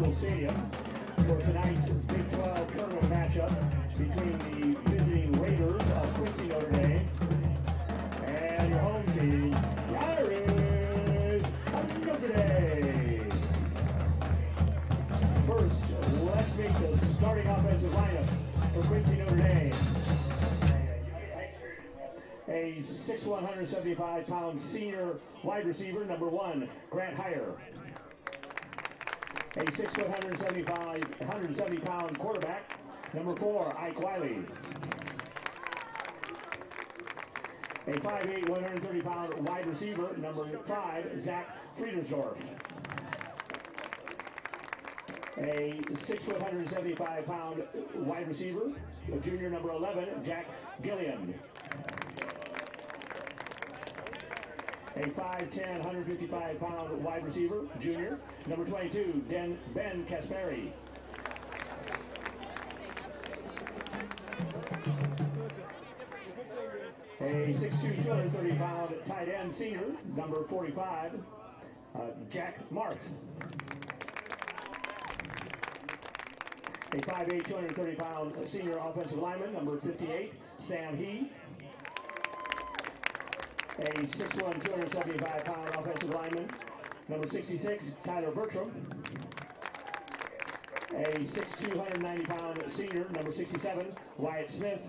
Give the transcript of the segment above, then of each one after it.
Memorial Stadium for tonight's Big 12 tournament matchup between the visiting Raiders of Quincy, Notre Dame, and your home team, Irish of Notre Dame. First, let's meet the starting offensive lineup for Quincy, Notre Dame. A 6'1", 175-pound senior wide receiver, number 1, Grant Heyer. A 6', 170-pound quarterback, number 4, Ike Wiley. A 5'8", 130-pound wide receiver, number 5, Zach Friedersdorf. A 6', 175-pound wide receiver, junior, number 11, Jack Gillian. A 5'10", 155-pound wide receiver, junior, number 22, Ben Kasperi. A 6'2", 230-pound tight end senior, number 45, Jack Marth. A 5'8", 230-pound senior offensive lineman, number 58, Sam He. A 6'1", 275-pound offensive lineman, number 66, Tyler Bertram. A 6'2", 190-pound senior, number 67, Wyatt Smith.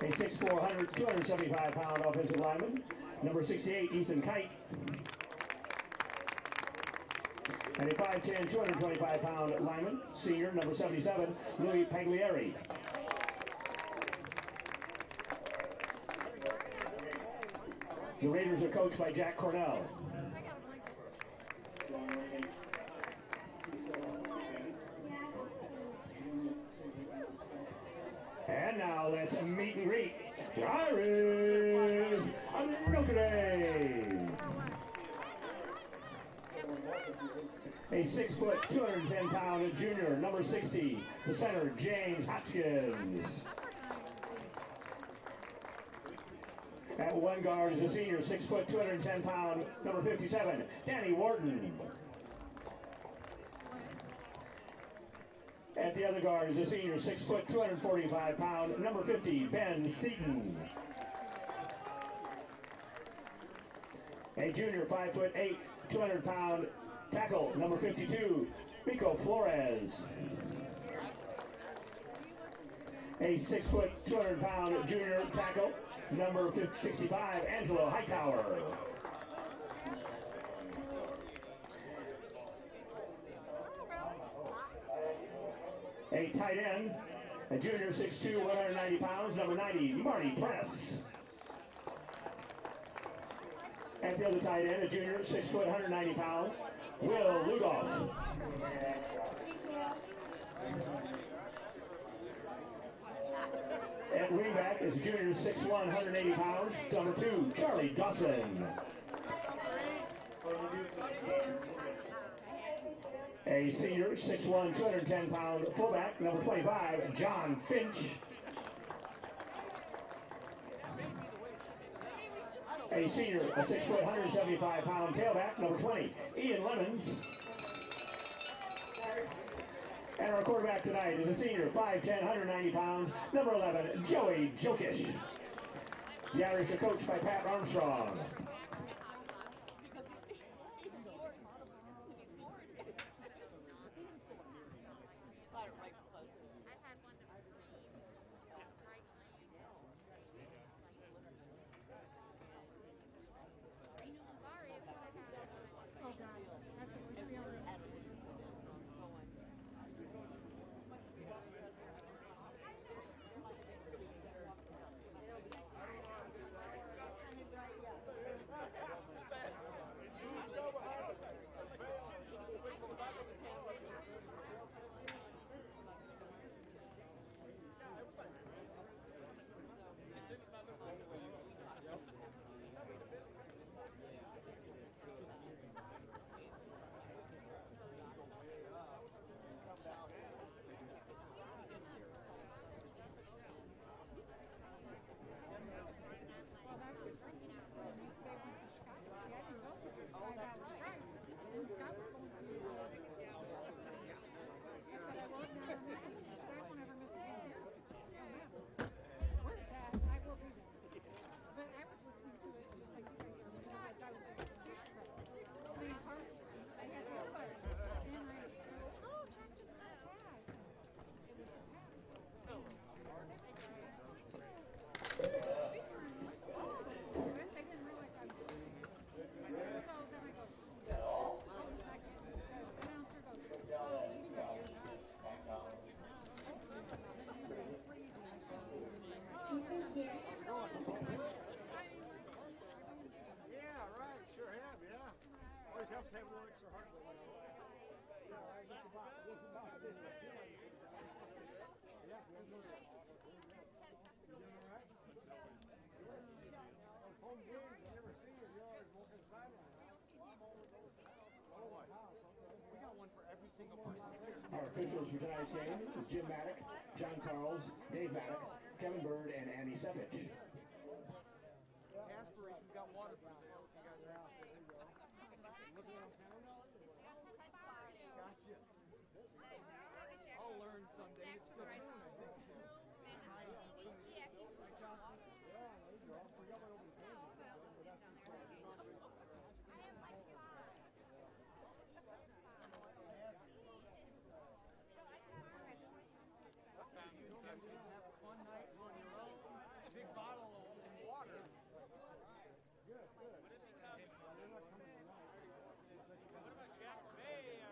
A 6'4", 275-pound offensive lineman, number 68, Ethan Kite. And a 5'10", 225-pound lineman, senior, number 77, Louis Pagliari. The Raiders are coached by Jack Cornell. And now let's meet and greet the Irish of Notre Dame. A 6', 210-pound junior, number 60, the center, James Hoskins. At one guard is a senior, 6', 210-pound, number 57, Danny Wharton. At the other guard is a senior, 6', 245-pound, number 50, Ben Seaton. A junior, 5'8", 200-pound tackle, number 52, Rico Flores. A 6', 200-pound junior tackle, number 65, Angelo Hightower. A tight end, a junior, 6'2", 190 pounds, number 90, Marty Press. At the other tight end, a junior, 6', 190 pounds, Will Lugoff. At wingback is junior, 6'1", 180 pounds, number 2, Charlie Dawson. A senior, 6'1", 210-pound fullback, number 25, John Finch. A senior, a 6', 175-pound tailback, number 20, Ian Lemons. And our quarterback tonight is a senior, 5'10", 190 pounds, number 11, Joey Jokish. The Irish are coached by Pat Armstrong. Our officials for tonight's game is Jim Maddock, John Carls, Dave Maddock, Kevin Bird, and Andy Sepich. Aspirations got water for sale if you guys are interested. Gotcha. I'll learn someday. It's the tune, I think. Have a fun night on your own. Big bottle of water. Good, good. What about Jack Bay?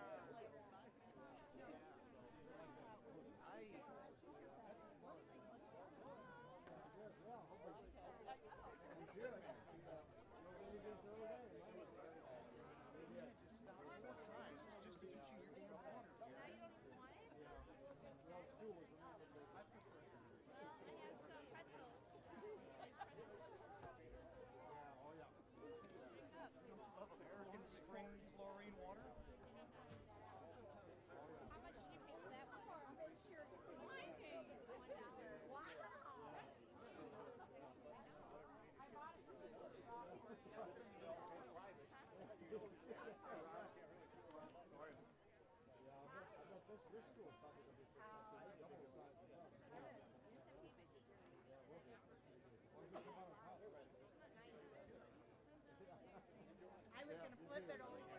Just to get you your damn water. Now you don't even want it? I have some pretzels. Of American spring chlorine water? How much did you pay for that one? I'm very sure $1. Wow. I bought it for you. This school is probably going to be double size. I was going to flip it over.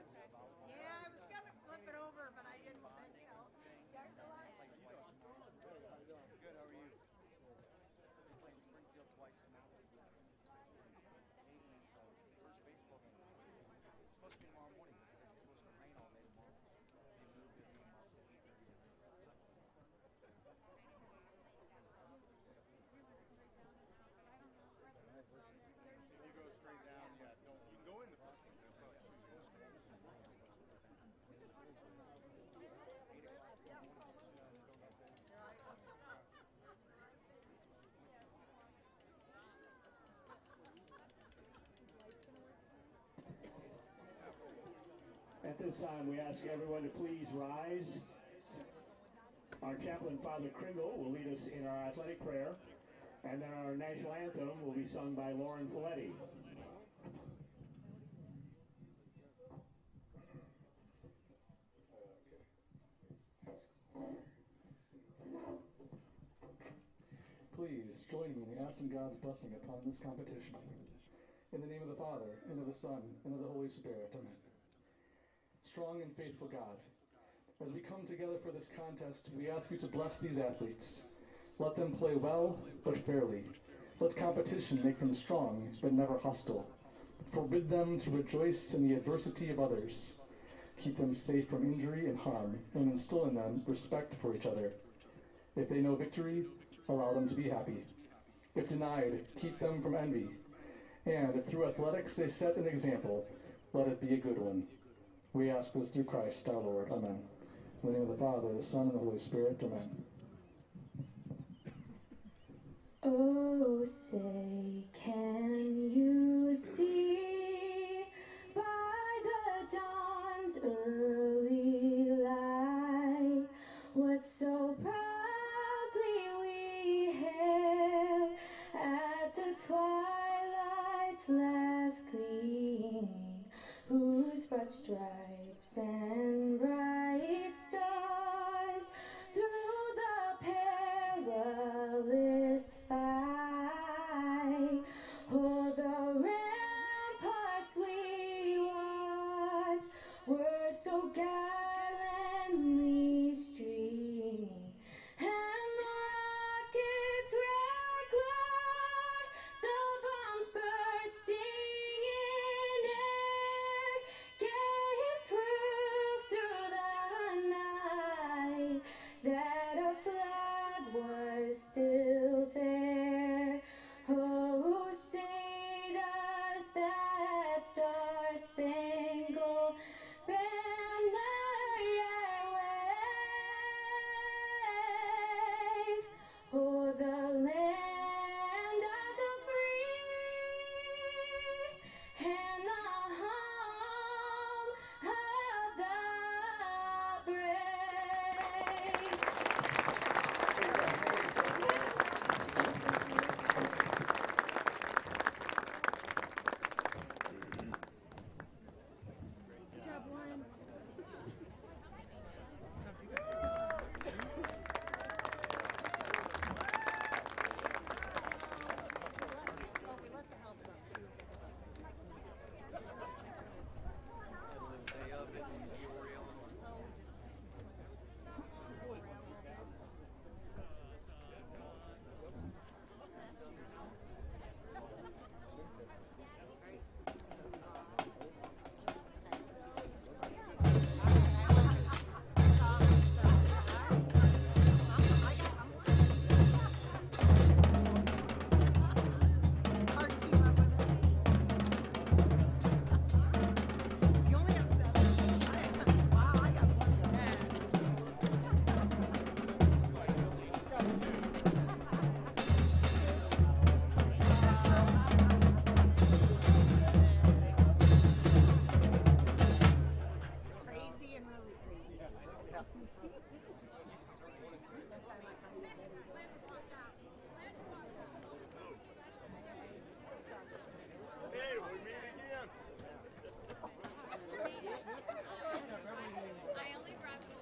Yeah, I was going to flip it over, but I didn't, start the line. Good, how are you? We're playing Springfield twice now. First baseball game. It's supposed to be tomorrow morning. It's supposed to rain all day tomorrow. They moved it from 8:30. You go straight down, yeah. Don't you can go in the front. At this time, we ask everyone to please rise. Our chaplain, Father Kringle, will lead us in our athletic prayer, and then our national anthem will be sung by Lauren Folletti. Please join me in asking God's blessing upon this competition. In the name of the Father, and of the Son, and of the Holy Spirit. Amen. Strong and faithful God, as we come together for this contest, we ask you to bless these athletes. Let them play well, but fairly. Let competition make them strong, but never hostile. Forbid them to rejoice in the adversity of others. Keep them safe from injury and harm, and instill in them respect for each other. If they know victory, allow them to be happy. If denied, keep them from envy. And if through athletics they set an example, let it be a good one. We ask this through Christ our Lord. Amen. In the name of the Father, the Son, and the Holy Spirit. Amen. Oh, say, can you see by the dawn's early light what so proudly we hailed at the twilight's last gleaming, whose broad stripes and bright stars through the perilous fight o'er the ramparts we watch were so gallantly streaming, and the rocket's red glare, the bombs bursting in air, gave Hey, we meet again. I only brought around.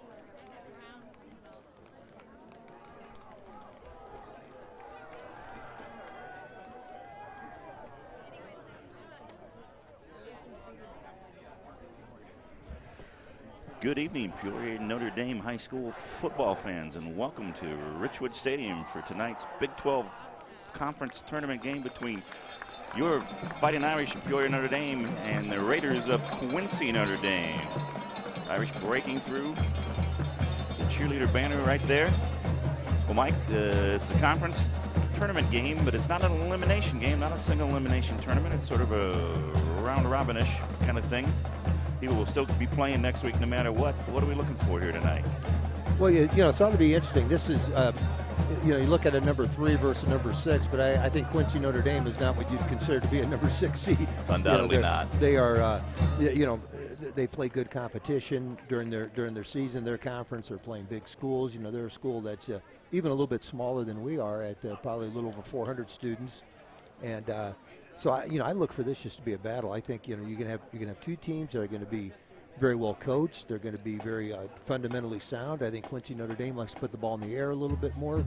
Good evening, Peoria Notre Dame High School football fans, and welcome to Richwood Stadium for tonight's Big 12 Conference Tournament game between your Fighting Irish of Peoria Notre Dame and the Raiders of Quincy Notre Dame. Irish breaking through the cheerleader banner right there. Well, Mike, it's a conference tournament game, but it's not an elimination game, not a single elimination tournament. It's sort of a round-robin-ish kind of thing. People will still be playing next week no matter what. What are we looking for here tonight? Well, you know, it's ought to be interesting. This is, you look at a number 3 versus number 6, but I think Quincy Notre Dame is not what you'd consider to be a number 6 seed. Undoubtedly not. They are, they play good competition during their season, their conference. They're playing big schools. They're a school that's even a little bit smaller than we are at probably a little over 400 students, and. So I look for this just to be a battle. I think you're gonna have two teams that are going to be very well coached. They're going to be very fundamentally sound. I think Quincy Notre Dame likes to put the ball in the air a little bit more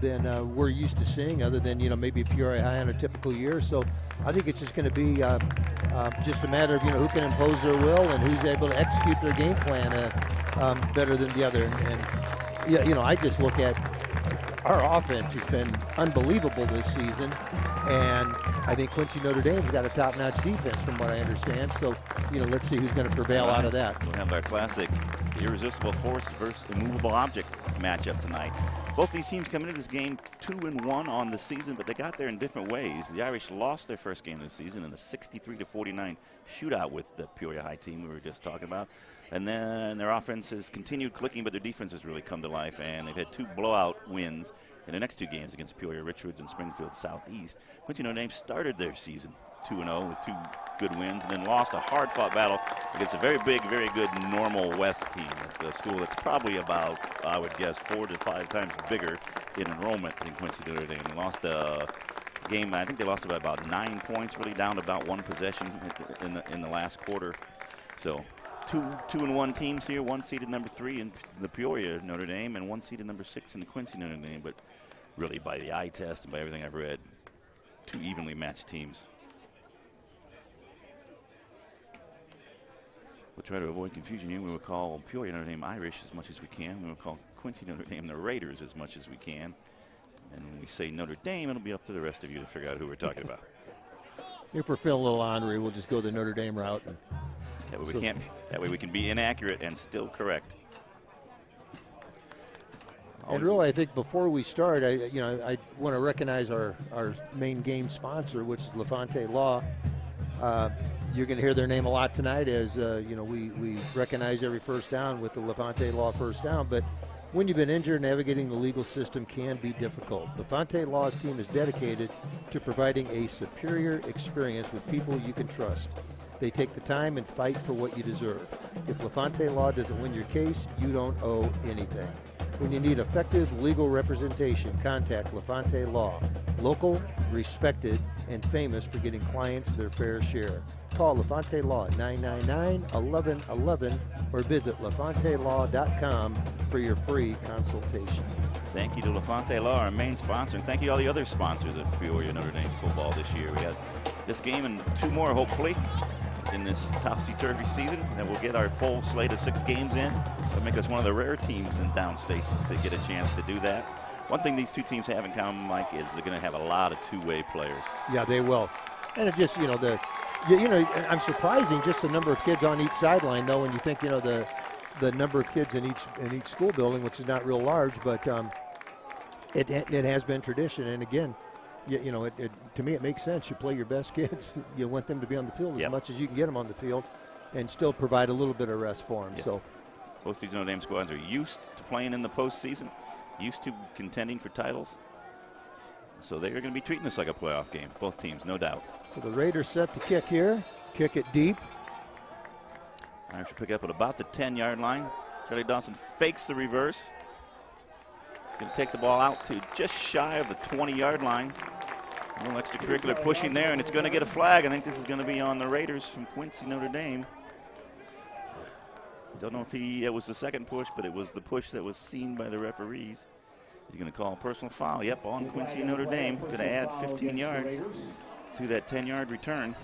than we're used to seeing, other than maybe Peoria High on a typical year. So I think it's just going to be just a matter of who can impose their will and who's able to execute their game plan better than the other. And I just look at our offense has been unbelievable this season, and I think Quincy Notre Dame's got a top-notch defense from what I understand. So, let's see who's going to prevail out of that. We'll have our classic irresistible force versus immovable object matchup tonight. Both these teams come into this game 2-1 on the season, but they got there in different ways. The Irish lost their first game of the season in a 63-49 shootout with the Peoria High team we were just talking about. And then their offense has continued clicking, but their defense has really come to life, and they've had 2 blowout wins in the next 2 games against Peoria Richwoods and Springfield Southeast. Quincy Notre Dame started their season 2-0 with 2 good wins, and then lost a hard-fought battle against a very big, very good Normal West team, a school that's probably about, I would guess, 4 to 5 times bigger in enrollment than Quincy Notre Dame. They lost a game, I think they lost by about 9 points, really down to about 1 possession in the last quarter. So 2-1 teams here, 1 seeded number 3 in the Peoria Notre Dame and 1 seeded number 6 in the Quincy Notre Dame. But really, by the eye test and by everything I've read, 2 evenly matched teams. We'll try to avoid confusion here. We will call Peoria Notre Dame Irish as much as we can. We will call Quincy Notre Dame the Raiders as much as we can. And when we say Notre Dame, it'll be up to the rest of you to figure out who we're talking about. If we're feeling a little ornery, we'll just go the Notre Dame route. That way we can be inaccurate and still correct. And really, I think before we start, I want to recognize our main game sponsor, which is Lafante Law. You're going to hear their name a lot tonight as, we recognize every first down with the Lafante Law first down. But when you've been injured, navigating the legal system can be difficult. Lafante Law's team is dedicated to providing a superior experience with people you can trust. They take the time and fight for what you deserve. If Lafante Law doesn't win your case, you don't owe anything. When you need effective legal representation, contact Lafante Law. Local, respected, and famous for getting clients their fair share. Call Lafante Law at 999-1111 or visit LafanteLaw.com for your free consultation. Thank you to Lafante Law, our main sponsor, and thank you to all the other sponsors of Peoria Notre Dame football this year. We got this game and 2 more, hopefully, in this topsy-turvy season, and we'll get our full slate of 6 games in. It'll make us one of the rare teams in downstate to get a chance to do that. One thing these 2 teams have in common, Mike, is they're going to have a lot of 2-way players. Yeah, they will. And it just, I'm surprising just the number of kids on each sideline, though, when you think, the number of kids in each school building, which is not real large, but it has been tradition. And again, to me, it makes sense. You play your best kids. You want them to be on the field as much as you can get them on the field, and still provide a little bit of rest for them. Yep. So, both these Notre Dame squads are used to playing in the postseason, used to contending for titles. So they're going to be treating this like a playoff game. Both teams, no doubt. So the Raiders set to kick here. Kick it deep. Irish will pick up at about the 10-yard line. Charlie Dawson fakes the reverse. He's going to take the ball out to just shy of the 20-yard line. A little extracurricular pushing there, and it's going to get a flag. I think this is going to be on the Raiders from Quincy, Notre Dame. Don't know if it was the second push, but it was the push that was seen by the referees. He's going to call a personal foul. Yep, on Quincy, Notre Dame. Going to add 15 yards to that 10-yard return.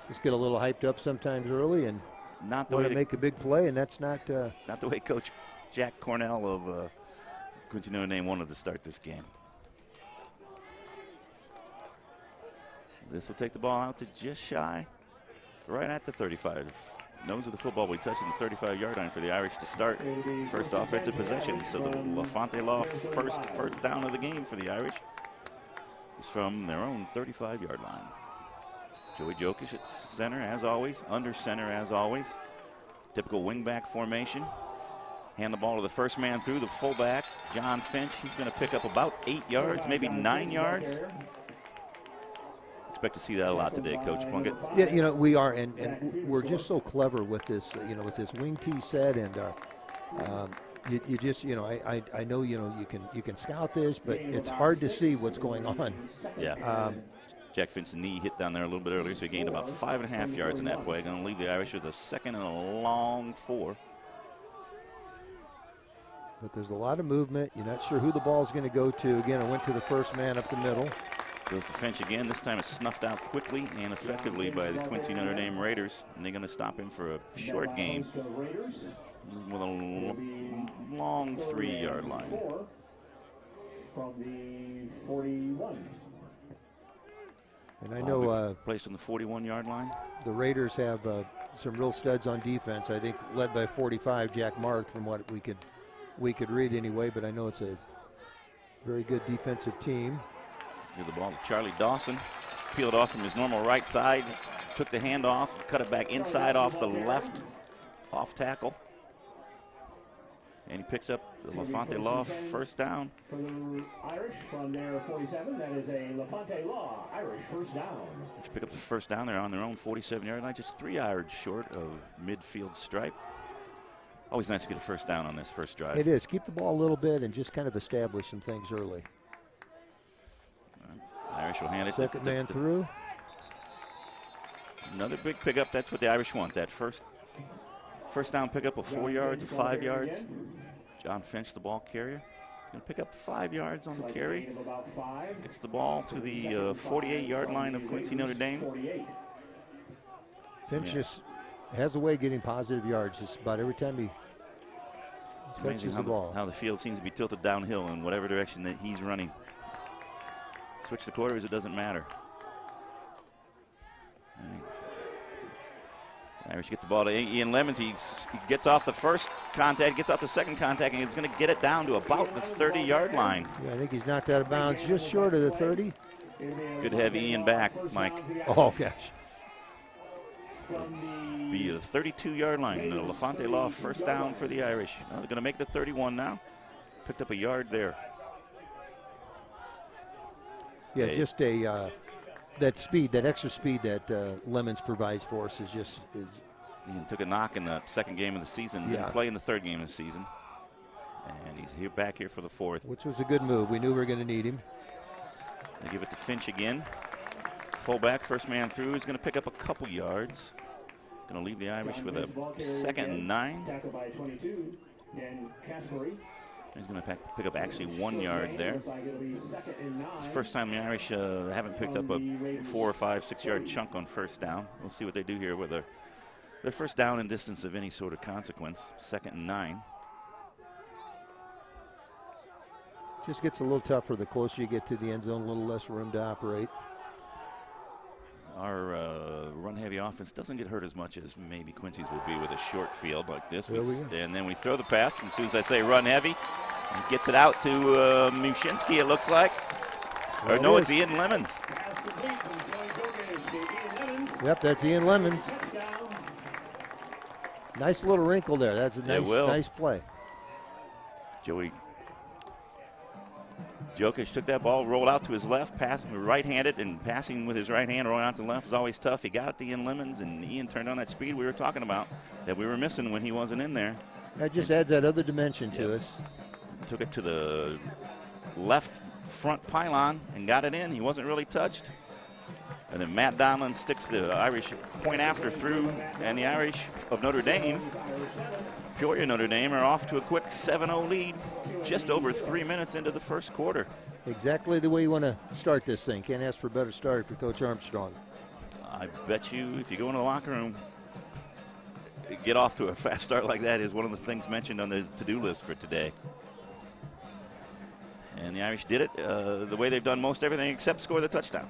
Just get a little hyped up sometimes early and not the want way to make a big play, and that's not the way Coach Jack Cornell of Quincy Notre Dame wanted to start this game. This will take the ball out to just shy, right at the 35. Nose of the football will be touching the 35-yard line for the Irish to start first offensive possession. So the LaFonte Law first down of the game for the Irish is from their own 35-yard line. Joey Jokic at center as always, under center as always. Typical wingback formation. Hand the ball to the first man through, the fullback, John Finch. He's going to pick up about 8 yards, maybe 9 yards. Expect to see that a lot today, Coach Plunkett. Yeah, you know, we are, and we're just so clever with this, you know, with this wing tee set, and you just, you know, I know, you know, you can scout this, but it's hard to see what's going on. Yeah. Jack Finch's knee hit down there a little bit earlier, so he gained about 5.5 yards in that play. Going to leave the Irish with a second and a long 4. But there's a lot of movement. You're not sure who the ball's going to go to. Again, it went to the first man up the middle. Goes to Finch again. This time it's snuffed out quickly and effectively by the Quincy Notre Dame Raiders. And they're going to stop him for a short gain with a long 3-yard line. From the 41. And I know placed on the 41-yard line. The Raiders have some real studs on defense. I think led by 45, Jack Marth, from what we could read anyway. But I know it's a very good defensive team. Give the ball to Charlie Dawson. Peeled off from his normal right side. Took the handoff, cut it back inside off the left off tackle. And he picks up the LaFonte Law first down. For the Irish from their 47, that is a LaFonte Law Irish first down. Let's pick up the first down. They're on their own 47-yard line, just 3 yards short of midfield stripe. Always nice to get a first down on this first drive. It is. Keep the ball a little bit and just kind of establish some things early. Irish will hand it. Second man through. Another big pickup. That's what the Irish want. That first down pickup of 4 yards or 5 yards. John Finch, the ball carrier. He's going to pick up 5 yards on the carry. Gets the ball to the 48-yard line of Quincy Notre Dame. Finch just has a way of getting positive yards just about every time he touches the ball. How the field seems to be tilted downhill in whatever direction that he's running. Switch the quarters, it doesn't matter. All right. Irish get the ball to Ian Lemons. He gets off the first contact, gets off the second contact, and he's going to get it down to about the 30-yard line. Yeah, I think he's knocked out of bounds just short of the 30. Good to have Ian back, Mike. Oh, gosh. Be the 32-yard line. The LaFonte Law first down for the Irish. They're going to make the 31 now. Picked up a yard there. Yeah, just that speed, that extra speed that Lemons provides for us is just. He took a knock in the second game of the season. Didn't play in the third game of the season. And he's back here for the fourth. Which was a good move. We knew we were going to need him. They give it to Finch again. Fullback, first man through. He's going to pick up a couple yards. Going to leave the Irish with a second and 9. Tackled by 22. Dan Caspery. He's going to pick up actually 1 yard there. First time the Irish haven't picked up a 4 or 5, 6 yard chunk on first down. We'll see what they do here with their first down and distance of any sort of consequence. Second and 9. Just gets a little tougher the closer you get to the end zone, a little less room to operate. Our run-heavy offense doesn't get hurt as much as maybe Quincy's will be with a short field like this. And then we throw the pass, and as soon as I say run-heavy, he gets it out to Mushinski, it looks like. Or no, it's Ian Lemons. Yep, that's Ian Lemons. Nice little wrinkle there. That's a nice play. Joey Jokic took that ball, rolled out to his left, passing right-handed, and passing with his right hand, rolling out to the left is always tough. He got it to Ian Lemons, and Ian turned on that speed we were talking about that we were missing when he wasn't in there. That just adds that other dimension to us. Took it to the left front pylon and got it in. He wasn't really touched. And then Matt Donlan sticks the Irish point after through, and the Irish of Notre Dame, Peoria Notre Dame, are off to a quick 7-0 lead just over 3 minutes into the first quarter. Exactly the way you want to start this thing. Can't ask for a better start for Coach Armstrong. I bet you if you go in the locker room, get off to a fast start like that is one of the things mentioned on the to-do list for today. And the Irish did it the way they've done most everything except score the touchdown.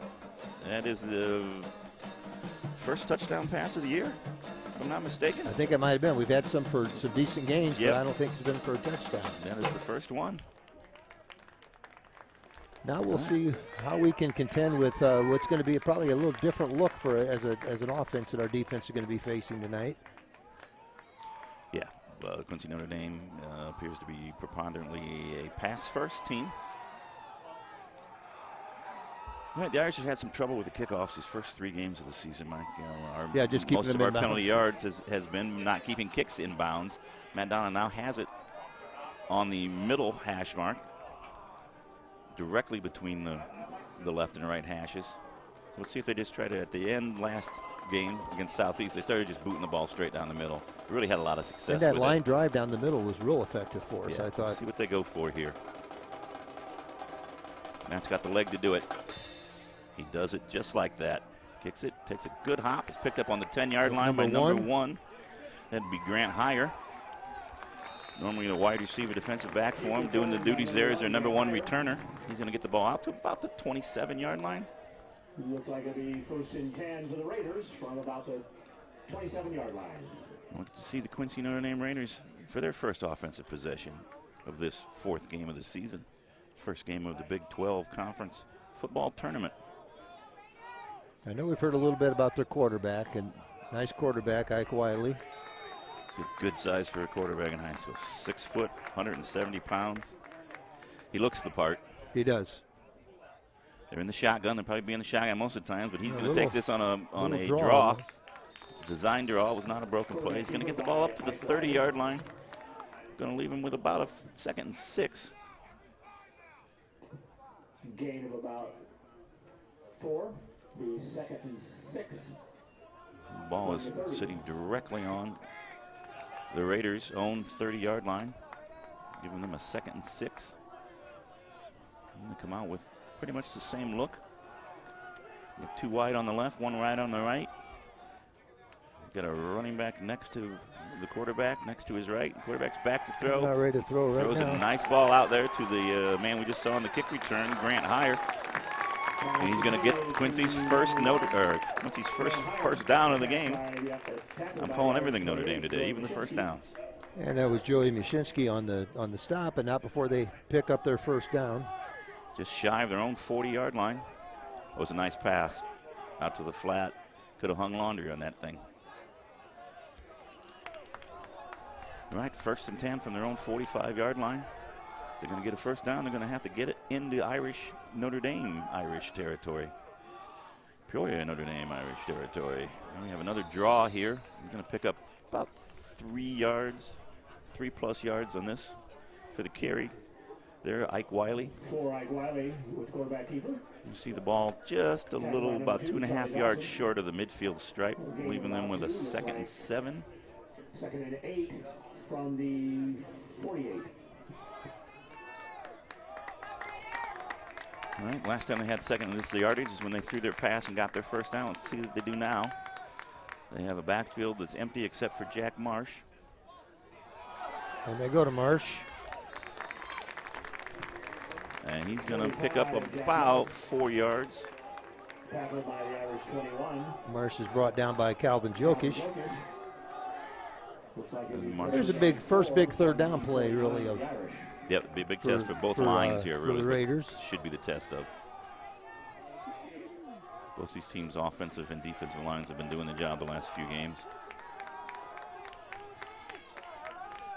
That is the first touchdown pass of the year, if I'm not mistaken. I think it might have been. We've had some for some decent gains, Yep. but I don't think it's been for a touchdown. That is the first one. Now we'll see how we can contend with what's going to be probably a little different look for as an offense that our defense is going to be facing tonight. Yeah, Quincy Notre Dame appears to be preponderantly a pass-first team. Right, the Irish have had some trouble with the kickoffs these first 3 games of the season, Mike. Just keeping most of them our in bounds. penalty yards has been not keeping kicks in bounds. Matt Donna now has it on the middle hash mark, directly between the left and right hashes. Let's see if they just try to, at the end last game against Southeast, they started just booting the ball straight down the middle. Really had a lot of success And that with line it. drive down the middle was real effective for us, Yeah, I thought. let's see what they go for here. Matt's got the leg to do it. He does it just like that. Kicks it, takes a good hop. It's picked up on the 10-yard line by number one. That'd be Grant Heyer. Normally a wide receiver, defensive back for him, doing the duties there as their number 1 returner. He's going to get the ball out to about the 27-yard line. Looks like it'll be 1st and 10 for the Raiders from about the 27-yard line. We'll get to see the Quincy Notre Dame Raiders for their first offensive possession of this 4th game of the season. First game of the Big 12 Conference Football Tournament. I know we've heard a little bit about their quarterback, and nice quarterback, Ike Wiley. He's a good size for a quarterback in high school. 6 foot, 170 pounds. He looks the part. He does. They're in the shotgun. They'll probably be in the shotgun most of the times, but he's going to little- take this on a draw. draw. It's a design draw. It was not a broken play. He's going to get the ball up to the 30-yard line. Going to leave him with about a 2nd and 6. Gain of about 4. The 2nd and 6. The ball is sitting directly on the Raiders' own 30-yard line, giving them a 2nd and 6. And they come out with pretty much the same look. Got 2 wide on the left, 1 wide on the right. Got a running back next to the quarterback, next to his right. The quarterback's back to throw. Not ready to throw right Throws now. a nice ball out there to the man we just saw on the kick return, Grant Heyer. And he's going to get Quincy's first first down of the game. I'm calling everything Notre Dame today, even the first downs. And that was Joey Mushinski on the stop, but not before they pick up their first down. Just shy of their own 40-yard line. It was a nice pass out to the flat. Could have hung laundry on that thing. All right, 1st and 10 from their own 45-yard line. If they're going to get a first down, they're going to have to get it into Notre Dame Irish territory. Peoria Notre Dame Irish territory. And we have another draw here. We're going to pick up about 3+ yards on this for the carry. There, Ike Wiley. For Ike Wiley with quarterback keeper. You see the ball just a little, about 2.5 yards short of the midfield stripe, leaving them with a 2nd and 7. 2nd and 8 from the 48. All right, last time they had 2nd and this yardage is when they threw their pass and got their first down. Let's see what they do now. They have a backfield that's empty except for Jack Marsh. And they go to Marsh. And he's going to pick up about 4 yards. Tackled by the Irish 21. Marsh is brought down by Calvin Jokic. Looks like it'll be There's a first big third down play, really, of Yep, it'll be a big test for both lines here, for really. the Raiders. Should be the test of. Both these teams' offensive and defensive lines have been doing the job the last few games.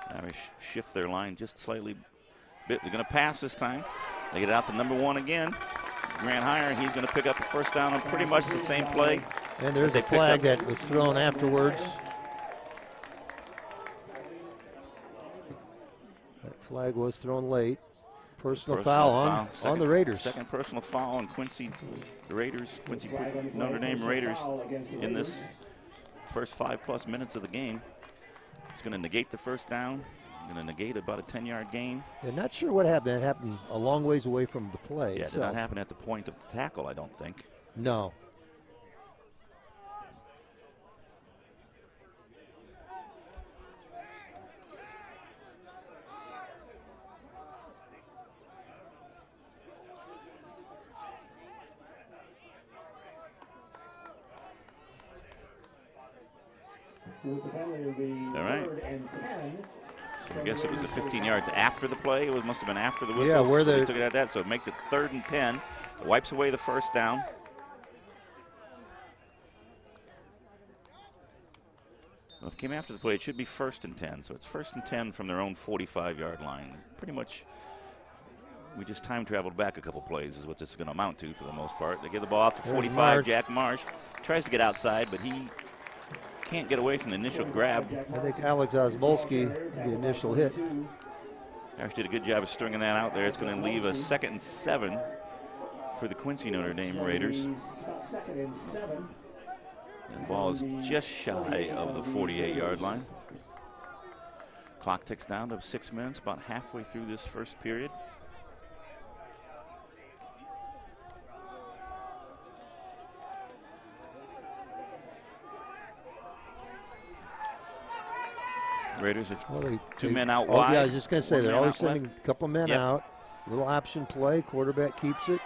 Irish shift their line just slightly bit. They're going to pass this time. They get it out to number 1 again. Grant Hire, and he's going to pick up a first down on pretty much the same play. And there's a flag that was thrown afterwards. That flag was thrown late. Personal foul on the Raiders. Second personal foul on Quincy, the Raiders, Quincy Notre Dame Raiders in this first 5+ minutes of the game. It's going to negate the first down. Going to negate about a 10-yard gain. Yeah, not sure what happened. It happened a long ways away from the play. Yeah, it did not happen at the point of tackle, I don't think. No. All right. So I guess it was a 15 yards after the play. It must have been after the whistle. Yeah, where they took it at that. So it makes it 3rd and 10. It wipes away the first down. Well, if it came after the play, it should be 1st and 10. So it's 1st and 10 from their own 45-yard line. Pretty much, we just time traveled back a couple plays is what this is going to amount to for the most part. They give the ball out to 45. Jack Marsh tries to get outside, but he can't get away from the initial grab. I think Alex Osmolsky, the initial hit. Actually did a good job of stringing that out there. It's going to leave a 2nd and 7 for the Quincy Notre Dame Raiders. The ball is just shy of the 48-yard line. Clock ticks down to 6 minutes, about halfway through this first period. Raiders have 2 men out wide. Yeah, I was just going to say, they're always sending a couple men out. Little option play. Quarterback keeps it.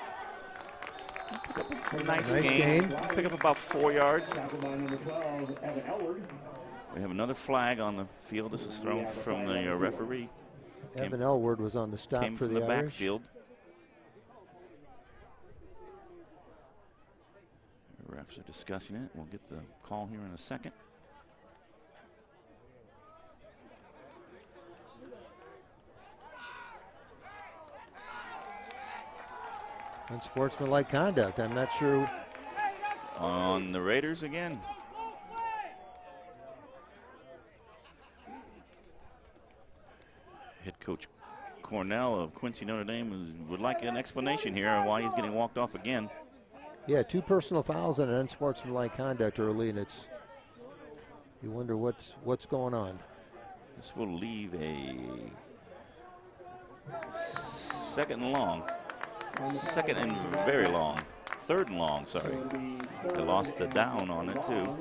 Nice gain. Pick up about 4 yards. We have another flag on the field. This is thrown from the referee. Evan Elward was on the stop for the Irish. Backfield. The refs are discussing it. We'll get the call here in a second. Unsportsmanlike conduct. I'm not sure. On the Raiders again. Head coach Cornell of Quincy Notre Dame would like an explanation here on why he's getting walked off again. Yeah, 2 personal fouls and an unsportsmanlike conduct early, and you wonder what's going on. This will leave a 2nd and long. 2nd and very long. 3rd and long, sorry. They lost the down on it, too.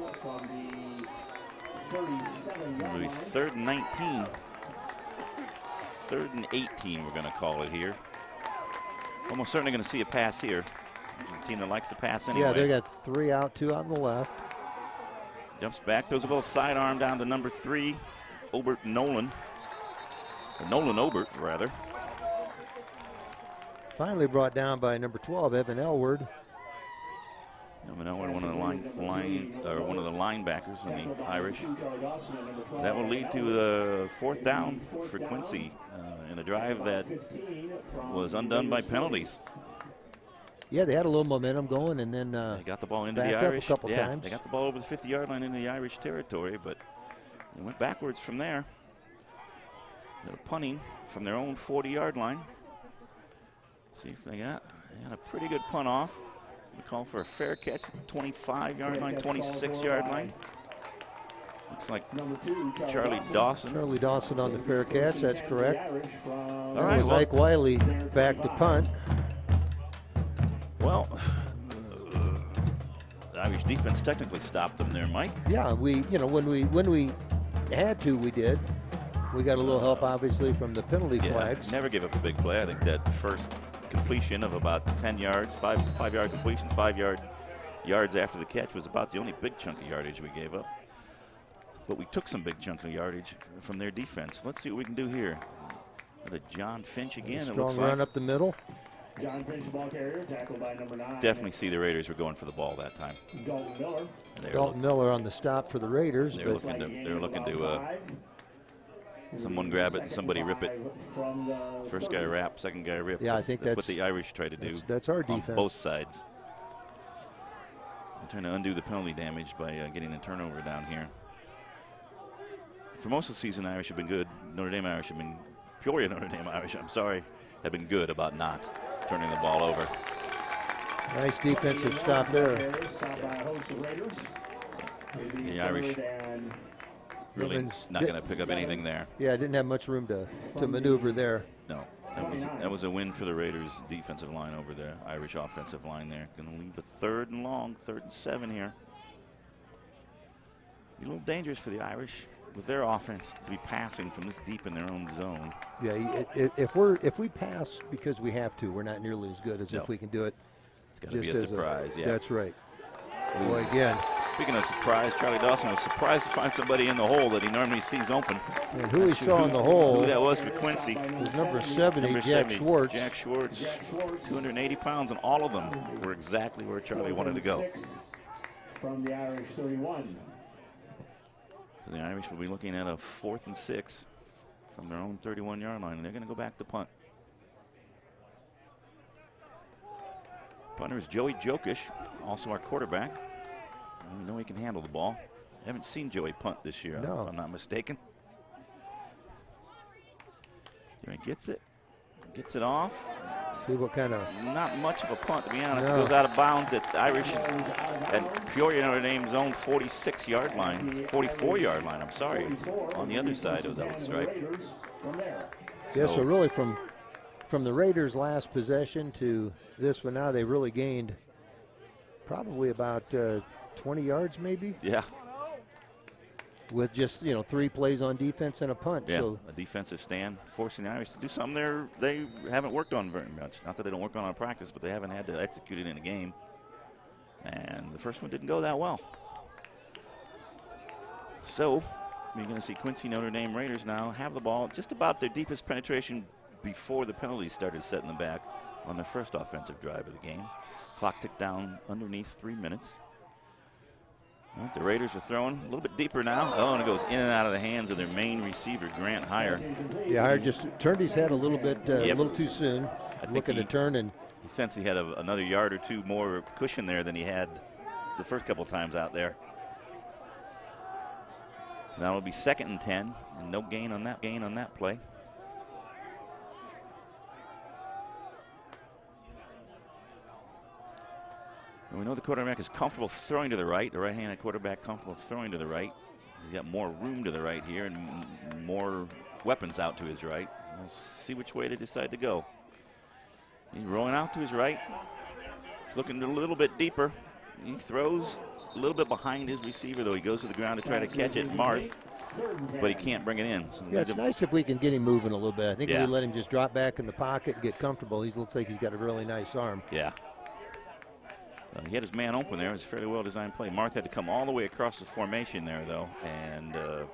It'll be 3rd and 19. 3rd and 18, we're going to call it here. Almost certainly going to see a pass here. A team that likes to pass anyway. Yeah, they got 3 out, 2 on the left. Jumps back, throws a little sidearm down to number 3, Obert Nolan. Or Nolan Obert, rather. Finally brought down by number 12, Evan Elward. Evan Elward, one of the linebackers in the Irish. That will lead to the 4th down for Quincy in a drive that was undone by penalties. Yeah, they had a little momentum going, and then they got the ball into the Irish. A couple times. They got the ball over the 50-yard line into the Irish territory, but they went backwards from there. They're punting from their own 40-yard line. See if they got a pretty good punt off. We call for a fair catch at the 25-yard line, 26-yard line. Looks like Charlie Dawson. Charlie Dawson on the fair catch, that's correct. All right, well, Ike Wiley back to punt. Well, the Irish defense technically stopped them there, Mike. Yeah, when we had to, we did. We got a little help, obviously, from the penalty flags. Never give up a big play. I think that first completion of about 10 yards, 5-yard completion, 5 yards after the catch was about the only big chunk of yardage we gave up. But we took some big chunk of yardage from their defense. Let's see what we can do here. With a John Finch again. A strong run up the middle. John Finch, ball carrier, tackled by number 9. Definitely see the Raiders were going for the ball that time. Dalton Miller on the stop for the Raiders. They're looking to Someone grab it and somebody rip it. First guy wrap, second guy rip. Yeah, I think that's what the Irish try to do. That's our defense. On both sides. I'm trying to undo the penalty damage by getting a turnover down here. For most of the season, Irish have been good. Notre Dame Irish have been, Peoria Notre Dame Irish, I'm sorry, have been good about not turning the ball over. Nice defensive stop there. The Irish really not going to pick up anything there. Yeah, didn't have much room to maneuver there. No, that was a win for the Raiders defensive line over the Irish offensive line there. Going to leave a 3rd and long, 3rd and 7 here. Be a little dangerous for the Irish with their offense to be passing from this deep in their own zone. Yeah, if we pass because we have to, we're not nearly as good as if we can do it. It's got to be a surprise. Yeah, that's right. Boy, again. Speaking of surprise, Charlie Dawson was surprised to find somebody in the hole that he normally sees open. And who he saw in the hole. Who that was for Quincy. Was number 70, Jack Schwartz. Jack Schwartz, 280 pounds, and all of them were exactly where Charlie wanted to go. From the Irish 31. So the Irish will be looking at a 4th and 6 from their own 31-yard line, and they're going to go back to punt. Punter is Joey Jokish, also our quarterback. We know he can handle the ball. I haven't seen Joey punt this year, if I'm not mistaken. He gets it off. See what kind of. Not much of a punt, to be honest. No. Goes out of bounds at Irish at Peoria Notre Dame's own 46-yard line, 44-yard line. I'm sorry, it's on the other side of that stripe. Yeah, so really from the Raiders' last possession to this one now, they really gained probably about 20 yards, maybe. Yeah. With just 3 plays on defense and a punt. Yeah, so a defensive stand, forcing the Irish to do something they haven't worked on very much. Not that they don't work on practice, but they haven't had to execute it in a game. And the first one didn't go that well. So you're going to see Quincy Notre Dame Raiders now have the ball just about their deepest penetration before the penalties started setting them back on their first offensive drive of the game. Clock ticked down underneath 3 minutes. Well, the Raiders are throwing a little bit deeper now. Oh, and it goes in and out of the hands of their main receiver, Grant Heyer. Yeah, Heyer just turned his head a little bit, a little too soon. Looking to turn, and he sensed he had another yard or two more cushion there than he had the first couple times out there. Now it'll be 2nd and 10, and no gain on that play. And we know the quarterback is comfortable throwing to the right. The right-handed quarterback comfortable throwing to the right. He's got more room to the right here and more weapons out to his right. We'll see which way they decide to go. He's rolling out to his right. He's looking a little bit deeper. He throws a little bit behind his receiver, though. He goes to the ground to try to catch it, Marth, but he can't bring it in. So yeah, it's nice if we can get him moving a little bit. I think if we let him just drop back in the pocket and get comfortable, he looks like he's got a really nice arm. Yeah. He had his man open there. It was a fairly well-designed play. Marth had to come all the way across the formation there, though, and the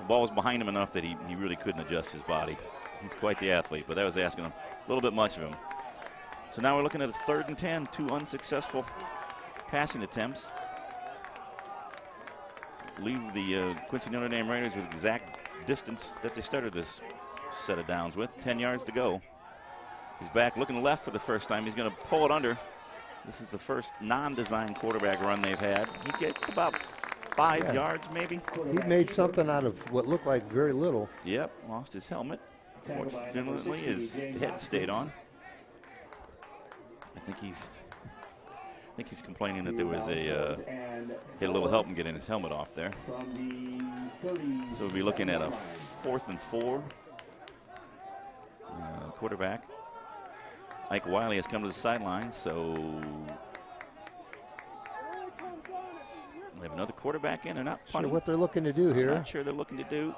ball was behind him enough that he really couldn't adjust his body. He's quite the athlete, but that was asking him a little bit much of him. So now we're looking at a 3rd and 10, 2 unsuccessful passing attempts. Leave the Quincy Notre Dame Raiders with exact distance that they started this set of downs with, 10 yards to go. He's back looking left for the first time. He's going to pull it under. This is the first non-design quarterback run they've had. He gets about 5 yards, maybe. He made something out of what looked like very little. Yep, lost his helmet. Fortunately, his head stayed on. I think he's complaining that there was he had a little help in getting his helmet off there. So we'll be looking at a 4th and 4. Quarterback Ike Wiley has come to the sideline, so we have another quarterback in. They're not punting. Sure what they're looking to do here. Not sure they're looking to do.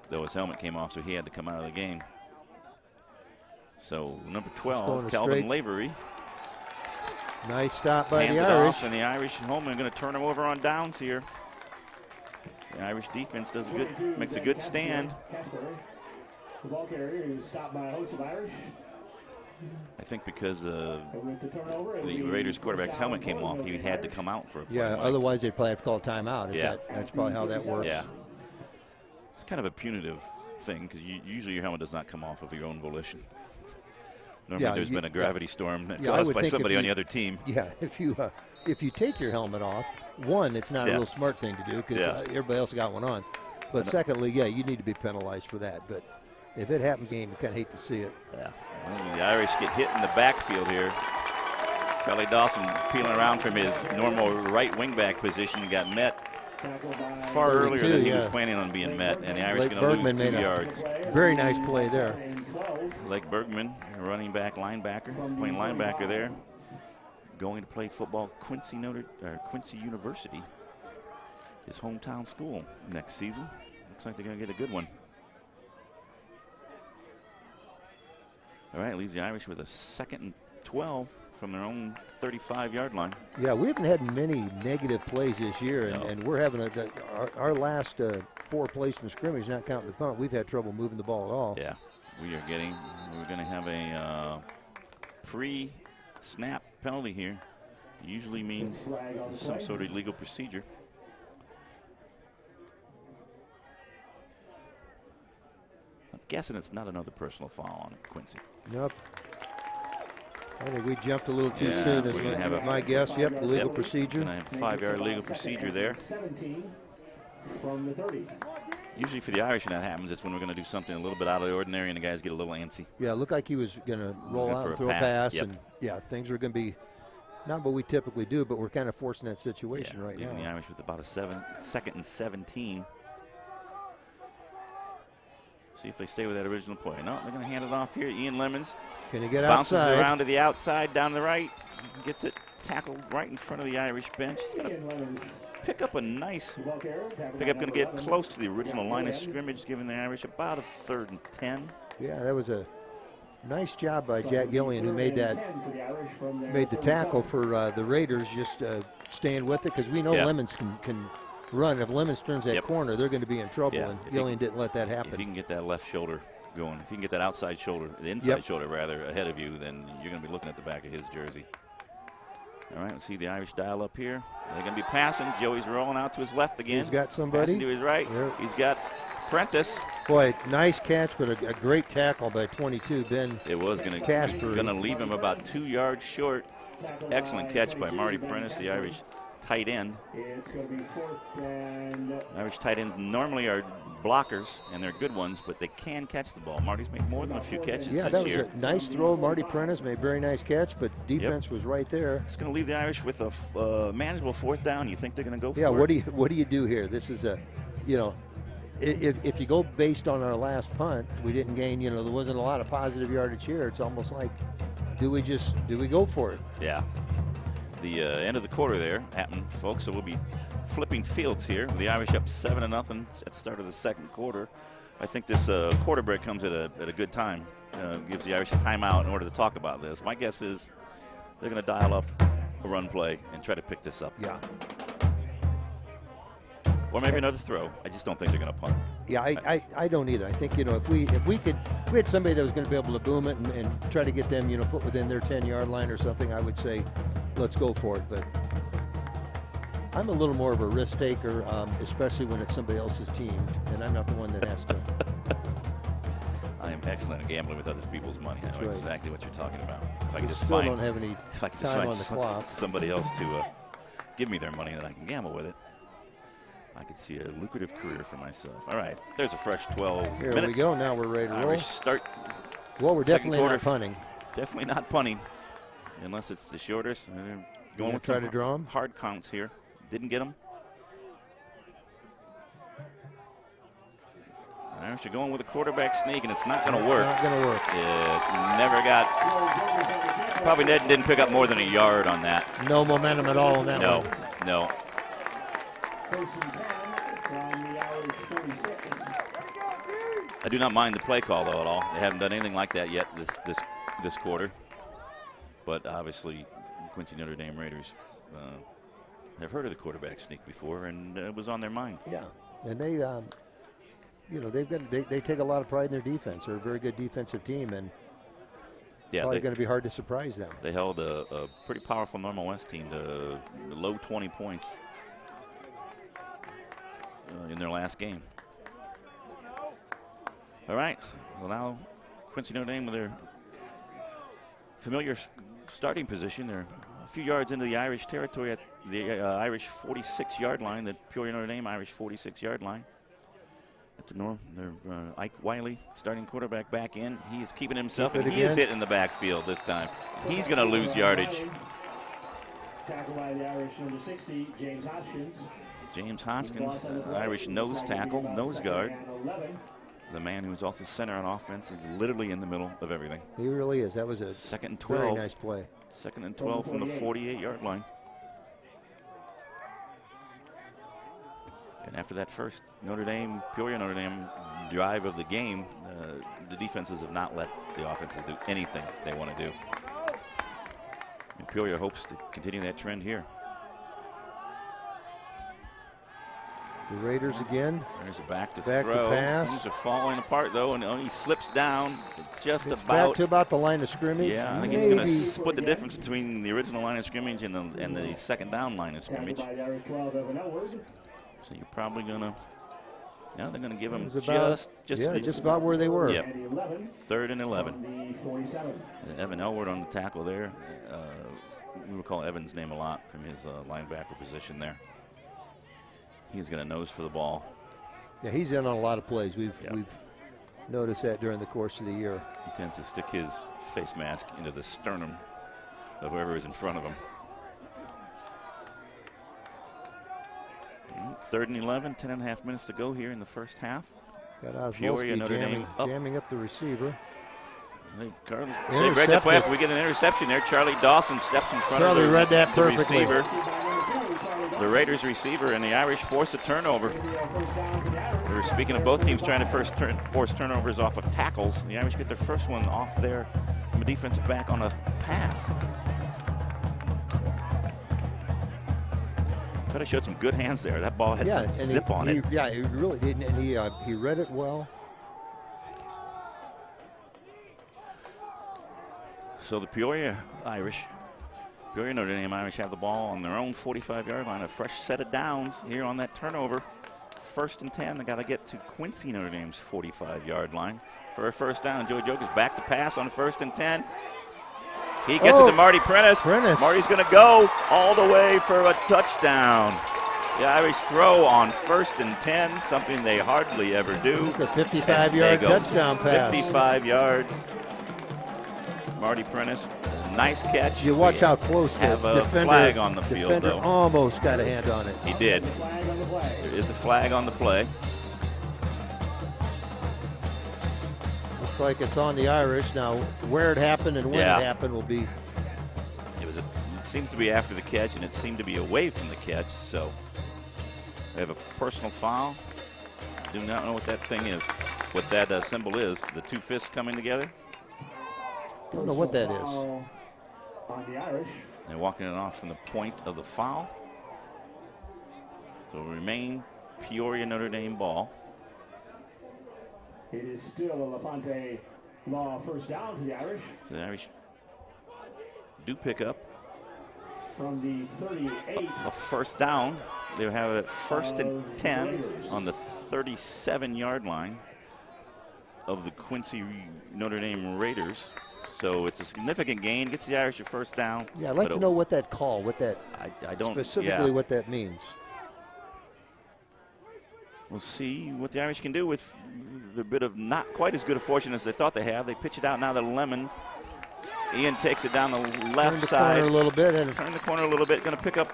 Though his helmet came off, so he had to come out of the game. So number 12, Calvin Lavery. Nice stop by the Irish. And the Irish at home are going to turn him over on downs here. The Irish defense makes a good stand. The ball carrier is stopped by a host of Irish. I think because the Raiders quarterback's helmet came off, he had to come out for a play. Yeah, otherwise they'd probably have to call a timeout. That's probably how that works. Yeah. kind of a punitive thing because usually your helmet does not come off of your own volition. Normally there's been a gravity storm caused by somebody on the other team. Yeah, if you take your helmet off, one, it's not a real smart thing to do because everybody else got one on. But secondly, you need to be penalized for that. But if it happens, you kind of hate to see it. Yeah. Well, the Irish get hit in the backfield here. Charlie Dawson peeling around from his normal right wingback position got met far earlier than he was planning on being met, and the Irish going to lose 2 yards. Very nice play there. Blake Bergman, running back, linebacker, playing linebacker there. Going to play football, Quincy University, his hometown school next season. Looks like they're going to get a good one. All right, leaves the Irish with a 2nd and 12 from their own 35-yard line. Yeah, we haven't had many negative plays this year, and we're having our last 4 plays from scrimmage, not counting the punt, we've had trouble moving the ball at all. Yeah, we're going to have a pre-snap penalty here. Usually means some sort of illegal procedure. I'm guessing it's not another personal foul on Quincy. Nope. I think we jumped a little too soon is my guess. Yep, illegal procedure. Going to have a 5-yard legal procedure there. From the 30. Usually for the Irish when that happens, it's when we're going to do something a little bit out of the ordinary and the guys get a little antsy. Yeah, it looked like he was going to roll out and throw a pass. Yep. And, yeah, things were going to be not what we typically do, but we're kind of forcing that situation right now. The Irish with about a 2nd and 17. See if they stay with that original play. No, they're going to hand it off here. Ian Lemons. Can he get bounces outside? Bounces around to the outside, down the right. Gets it tackled right in front of the Irish bench. Pick up a nice pickup, going to get close to the original line of scrimmage, giving the Irish about a 3rd and 10. Yeah, that was a nice job by Jack Gillian, who made the tackle for the Raiders, just staying with it, because we know Lemons can run. If Lemons turns that corner, they're going to be in trouble, and Gillian didn't let that happen. If you can get that left shoulder going, if you can get that outside shoulder, the inside shoulder rather, ahead of you, then you're going to be looking at the back of his jersey. All right, let's see the Irish dial up here. They're going to be passing. Joey's rolling out to his left again. He's got somebody. Passing to his right. He's got Prentice. Boy, nice catch, but a great tackle by 22, Ben. It was going to leave him about 2 yards short. Excellent catch by Marty Prentice, the Irish tight end. Irish tight ends normally are blockers, and they're good ones, but they can catch the ball. Marty's made more than a few catches this year. Yeah, that was a nice throw. Marty Prentice made a very nice catch, but defense was right there. It's going to leave the Irish with a manageable 4th down. You think they're going to go for it? Yeah, what do you do here? This is if you go based on our last punt, we didn't gain, there wasn't a lot of positive yardage here. It's almost like, do we go for it? Yeah. The end of the quarter there happened, folks, so we'll be flipping fields here. The Irish up 7-0 at the start of the 2nd quarter. I think this quarter break comes at a good time. Gives the Irish a timeout in order to talk about this. My guess is they're going to dial up a run play and try to pick this up. Yeah. Or maybe another throw. I just don't think they're going to punt. Yeah, I don't either. I think, if we had somebody that was going to be able to boom it and try to get them, put within their 10-yard line or something, I would say let's go for it. But I'm a little more of a risk taker, especially when it's somebody else's team, and I'm not the one that has to. I am excellent at gambling with other people's money. I know exactly what you're talking about. If I could just don't have any time on the clock. Somebody else to give me their money, then I can gamble with it. I could see a lucrative career for myself. All right, there's a fresh 12 minutes. Here we go. Now we're ready to roll. Irish start. Well, we're definitely not punting. Definitely not punting, unless it's the shortest. Going with try to draw them. Hard counts here. Didn't get them. Irish are going with a quarterback sneak, and it's not going to work. Not going to work. It never got. Probably didn't pick up more than a yard on that. No momentum at all on that one. No. I do not mind the play call, though, at all. They haven't done anything like that yet this quarter. But obviously, Quincy Notre Dame Raiders have heard of the quarterback sneak before, and it was on their mind. Yeah, and they, they take a lot of pride in their defense. They're a very good defensive team, and probably going to be hard to surprise them. They held a pretty powerful Normal West team to low 20 points in their last game. All right. Well, now Quincy Notre Dame with their familiar starting position. They're a few yards into the Irish territory at the Irish 46-yard line, the Peoria Notre Dame Irish 46-yard line. At the north, Ike Wiley, starting quarterback, back in. He is keeping himself, and he is hit in the backfield this time. He's going to lose yardage. Tackled by the Irish number 60, James Hodgkins. James Hodgkins, Irish nose tackle, nose guard. The man who's also center on offense is literally in the middle of everything. He really is. That was a second and 12. Very nice play. Second and 12 from the 48-yard line. And after that first Peoria Notre Dame drive of the game, the defenses have not let the offenses do anything they want to do. And Peoria hopes to continue that trend here. The Raiders again. There's a back to throw. Pass. Things are falling apart though, and he slips down just it's about. Back to about the line of scrimmage. Yeah, I think he's going to split the difference between the original line of scrimmage and the second down line of scrimmage. So you're probably going to. Yeah, they're going to give him just about where they were. Yep. 3rd and 11. Evan Elward on the tackle there. We recall Evan's name a lot from his linebacker position there. He's going to nose for the ball. Yeah, he's in on a lot of plays. We've noticed that during the course of the year. He tends to stick his face mask into the sternum of whoever is in front of him. 3rd and 11, 10.5 minutes to go here in the first half. Got Oswalski jamming up the receiver. They read the play after we get an interception there. Charlie Dawson steps in front of read that perfectly. Receiver. The Raiders receiver, and the Irish force a turnover. We were speaking of both teams trying to force turnovers off of tackles. The Irish get their first one off there from a defensive back on a pass. Could have showed some good hands there. That ball had some zip on it. Yeah, he really did, and he read it well. So the Peoria Notre Dame Irish have the ball on their own 45-yard line. A fresh set of downs here on that turnover. 1st and 10. They got to get to Quincy Notre Dame's 45-yard line for a first down. Joey Jokic back to pass on 1st and 10. He gets it to Marty Prentice. Marty's going to go all the way for a touchdown. The Irish throw on 1st and 10, something they hardly ever do. It's a 55-yard touchdown pass. 55 yards. Marty Prentice, nice catch. You watch how close the flag on the field, though. Almost got a hand on it. He did. There is a flag on the play. Looks like it's on the Irish. Now, where it happened and when it happened will be. It seems to be after the catch, and it seemed to be away from the catch. So they have a personal foul. I do not know what that thing is, what that symbol is. The two fists coming together. Don't know what that is. On the Irish. They're walking it off from the point of the foul. So remain Peoria Notre Dame ball. It is still a LaFonte Law first down for the Irish. So the Irish do pick up from the 38. A first down. They have it 1st and 10 on the 37-yard line of the Quincy Notre Dame Raiders. So it's a significant gain. Gets the Irish a first down. Yeah, I'd like to know what that call, I don't specifically what that means. We'll see what the Irish can do with a bit of not quite as good a fortune as they thought they have. They pitch it out now to Lemons. Ian takes it down the left side. Turn the corner a little bit. Turn the corner a little bit. Going to pick up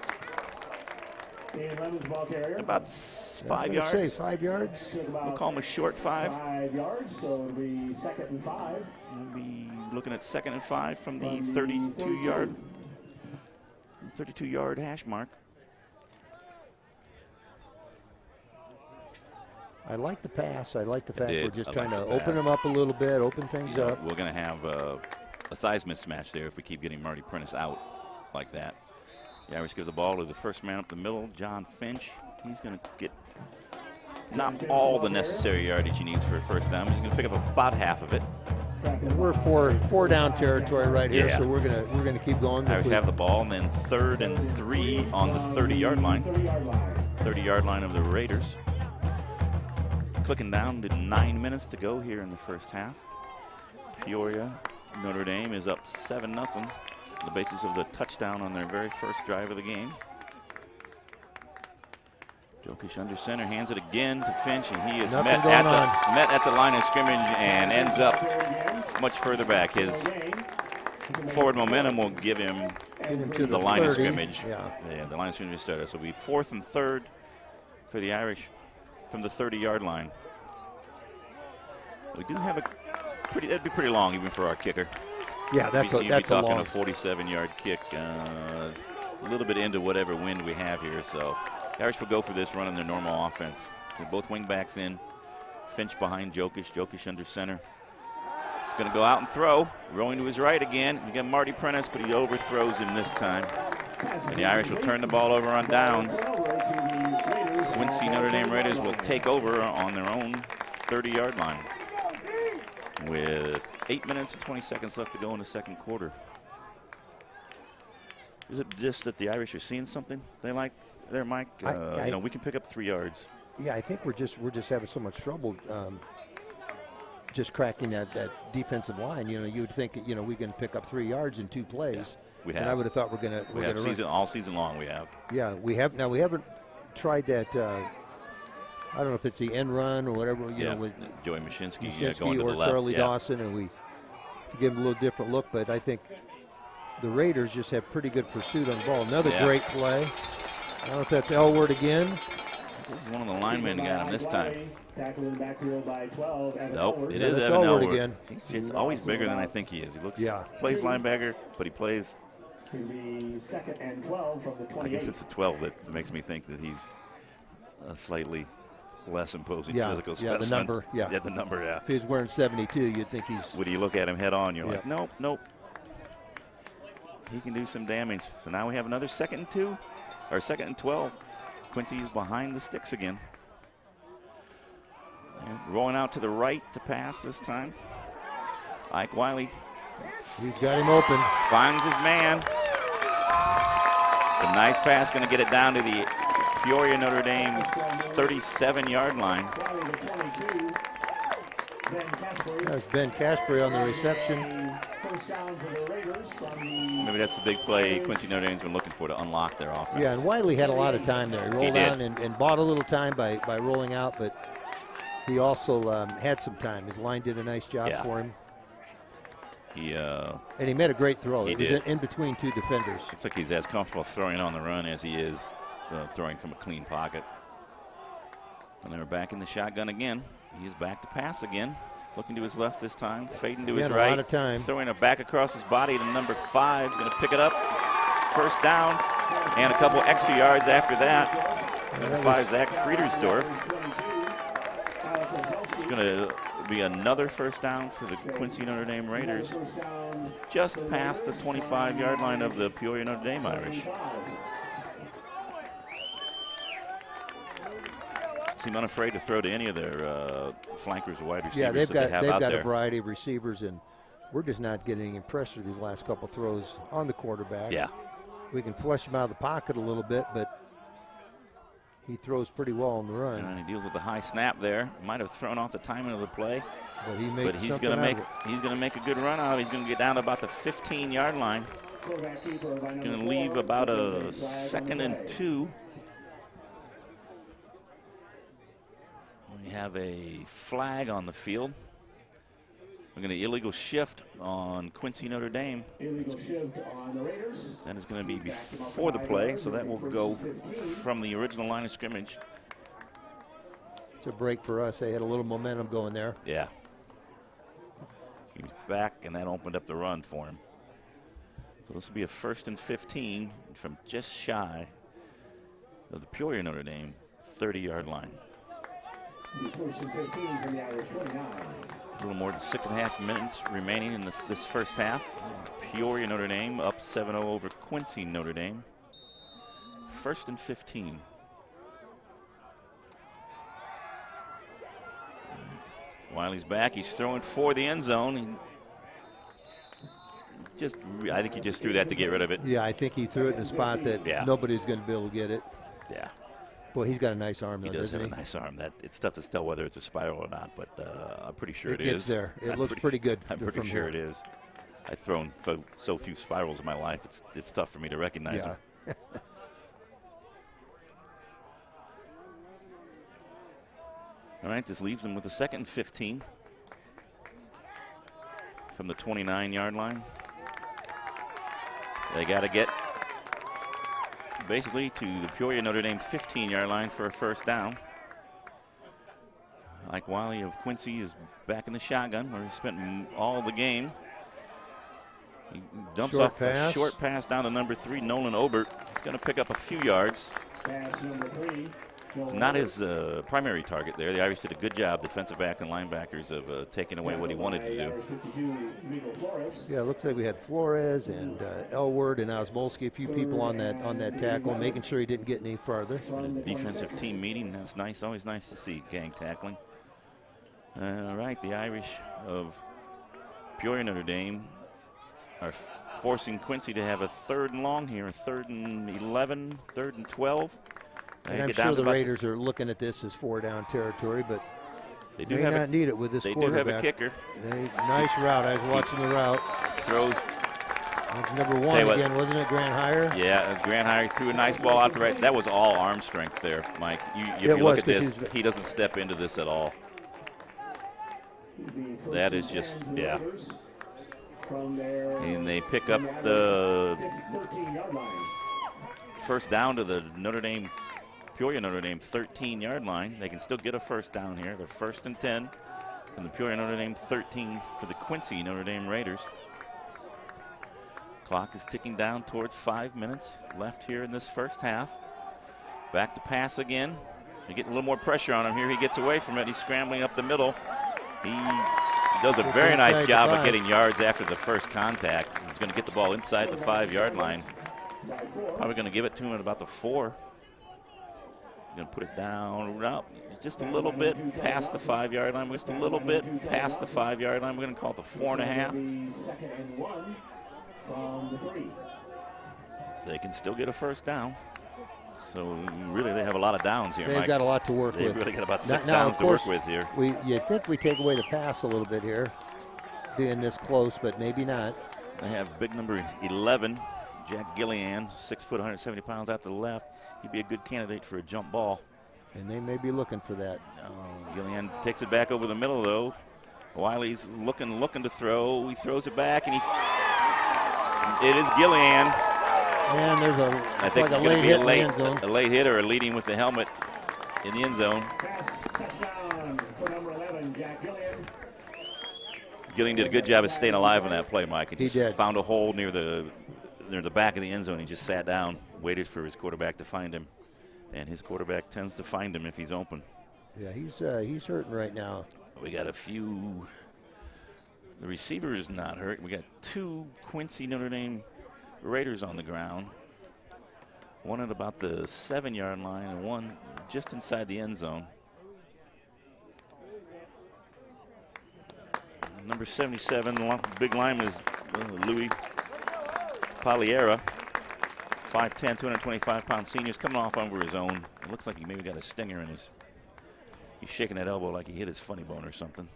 Ian Lemons, ball carrier. About 5 yards. Say 5 yards. We'll call him a short 5. 5 yards, so it'll be 2nd and 5. We'll be looking at 2nd and 5 from the 32-yard hash mark. I like the pass. I like the fact we're just trying to open them up a little bit, open things up. We're going to have a size mismatch there if we keep getting Marty Prentice out like that. The Irish give the ball to the first man up the middle, John Finch. He's going to get not all the necessary yardage he needs for a first down. He's going to pick up about half of it. And we're four down territory right here, so we're gonna keep going. Irish have the ball, and then 3rd and 3 on the 30-yard line. 30-yard line of the Raiders. clicking down to 9 minutes to go here in the first half. Peoria, Notre Dame is up 7-0 on the basis of the touchdown on their very first drive of the game. Jokic under center, hands it again to Finch, and he is met at the line of scrimmage and ends up much further back. His forward momentum will give him to the line 30. of scrimmage. Yeah, the line of scrimmage starter. So it'll be 4th and 3rd for the Irish from the 30-yard line. We do have that'd be pretty long even for our kicker. Yeah, that's you'd be talking long. a 47-yard kick, a little bit into whatever wind we have here. So the Irish will go for this, running their normal offense. With both wing backs in, Finch behind Jokic, Jokic under center. He's going to go out and throw, rolling to his right again. You got Marty Prentice, but he overthrows him this time. And the Irish will turn the ball over on downs. Quincy Notre Dame Raiders will take over on their own 30-yard line with 8 minutes and 20 seconds left to go in the second quarter. Is it just that the Irish are seeing something they like there, Mike? We can pick up 3 yards. Yeah, I think we're just having so much trouble just cracking that defensive line. You would think we can pick up 3 yards in 2 plays. Yeah, we have. And I would have thought we're going to all season long. We have. Yeah, we have. Now we haven't tried that. I don't know if it's the end run or whatever. With Joey Mashinsky or going to the left. Charlie Dawson, and to give him a little different look. But I think the Raiders just have pretty good pursuit on the ball. Another great play. I don't know if that's Elward again. This is one of the linemen who got him this time. Nope, it is Evan Elward Elward again. He's just always bigger than I think he is. He plays linebacker, but he plays. I guess it's a 12 that makes me think that he's a slightly less imposing physical specimen. The number. Yeah, the number. Yeah. If he was wearing 72, you'd think he's. Would you look at him head on? You're like, nope. He can do some damage. So now we have another 2nd and 2, or 2nd and 12. Quincy's behind the sticks again. And rolling out to the right to pass this time. Ike Wiley. He's got him open. Finds his man. A nice pass, going to get it down to the Peoria Notre Dame 37-yard line. That's Ben Casper on the reception. Maybe that's the big play Quincy Notre Dame's been looking for to unlock their offense. Yeah, and Wiley had a lot of time there. He rolled out and bought a little time by rolling out, but he also had some time. His line did a nice job for him. And he made a great throw. It was in between 2 defenders. Looks like he's as comfortable throwing on the run as he is throwing from a clean pocket. And they're back in the shotgun again. He's back to pass again. Looking to his left this time, fading to his right. A lot of time. Throwing it back across his body to number 5. He's going to pick it up. First down, and a couple extra yards after that. Number 5, Zach Friedersdorf. It's going to be another first down for the Quincy Notre Dame Raiders, just past the 25-yard line of the Peoria Notre Dame Irish. Seem unafraid to throw to any of their flankers or wide receivers. Yeah, they've got a variety of receivers, and we're just not getting any pressure these last couple throws on the quarterback. Yeah, we can flush him out of the pocket a little bit, but he throws pretty well on the run. And he deals with the high snap there. Might have thrown off the timing of the play, but he's going to make a good run out of it. He's going to get down to about the 15-yard line. Going to leave about a 2nd and 2. We have a flag on the field. We're going to illegal shift on Quincy Notre Dame. Illegal shift on the Raiders. That is going to be before the play, so that will go from the original line of scrimmage. It's a break for us. They had a little momentum going there. Yeah. He was back, and that opened up the run for him. So this will be a 1st and 15 from just shy of the Peoria Notre Dame 30-yard line. 1st and 15 from the Irish 29. A little more than 6.5 minutes remaining in this first half. Peoria Notre Dame up 7-0 over Quincy Notre Dame. 1st and 15. Wiley's back. He's throwing for the end zone. I think he just threw that to get rid of it. Yeah, I think he threw it in a spot that nobody's going to be able to get it. Yeah. Boy, he's got a nice arm, though, He does doesn't have he? a nice arm. It's tough to tell whether it's a spiral or not, but I'm pretty sure It gets there. It looks pretty good I'm pretty from sure here. it is. I've thrown so few spirals in my life. It's tough for me to recognize them. All right, this leaves them with a 2nd and 15 from the 29-yard line. They got to get basically to the Peoria Notre Dame 15-yard line for a first down. Mike Wiley of Quincy is back in the shotgun where he spent all the game. He dumps off a short pass down to number 3, Nolan Obert. He's going to pick up a few yards. Pass number 3. Not his primary target there. The Irish did a good job, defensive back and linebackers, of taking away what he wanted to do. Yeah, it looks like we had Flores and Elward and Osmolsky, a few people on that tackle, making sure he didn't get any farther. Defensive team meeting, that's nice. Always nice to see gang tackling. All right, the Irish of Peoria Notre Dame are forcing Quincy to have a 3rd and long here, a 3rd and 11, 3rd and 12. And I'm sure the Raiders are looking at this as 4-down territory, but they do may not need it with this quarterback. They do have a kicker. Nice route. I was watching the route. Throws. That's number 1 again, wasn't it, Grant Hire? Yeah, Grant Hire threw a nice ball out to right. That was all arm strength there, Mike. If you look at this, he doesn't step into this at all. That is just, yeah. And they pick up the first down to the Peoria Notre Dame 13-yard line. They can still get a first down here. They're 1st and 10 from the Peoria Notre Dame 13 for the Quincy Notre Dame Raiders. Clock is ticking down towards 5 minutes left here in this first half. Back to pass again. They get a little more pressure on him here. He gets away from it. He's scrambling up the middle. He does a very nice job of getting yards after the first contact. He's going to get the ball inside the 5-yard line. Probably going to give it to him at about the 4. Going to put it down just a little bit past the 5-yard line. Just a little bit past the 5-yard line. We're going to call it the 4.5. They can still get a first down. So really, they have a lot of downs here. They've got a lot to work with. They've really got about 6 downs to work with here. You'd think we take away the pass a little bit here, being this close, but maybe not. They have big number 11, Jack Gillian, 6 foot, 170 pounds out to the left. He'd be a good candidate for a jump ball. And they may be looking for that. Gillian takes it back over the middle, though. Wiley's looking to throw. He throws it back, and it is Gillian. And there's I think like it's going to be a late hit or a leading with the helmet in the end zone. Touchdown for number 11, Jack Gillian. Gillian did a good job of staying alive on that play, Mike. He did. Found a hole near the back of the end zone. He just sat down, waited for his quarterback to find him, and his quarterback tends to find him if he's open. Yeah, he's hurting right now. We got a few. The receiver is not hurt. We got 2 Quincy Notre Dame Raiders on the ground. One at about the 7-yard line and one just inside the end zone. Number 77, big lineman is Louis Pagliera. 5'10", 225-pound senior, coming off over his own. It looks like he maybe got a stinger in his. He's shaking that elbow like he hit his funny bone or something.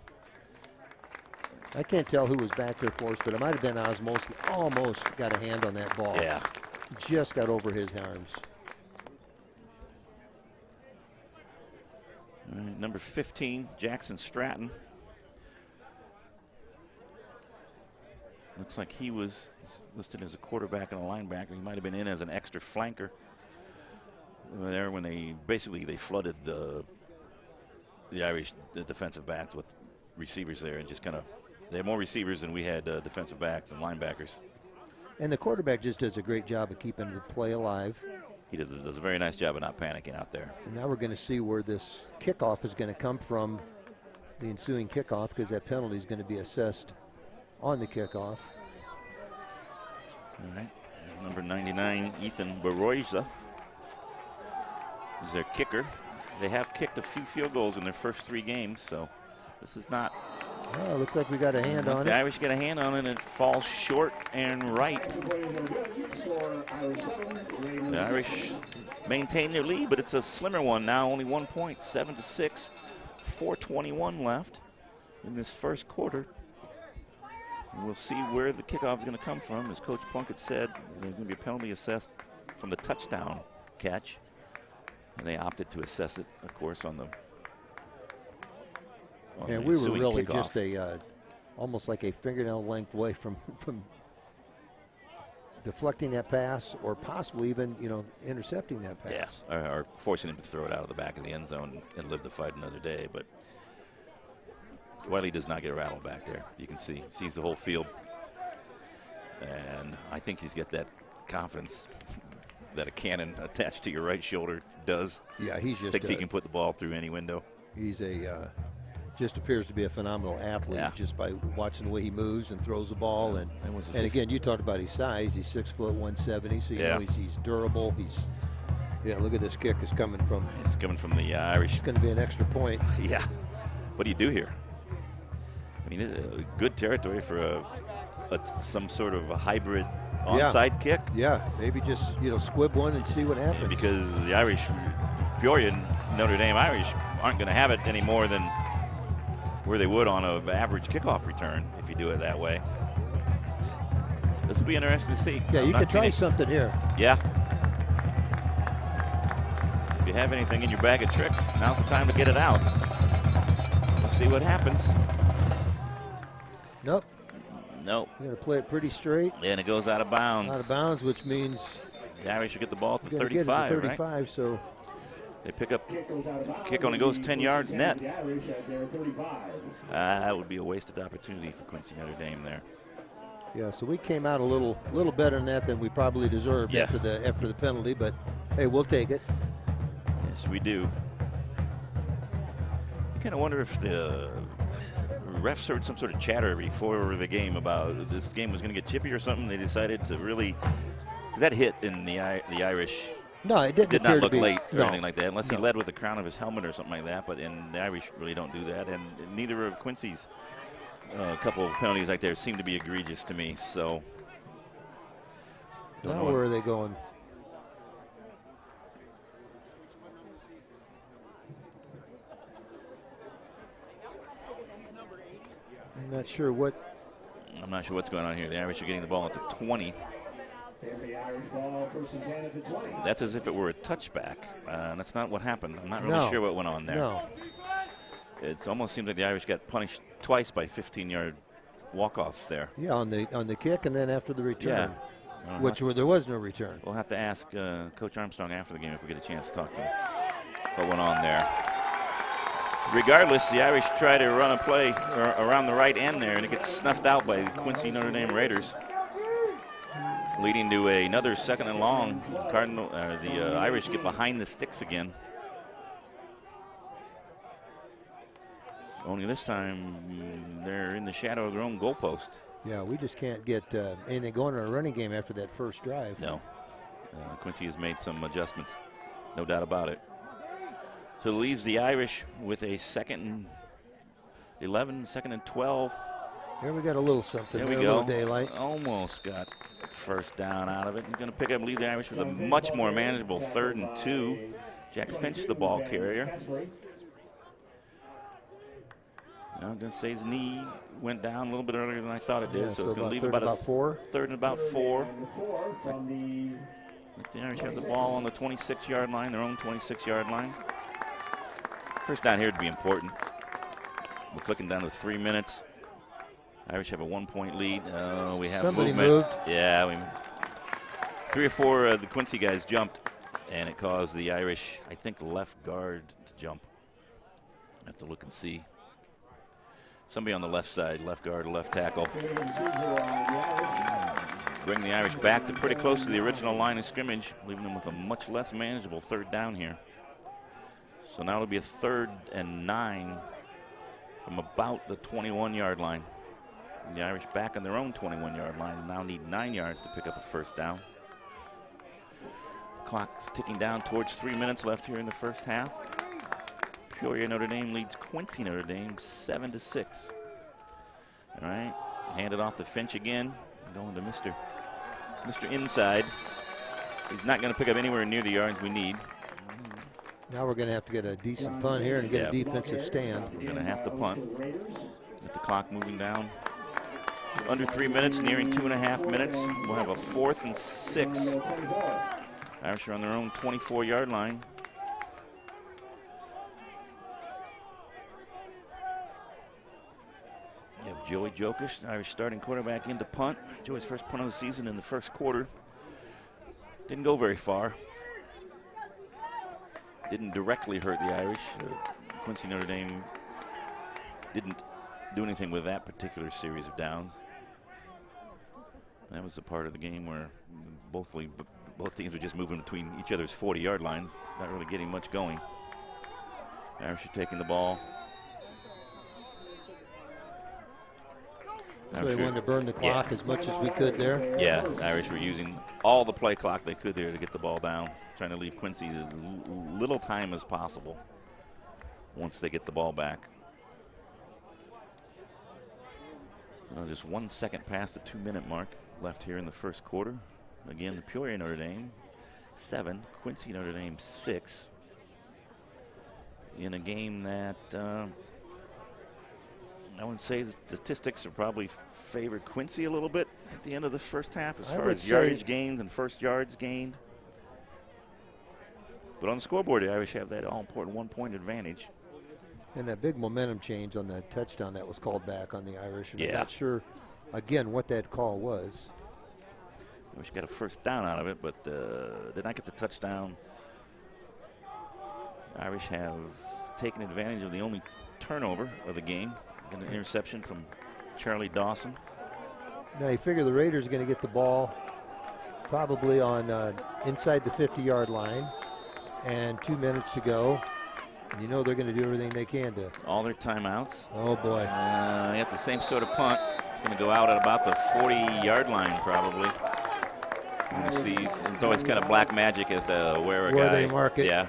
I can't tell who was back there for us, but it might have been Osmolsky. Almost got a hand on that ball. Yeah. Just got over his arms. All right, number 15, Jackson Stratton. Looks like he was listed as a quarterback and a linebacker. He might have been in as an extra flanker there when they flooded the Irish defensive backs with receivers there, and just kind of they had more receivers than we had defensive backs and linebackers. And the quarterback just does a great job of keeping the play alive. He does a very nice job of not panicking out there. And now we're going to see where this kickoff is going to come from, the ensuing kickoff, because that penalty is going to be assessed on the kickoff. All right, number 99, Ethan Baroiza is their kicker. They have kicked a few field goals in their first 3 games, so this is not Oh, looks like we got a hand on The it. Irish get a hand on it, and it falls short and right. The Irish maintain their lead, but it's a slimmer one now, only 1 point, 7-6, 4:21 left in this first quarter. And we'll see where the kickoff is going to come from. As Coach Plunkett said, there's going to be a penalty assessed from the touchdown catch. And they opted to assess it, of course, on the And we were ensuing really kickoff. just a almost like a fingernail length away from deflecting that pass, or possibly even, you know, intercepting that pass. Yeah, or forcing him to throw it out of the back of the end zone and live to fight another day. But Wiley does not get rattled back there. You can see, sees the whole field. And I think he's got that confidence that a cannon attached to your right shoulder does. Yeah, he's just thinks he can put the ball through any window. He's just appears to be a phenomenal athlete, just by watching the way he moves and throws the ball. And again, you talked about his size. He's 6 foot 170, so you know he's durable. Look at this kick is coming from. It's coming from the Irish. It's going to be an extra point. Yeah. What do you do here? I mean, it's a good territory for some sort of a hybrid onside kick. Yeah, maybe just squib one and see what happens. Yeah, because the Irish, Peoria and Notre Dame Irish aren't going to have it any more than where they would on an average kickoff return if you do it that way. This will be interesting to see. Yeah, you can try something here. Yeah. If you have anything in your bag of tricks, now's the time to get it out. We'll see what happens. Nope. Nope. You're going to play it pretty straight. And it goes out of bounds. Out of bounds, which means the Irish will get the ball to 35, get it to 35, right? So they pick up. Kick only goes 10 yards net. That would be a wasted opportunity for Quincy Notre Dame there. Yeah, so we came out a little better than that than we probably deserved after the penalty, but hey, we'll take it. Yes, we do. You kind of wonder if the refs heard some sort of chatter before the game about this game was going to get chippy or something. They decided to really, because that hit in the Irish. No, it did not look late or no. anything like that, unless he led with the crown of his helmet or something like that. But the Irish really don't do that, and neither of Quincy's couple of penalties like there seem to be egregious to me. So now where are they going? I'm not sure what's going on here. The Irish are getting the ball at the 20. That's as if it were a touchback. That's not what happened. I'm not really sure what went on there. No. It almost seems like the Irish got punished twice by 15-yard walk-offs there. Yeah, on the kick and then after the return, yeah. There was no return. We'll have to ask Coach Armstrong after the game if we get a chance to talk to him what went on there. Regardless, the Irish try to run a play around the right end there, and it gets snuffed out by the Quincy Notre Dame Raiders, leading to another 2nd and long. The Irish get behind the sticks again. Only this time they're in the shadow of their own goalpost. Yeah, we just can't get anything going in our running game after that first drive. No. Quincy has made some adjustments, no doubt about it. So it leaves the Irish with a 2nd and 11, 2nd and 12. Here we got a little something. There we go. go. A little daylight. Almost got first down out of it. He's going to pick up and lead the Irish with a much more manageable 3rd and 2. Jack Finch, the ball carrier. Now I'm going to say his knee went down a little bit earlier than I thought it did, so it's going to leave about 4. 3rd and about 4. The Irish have the ball on the 26-yard line, their own 26-yard line. First down here would be important. We're clicking down to 3 minutes. Irish have a 1-point lead. We have Somebody movement. moved. Yeah, 3 or 4 of the Quincy guys jumped, and it caused the Irish, I think, left guard to jump. I have to look and see. Somebody on the left side, left guard, left tackle. Bring the Irish back to pretty close to the original line of scrimmage, leaving them with a much less manageable 3rd down here. So now it'll be a 3rd and 9 from about the 21-yard line. And the Irish back on their own 21-yard line now need 9 yards to pick up a first down. Clock's ticking down towards 3 minutes left here in the first half. Peoria Notre Dame leads Quincy Notre Dame 7-6. All right, hand it off to Finch again. Going to Mr. Inside. He's not going to pick up anywhere near the yards we need. Now we're going to have to get a decent punt here and get a defensive stand. We're going to have to punt. With the clock moving down. Under 3 minutes, nearing 2.5 minutes. We'll have a 4th and 6. Irish are on their own 24-yard line. You have Joey Jokic, Irish starting quarterback, into punt. Joey's first punt of the season in the first quarter. Didn't go very far. Didn't directly hurt the Irish. Quincy Notre Dame didn't do anything with that particular series of downs. That was the part of the game where both teams were just moving between each other's 40-yard lines, not really getting much going. Irish are taking the ball. So they wanted to burn the clock as much as we could there. Yeah, Irish were using all the play clock they could there to get the ball down, trying to leave Quincy as little time as possible once they get the ball back. Just 1 second past the 2-minute mark left here in the first quarter. Again, the Peoria Notre Dame 7, Quincy Notre Dame 6. In a game that I would say the statistics are probably favored Quincy a little bit at the end of the first half as far as yardage gains and first yards gained. But on the scoreboard, the Irish have that all-important 1-point advantage. And that big momentum change on that touchdown that was called back on the Irish. I'm Yeah. not sure, again, what that call was. Irish got a first down out of it, but did not get the touchdown. Irish have taken advantage of the only turnover of the game. An interception from Charlie Dawson. Now you figure the Raiders are going to get the ball probably on inside the 50-yard line, and 2 minutes to go. And you know they're going to do everything they can to. All their timeouts. Oh boy. At the same sort of punt. It's going to go out at about the 40-yard line probably. You see, it's always kind of black magic as to where guy. They mark it. Yeah.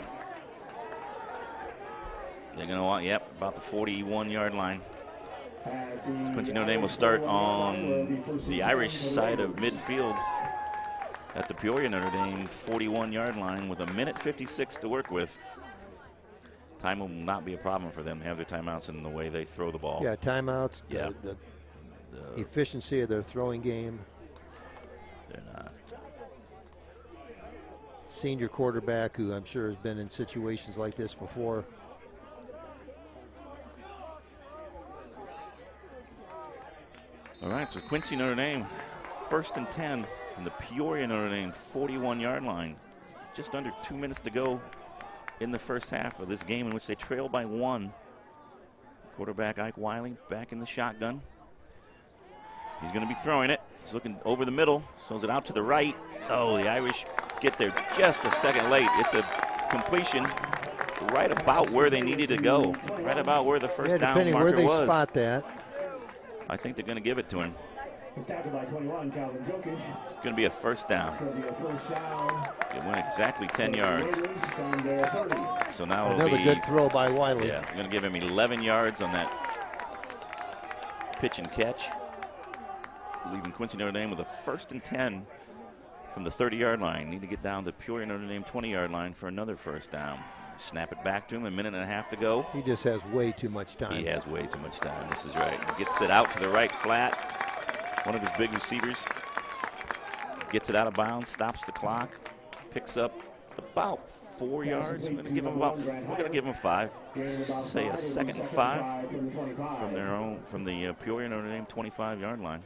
They're going to want, about the 41-yard line. Quincy Notre Dame will start on the Irish side of midfield at the Peoria Notre Dame 41-yard line with 1:56 to work with. Time will not be a problem for them. They have their timeouts in the way they throw the ball. Yeah, timeouts, Yeah. the efficiency of their throwing game. They're not. Senior quarterback who I'm sure has been in situations like this before. All right, so Quincy Notre Dame, 1st and 10 from the Peoria Notre Dame 41-yard line. Just under 2 minutes to go in the first half of this game in which they trail by 1. Quarterback Ike Wiley back in the shotgun. He's going to be throwing it. He's looking over the middle, throws it out to the right. Oh, the Irish get there just a second late. It's a completion right about where they needed to go, right about where the first down depending marker where they was. spot that. I think they're going to give it to him. Tackled by 21, Calvin Jokic. It's going to be a first down. It'll be a first down. It went exactly 10 yards. Raiders from their 30. So now it'll Another be good throw by Wiley. Yeah, I'm going to give him 11 yards on that pitch and catch, leaving Quincy Notre Dame with a 1st and 10 from the 30-yard line. Need to get down to Peoria Notre Dame 20-yard line for another first down. Snap it back to him, 1.5 minutes to go. He just has way too much time. He has way too much time. This is right. He gets it out to the right flat. One of his big receivers gets it out of bounds, stops the clock, picks up about 4 yards. We're going to give him 5. Say a 2nd and 5 from the Peoria Notre Dame 25-yard line.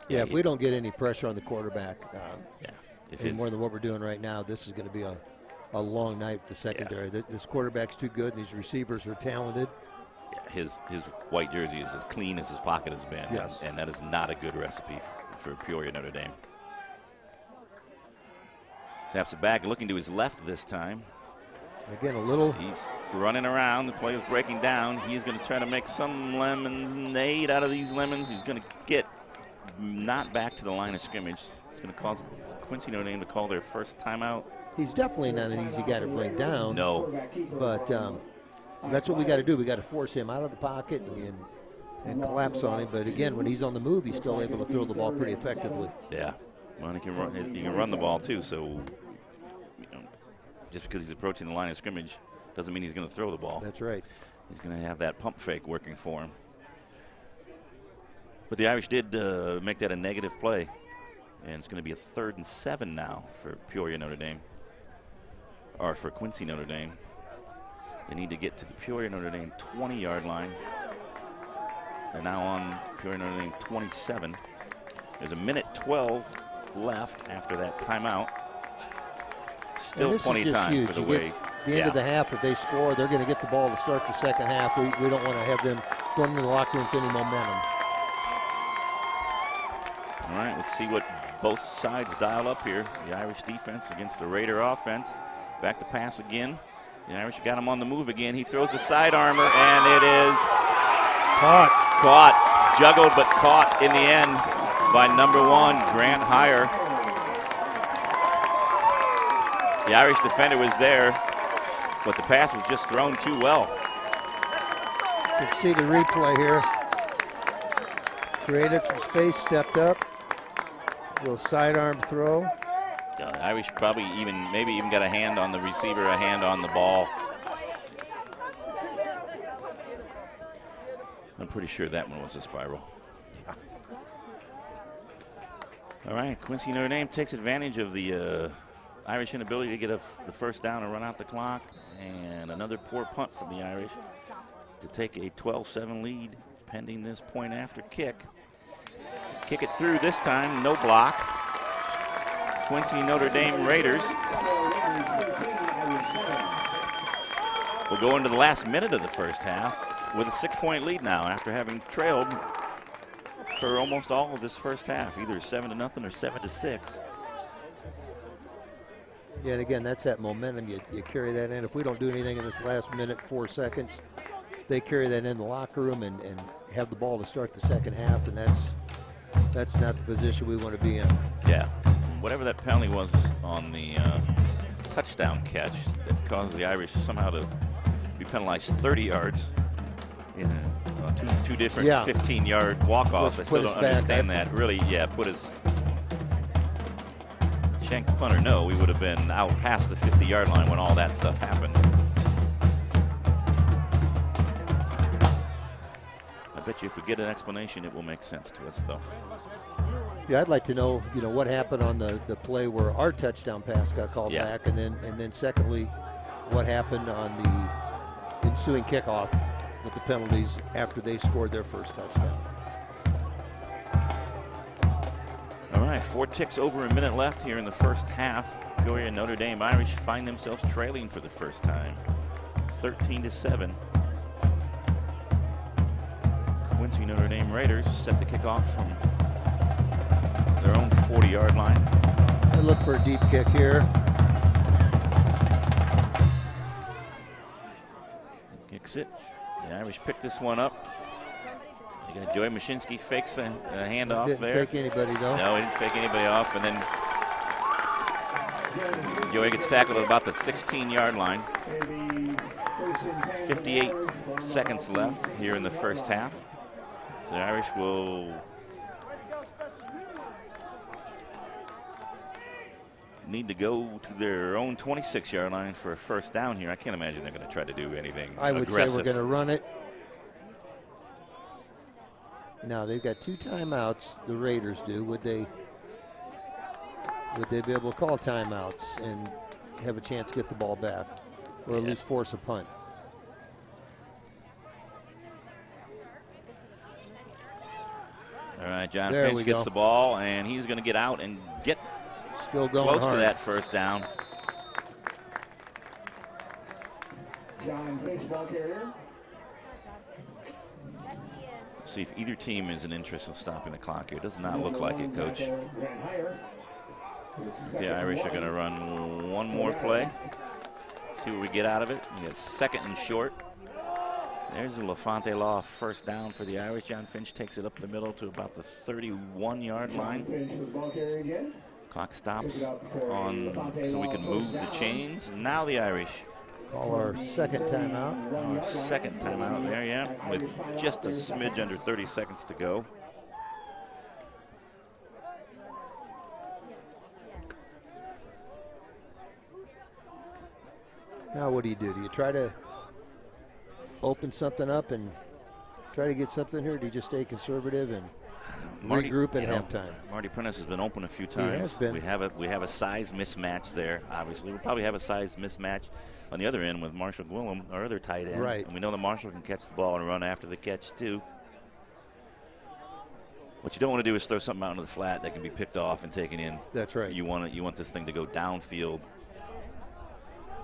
Yeah, if we don't get any pressure on the quarterback, if more than what we're doing right now, this is going to be a long night for the secondary. This quarterback's too good, and these receivers are talented. Yeah, his white jersey is as clean as his pocket has been, yes. And that is not a good recipe for Peoria Notre Dame. Snaps it back, looking to his left this time. Again, a little. He's running around. The play is breaking down. He's going to try to make some lemonade out of these lemons. He's going to get not back to the line of scrimmage. It's going to cause Quincy Notre Dame to call their first timeout. He's definitely not an easy guy to bring down. No. But that's what we got to do. We got to force him out of the pocket and and collapse on him. But again, when he's on the move, he's still able to throw the ball pretty effectively. Yeah, well, he can run the ball too. So, just because he's approaching the line of scrimmage doesn't mean he's going to throw the ball. That's right. He's going to have that pump fake working for him. But the Irish did make that a negative play, and it's going to be a 3rd and 7 now for Peoria Notre Dame, or for Quincy Notre Dame. They need to get to the Peoria Notre Dame 20-yard line. They're now on Peoria Notre Dame 27. There's a minute 12 left after that timeout. Still plenty of time for the way. The end of the half, if they score, they're going to get the ball to start the second half. We don't want to have them going into the locker room with any momentum. All right, let's see what both sides dial up here. The Irish defense against the Raider offense. Back to pass again. The Irish got him on the move again. He throws a side armor, and it is caught. Juggled, but caught in the end by number 1, Grant Heyer. The Irish defender was there, but the pass was just thrown too well. You can see the replay here. Created some space, stepped up. Little sidearm throw. The Irish probably maybe even got a hand on the receiver, a hand on the ball. I'm pretty sure that one was a spiral. All right, Quincy Notre Dame takes advantage of the Irish inability to get the first down and run out the clock, and another poor punt from the Irish to take a 12-7 lead pending this point after kick. Kick it through this time, no block. Quincy Notre Dame Raiders will go into the last minute of the first half with a 6-point lead now after having trailed for almost all of this first half, either 7-0 or 7-6. Yeah, and again, that's that momentum. You carry that in. If we don't do anything in this last minute, 4 seconds, they carry that in the locker room and have the ball to start the second half, and that's not the position we want to be in. Yeah, whatever that penalty was on the touchdown catch that caused the Irish somehow to be penalized 30 yards in two different 15-yard walk-offs. I still don't understand that. Really, put us shank punt or no, we would have been out past the 50-yard line when all that stuff happened. I bet you if we get an explanation, it will make sense to us, though. Yeah, I'd like to know, what happened on the play where our touchdown pass got called back, and then secondly, what happened on the ensuing kickoff with the penalties after they scored their first touchdown. All right, 4 ticks over a minute left here in the first half. Peoria and Notre Dame Irish find themselves trailing for the first time, 13-7. Quincy Notre Dame Raiders set to kick off from their own 40-yard line. They look for a deep kick here. Kicks it. The Irish pick this one up. You got Joey Mashinsky fakes a handoff there. Didn't fake anybody, though. No, he didn't fake anybody off. And then Joey gets tackled at about the 16-yard line. 58 seconds left here in the first half. So the Irish will need to go to their own 26-yard line for a first down here. I can't imagine they're going to try to do anything I would aggressive. say we're going to run it. Now they've got 2 timeouts, the Raiders do. Would they be able to call timeouts and have a chance to get the ball back, or at least force a punt? All right, John Finch gets the ball, and he's going to get out and get close to that first down. John Finch, ball carrier. See if either team is in interest of stopping the clock here. It does not look like it, Coach. The Irish are going to run one more play. See what we get out of it. We got 2nd and short. There's a LaFonte Law first down for the Irish. John Finch takes it up the middle to about the 31-yard line. Clock stops on so we can move the chains. And now the Irish Call our second timeout. Our second timeout there, yeah, with just a smidge under 30 seconds to go. Now what do? Do you try to open something up and try to get something here? Or do you just stay conservative and regroup at halftime? Marty Prentice has been open a few times. He has been. We have a size mismatch there. Obviously, we'll probably have a size mismatch on the other end with Marshall Gwillem, our other tight end. Right. And we know that Marshall can catch the ball and run after the catch too. What you don't want to do is throw something out into the flat that can be picked off and taken in. That's right. You want this thing to go downfield.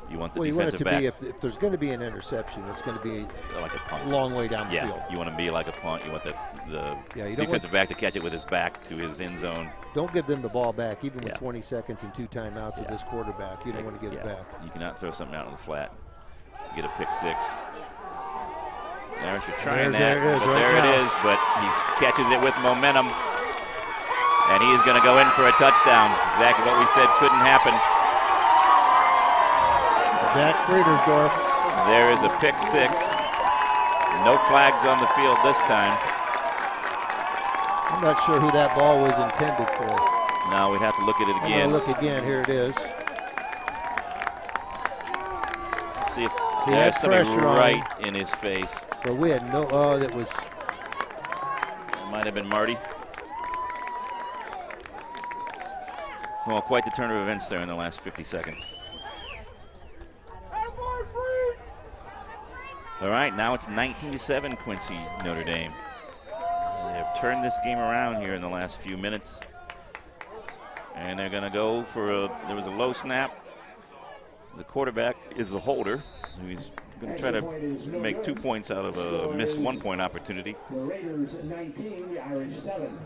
You want the you want it defensive to back. be, if there's going to be an interception, it's going to be like a punt. A long way down the yeah, field. You want to be like a punt. You want the you don't defensive back to catch it with his back to his end zone. Don't give them the ball back, even with 20 seconds and 2 timeouts with this quarterback. You don't want to give it back. You cannot throw something out in the flat. Get a pick six. There's trying that, but there it is. But he catches it with momentum, and he is going to go in for a touchdown. Exactly what we said couldn't happen. Jack Friedersdorf. There is a pick six. No flags on the field this time. I'm not sure who that ball was intended for. No, we'd have to look at it again. Look again. Here it is. Let's see if he there's had somebody pressure right in his face. But we had no. Oh, that was. It might have been Marty. Well, quite the turn of events there in the last 50 seconds. All right, now it's 19-7, Quincy, Notre Dame. They have turned this game around here in the last few minutes. And they're going to go for there was a low snap. The quarterback is the holder, so he's going to try to make 2 points out of a missed 1 point opportunity. The Raiders 19, the Irish 7.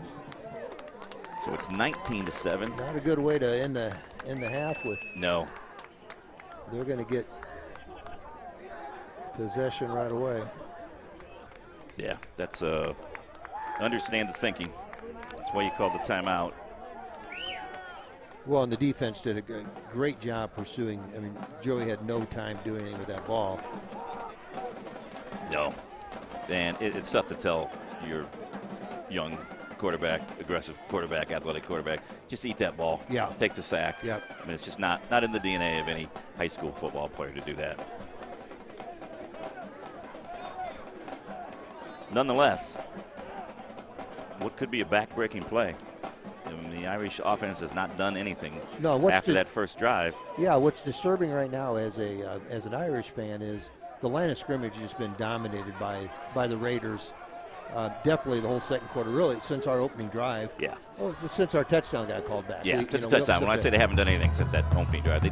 So it's 19-7. Not a good way to end the half with. No. They're going to get possession right away. Yeah, that's understand the thinking. That's why you called the timeout. Well, and the defense did a great job pursuing. I mean, Joey had no time to do anything with that ball. No. And it's tough to tell your young quarterback, aggressive quarterback, athletic quarterback, just eat that ball. Yeah. Take the sack. Yeah. I mean, it's just not in the DNA of any high school football player to do that. Nonetheless, what could be a back-breaking play? I mean, the Irish offense has not done anything after that first drive. Yeah, what's disturbing right now as an Irish fan is the line of scrimmage has been dominated by the Raiders. Definitely the whole second quarter, really, since our opening drive. Yeah. Well, since our touchdown got called back. Yeah, since the touchdown. When I say they haven't done anything since that opening drive,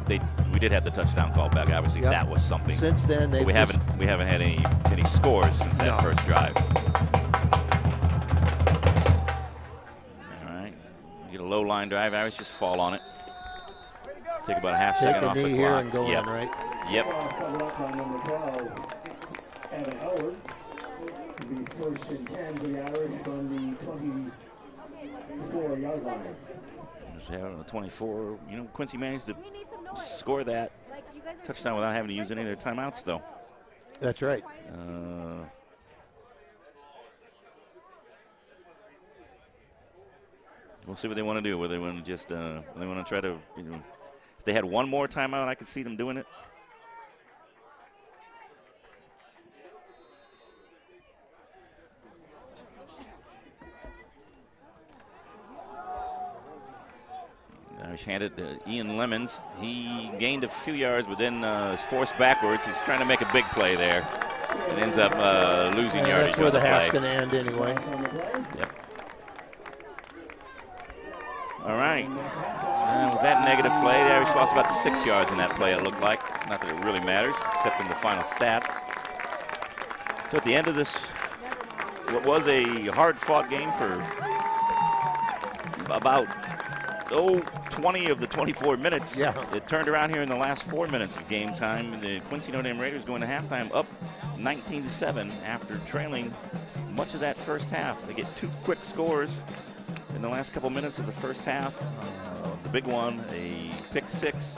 we did have the touchdown called back. Obviously, that was something. Since then, we haven't had any scores since that first drive. All right, we get a low line drive. Irish just fall on it. Take about a half second off the clock. Take a knee here and go in, right? Yep. Covered up by number 12, Evan Howard. The first and 10 for the Irish from the 24-yard line. Just 24. You know, Quincy managed to score that touchdown without having to use any of their timeouts, though. That's right. We'll see what they want to do. Whether they want to just, they want to try to, if they had one more timeout, I could see them doing it. Irish handed to Ian Lemons. He gained a few yards, but then is forced backwards. He's trying to make a big play there. It ends up losing yardage. That's where the half's going to end anyway. Yep. All right. And with that negative play, the Irish lost about 6 yards in that play, it looked like. Not that it really matters, except in the final stats. So at the end of this, what was a hard-fought game for about 20 of the 24 minutes. Yeah. It turned around here in the last 4 minutes of game time. The Quincy Notre Dame Raiders going to halftime up 19-7 after trailing much of that first half. They get 2 quick scores in the last couple minutes of the first half. The big one, a pick six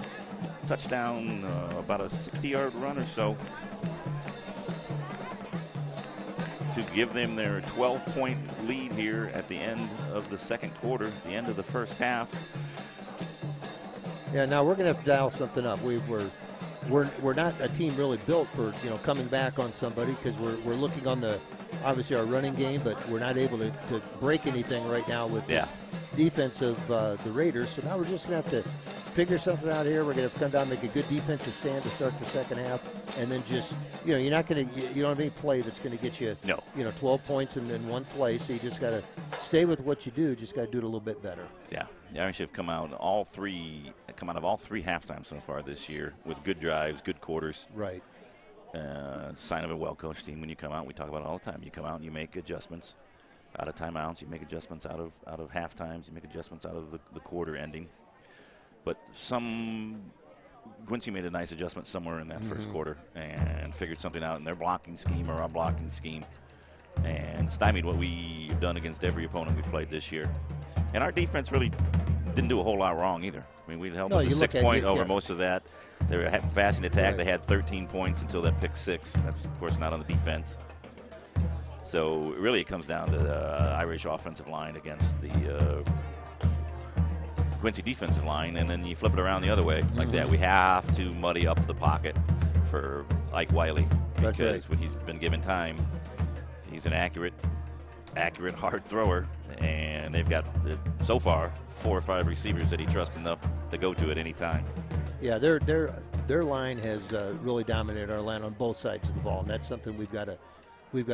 touchdown, about a 60-yard run or so, to give them their 12-point lead here at the end of the second quarter, the end of the first half. Yeah, now we're going to have to dial something up. We're not a team really built for coming back on somebody, because we're looking on obviously our running game, but we're not able to break anything right now with this defense of the Raiders. So now we're just going to have to figure something out here. We're going to have to come down, make a good defensive stand to start the second half, and then just you're not going to you don't have any play that's going to get you 12 points in one play. So you just got to stay with what you do. Just got to do it a little bit better. Yeah, the Irish have come out of all three halftimes so far this year with good drives, good quarters. Right. Sign of a well-coached team. When you come out, we talk about it all the time. You come out and you make adjustments out of timeouts. You make adjustments out of half times. You make adjustments out of the quarter ending. But Quincy made a nice adjustment somewhere in that first quarter and figured something out in their blocking scheme or our blocking scheme, and stymied what we've done against every opponent we've played this year. And our defense really didn't do a whole lot wrong either. I mean, we held them to 6 points over most of that. They were passing attack. Right. They had 13 points until that pick six. That's, of course, not on the defense. So really it comes down to the Irish offensive line against the Quincy defensive line, and then you flip it around the other way like that. We have to muddy up the pocket for Ike Wiley, because when he's been given time, he's an accurate, hard thrower, and they've got, so far, 4 or 5 receivers that he trusts enough to go to at any time. Yeah, their line has really dominated our line on both sides of the ball, and that's something we've got to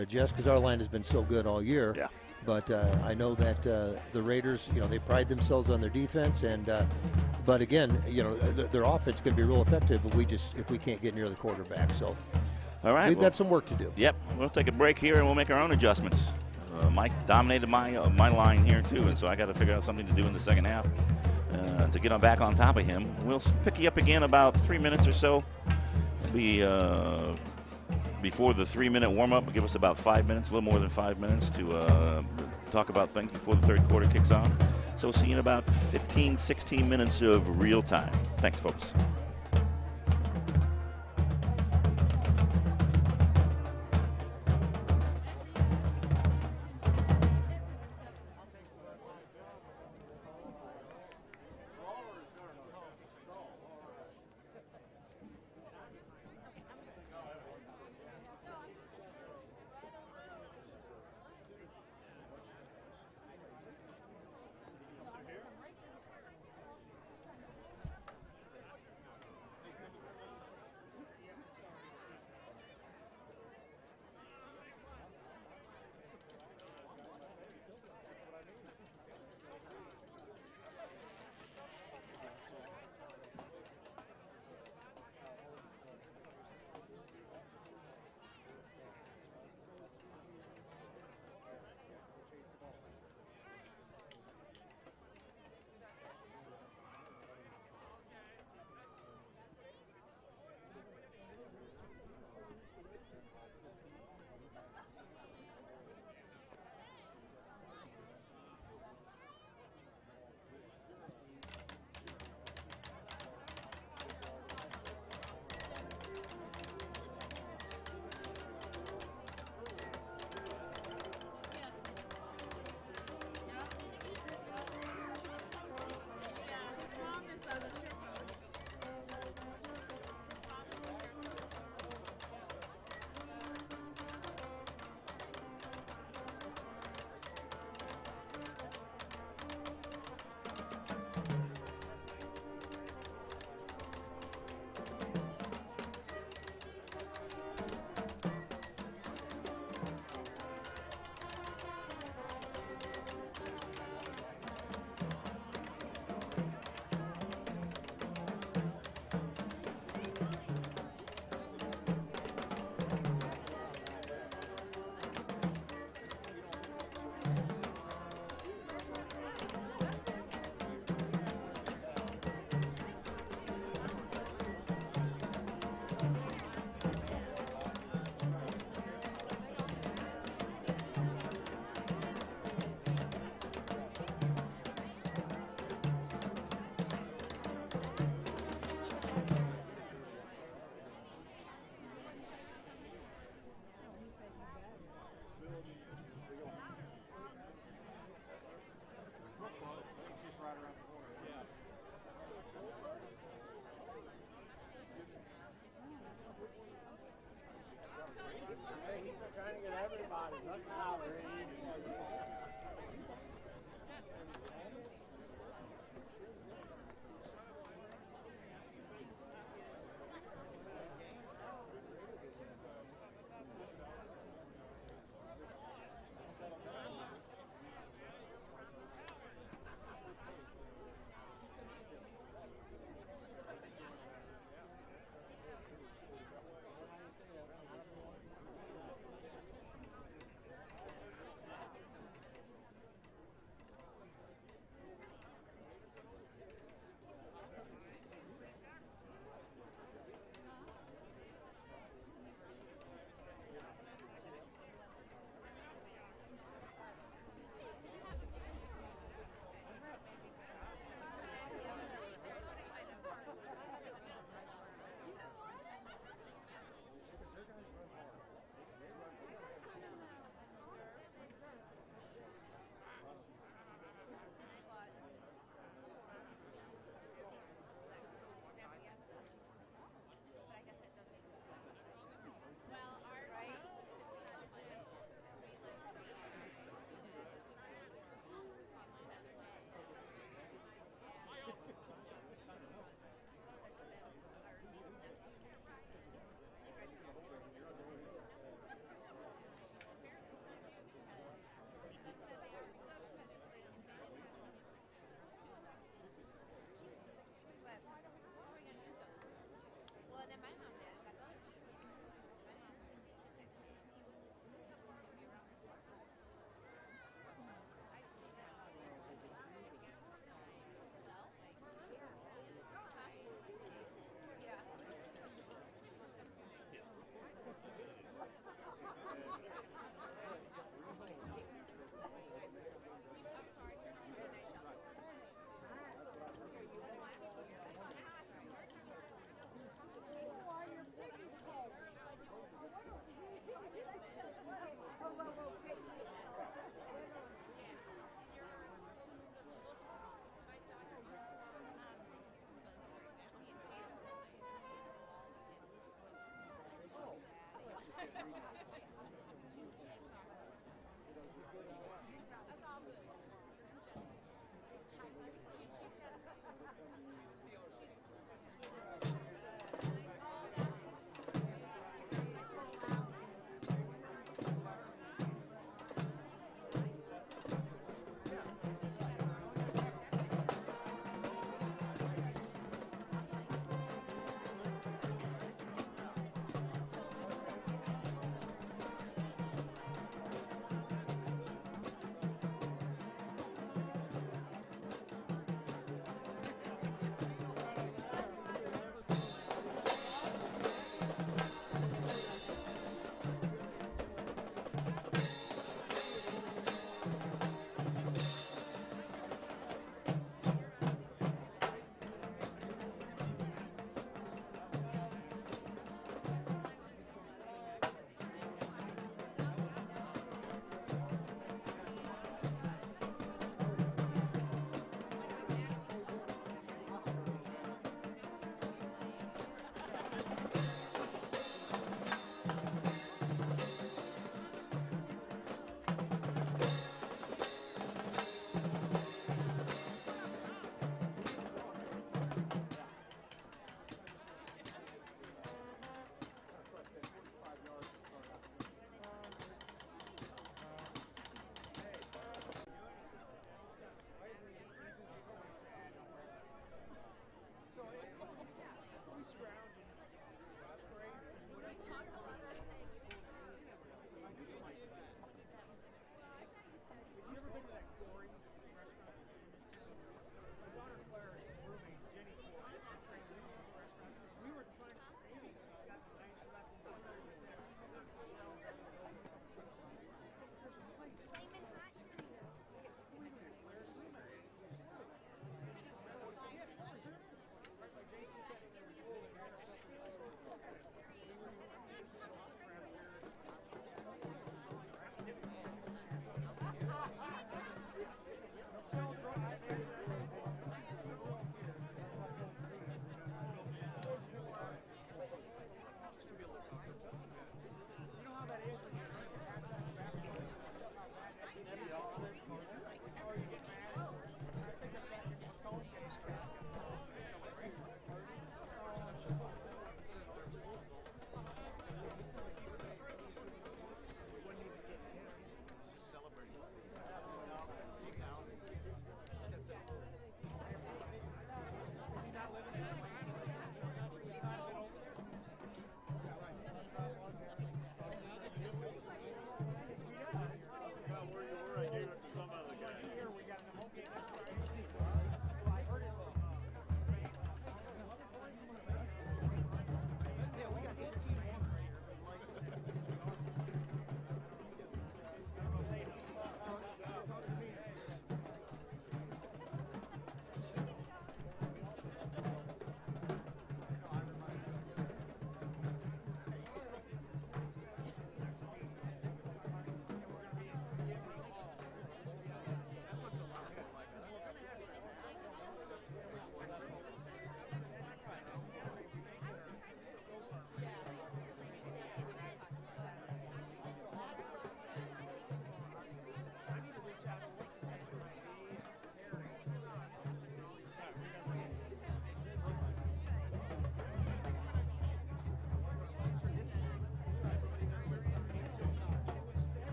adjust, because our line has been so good all year. Yeah. But I know that the Raiders, they pride themselves on their defense, and but again, their offense is going to be real effective if we can't get near the quarterback. So, all right, we've got some work to do. Yep, we'll take a break here and we'll make our own adjustments. Mike dominated my line here too, and so I got to figure out something to do in the second half to get back on top of him. We'll pick you up again about 3 minutes or so. It'll be before the 3-minute warm-up. Give us about 5 minutes, a little more than 5 minutes to talk about things before the third quarter kicks off. So we'll see you in about 15, 16 minutes of real time. Thanks, folks.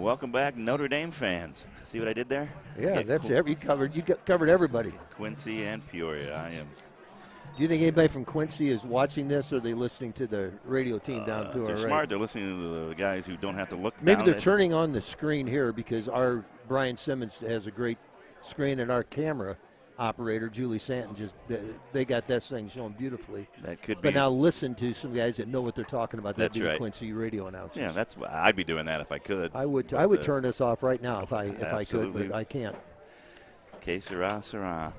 Welcome back, Notre Dame fans. See what I did there? Yeah, that's you covered everybody. Quincy and Peoria. I am. Do you think anybody from Quincy is watching this, or are they listening to the radio team down to our They're right? smart. They're listening to the guys who don't have to look Maybe down they're at- turning on the screen here because our Brian Simmons has a great screen, and our camera operator, Julie Santon, they got that thing showing beautifully. That could be. But now listen to some guys that know what they're talking about. That'd That's be the right. Quincy radio announcers. Yeah, I'd be doing that if I could. I would But, turn this off right now if I could, absolutely. but I can't. Que sera, sera.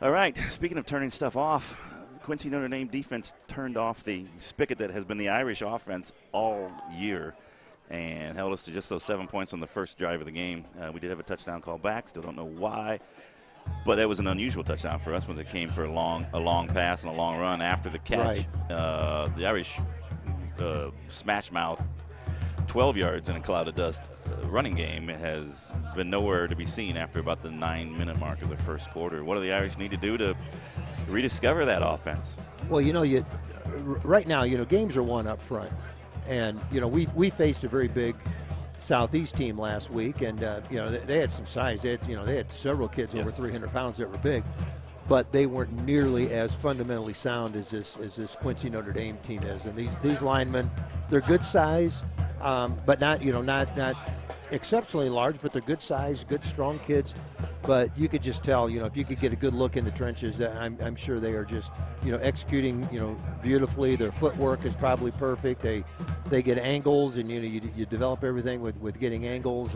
All right, speaking of turning stuff off, Quincy Notre Dame defense turned off the spigot that has been the Irish offense all year and held us to just those 7 points on the first drive of the game. We did have a touchdown call back. Still don't know why. But that was an unusual touchdown for us when it came for a long pass and a long run after the catch. Right. The Irish smash mouth 12 yards in a cloud of dust running game has been nowhere to be seen after about the 9-minute mark of the first quarter. What do the Irish need to do to rediscover that offense? Well, right now, games are won up front. And, we faced a very big Southeast team last week, and they had some size. They had several kids over 300 pounds that were big, but they weren't nearly as fundamentally sound as this Quincy Notre Dame team is. And these linemen, they're good size, but not exceptionally large, but they're good size, good strong kids. But you could just tell, if you could get a good look in the trenches, that I'm sure they are just, executing, beautifully. Their footwork is probably perfect. They get angles, and you develop everything with getting angles,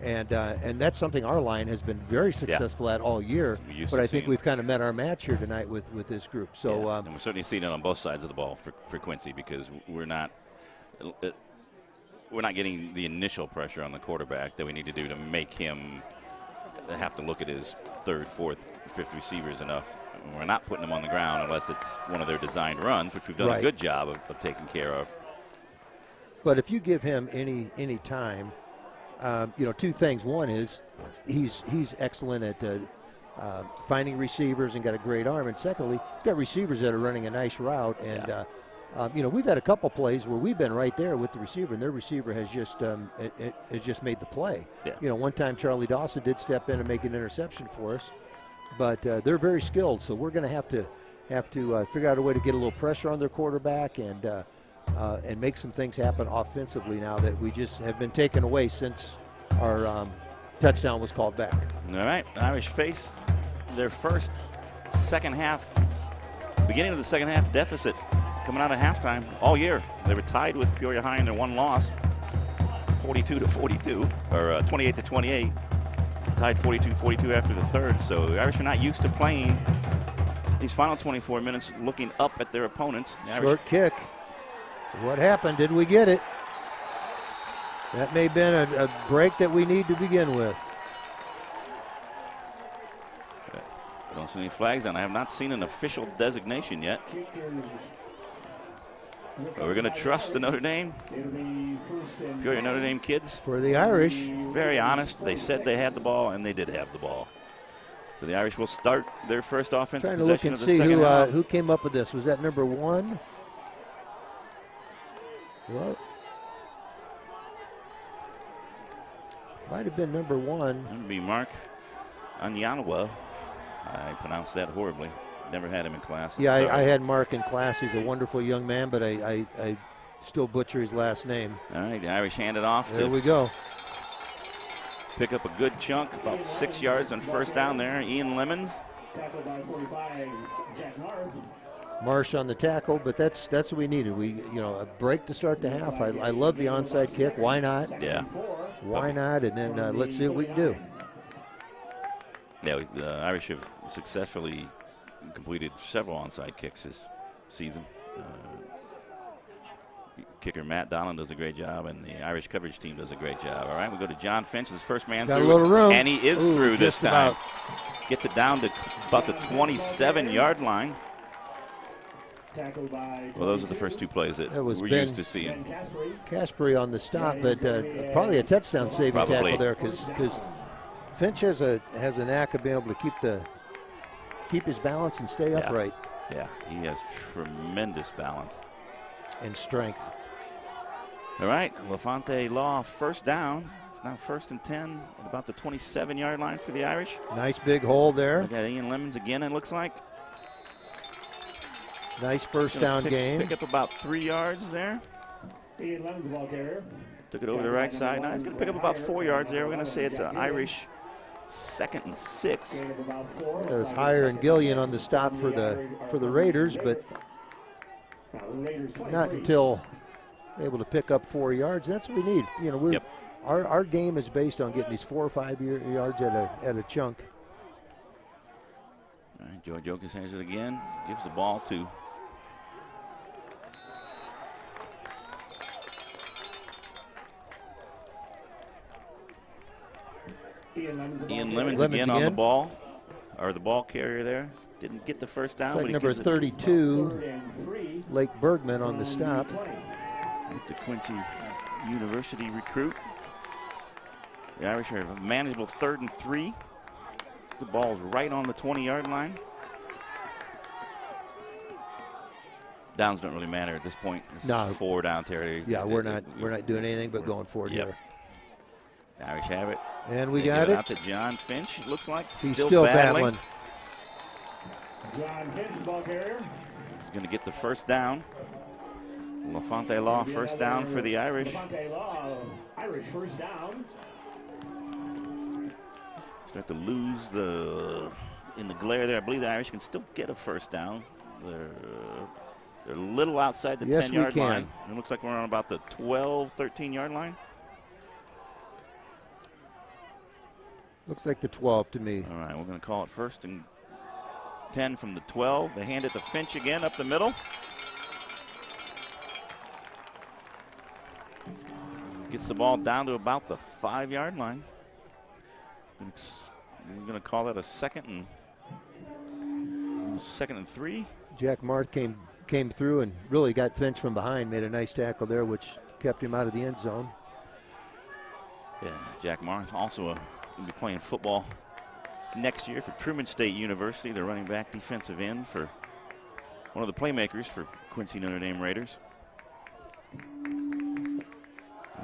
and that's something our line has been very successful at all year. But I think we've kind of met our match here tonight with this group. So and we're certainly seeing it on both sides of the ball for Quincy, because we're not getting the initial pressure on the quarterback that we need to do to make him have to look at his third, fourth, fifth receivers enough. We're not putting them on the ground unless it's one of their designed runs, which we've done a good job of taking care of. But if you give him any time, two things. One is he's excellent at finding receivers and got a great arm. And secondly, he's got receivers that are running a nice route. And, we've had a couple plays where we've been right there with the receiver, and their receiver has just made the play. Yeah. One time Charlie Dawson did step in and make an interception for us. But they're very skilled, so we're going to have to figure out a way to get a little pressure on their quarterback and make some things happen offensively now that we just have been taken away since our touchdown was called back. All right, Irish face their first beginning of the second half deficit coming out of halftime all year. They were tied with Peoria High in their one loss, 42-42, or 28-28. Tied 42-42 after the third. So the Irish are not used to playing these final 24 minutes looking up at their opponents. Short kick. What happened? Did we get it? That may have been a break that we need to begin with. I don't see any flags down. I have not seen an official designation yet. But we're going to trust the Notre Dame, Peoria Notre Dame kids. For the Irish. Very honest. They said they had the ball, and they did have the ball. So the Irish will start their first offensive Trying to look possession and of the see second half. who came up with this. Was that number 1? Well, might have been number 1. That would be Mark Anyanawa. I pronounced that horribly. Never had him in class. Yeah, I had Mark in class. He's a wonderful young man, but I still butcher his last name. All right, the Irish hand it off. There we go. Pick up a good chunk, about 6 yards on first down there. Ian Lemons. Tackled by 45, Jack Marsh. Marsh on the tackle, but that's what we needed. A break to start the half. I love the onside kick. Why not? Yeah. Why not? And then let's see what we can do. Yeah, the Irish have successfully completed several onside kicks this season. Kicker Matt Donald does a great job, and the Irish coverage team does a great job. All right, we go to John Finch, his first man Got through. a little room. And he is through this time. About. Gets it down to about the 27-yard line. Well, those are the first two plays that we're used to seeing. Caspary on the stop, but probably a touchdown saving tackle there because Finch has a knack of being able to keep his balance and stay upright. Yeah, he has tremendous balance and strength. All right, LaFonte Law first down. It's now 1st and 10 at about the 27-yard line for the Irish. Nice big hole there. We got Ian Lemons again, it looks like. Nice first down game. Pick up about 3 yards there. Ian Lemons, ball carrier. Took it over the right side. Now he's going to pick up about 4 yards there. We're going to say it's an Irish 2nd and 6. It was Hire and Gillian on the stop for the Raiders, but not until able to pick up 4 yards. That's what we need. You know, our game is based on getting these 4 or 5 yards at a chunk. All right, Joey Jokas has it again. Gives the ball to Ian Lemons again on the ball, or the ball carrier there. Didn't get the first down. It's like number 32, Lake Bergman on the stop. The Quincy University recruit. The Irish are a manageable 3rd and 3. The ball's right on the 20-yard line. Downs don't really matter at this point. This is 4 down territory. Yeah, we're not doing anything but going forward here. The Irish have it. And we got it. Out to John Finch. It looks like he's still battling. John Finch, ball carrier. He's going to get the first down. LaFonte Law, first down for the Irish. LaFonte Law, Irish first down. Start to lose in the glare there. I believe the Irish can still get a first down. They're a little outside the 10-yard line. It looks like we're on about the 12, 13-yard line. Looks like the 12 to me. All right, we're going to call it 1st and 10 from the 12. They hand it to Finch again up the middle. Gets the ball down to about the 5-yard line. We're going to call that a 2nd and 3. Jack Marth came through and really got Finch from behind, made a nice tackle there, which kept him out of the end zone. Yeah, Jack Marth also going to be playing football next year for Truman State University. The running back, defensive end for one of the playmakers for Quincy Notre Dame Raiders.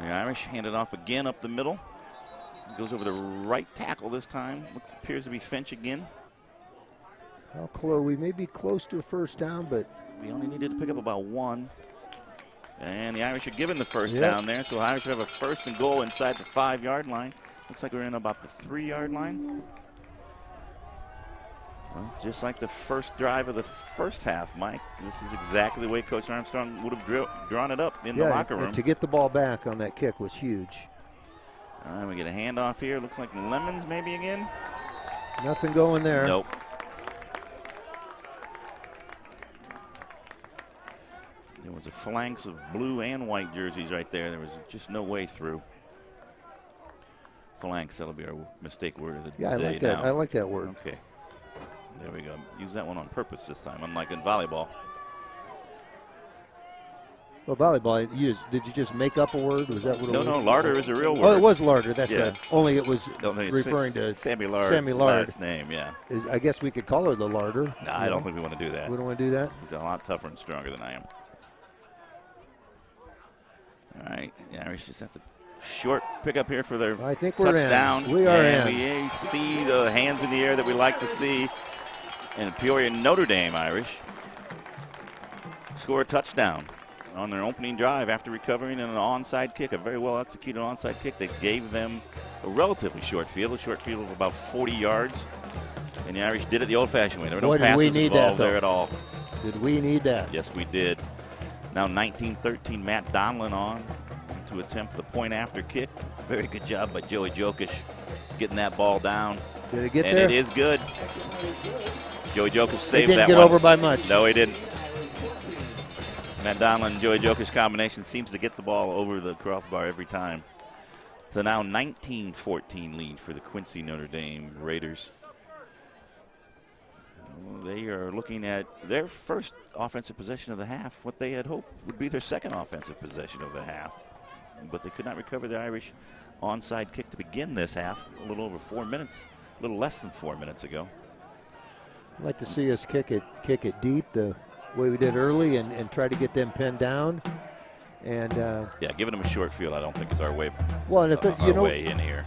The Irish hand it off again up the middle. Goes over the right tackle this time. Appears to be Finch again. How close? We may be close to a first down, but we only needed to pick up about 1. And the Irish are given the first down there, so the Irish have a 1st and goal inside the 5-yard line. Looks like we're in about the 3-yard line. Well, just like the first drive of the first half, Mike. This is exactly the way Coach Armstrong would have drawn it up in the locker room. To get the ball back on that kick was huge. All right, we get a handoff here. Looks like Lemons maybe again. Nothing going there. Nope. There was a phalanx of blue and white jerseys right there. There was just no way through. Phalanx, that'll be our mistake word of the day. Yeah, I like that. Now. I like that word. Okay. There we go. Use that one on purpose this time, unlike in volleyball. Well, volleyball, did you just make up a word? Was that what it was? No, larder is a real word. Oh, it was larder. That's right. Only it was referring to Sammy Lard. Sammy Lard. Last name, yeah. I guess we could call her the larder. No, I don't think we want to do that. We don't want to do that? He's a lot tougher and stronger than I am. All right. The Irish just have to short pickup here for their touchdown. We are in. We see the hands in the air that we like to see. And Peoria Notre Dame Irish score a touchdown on their opening drive after recovering in an onside kick, a very well executed onside kick that gave them a relatively short field of about 40 yards. And the Irish did it the old-fashioned way. There were no passes involved there at all. Did we need that? Yes, we did. Now 19-13, Matt Donlin on to attempt the point after kick. Very good job by Joey Jokic getting that ball down. Did it get there? And it is good. Joey Jokic saved that one. He didn't get over by much. No, he didn't. Matt Donlin and Joey Jokic combination seems to get the ball over the crossbar every time. So now 19-14 lead for the Quincy Notre Dame Raiders. They are looking at their first offensive possession of the half. What they had hoped would be their second offensive possession of the half. But they could not recover the Irish onside kick to begin this half a little over 4 minutes, a little less than 4 minutes ago. I'd like to see us kick it deep the way we did early and try to get them pinned down. And yeah, giving them a short field, I don't think is our way. Well, and if our way in here.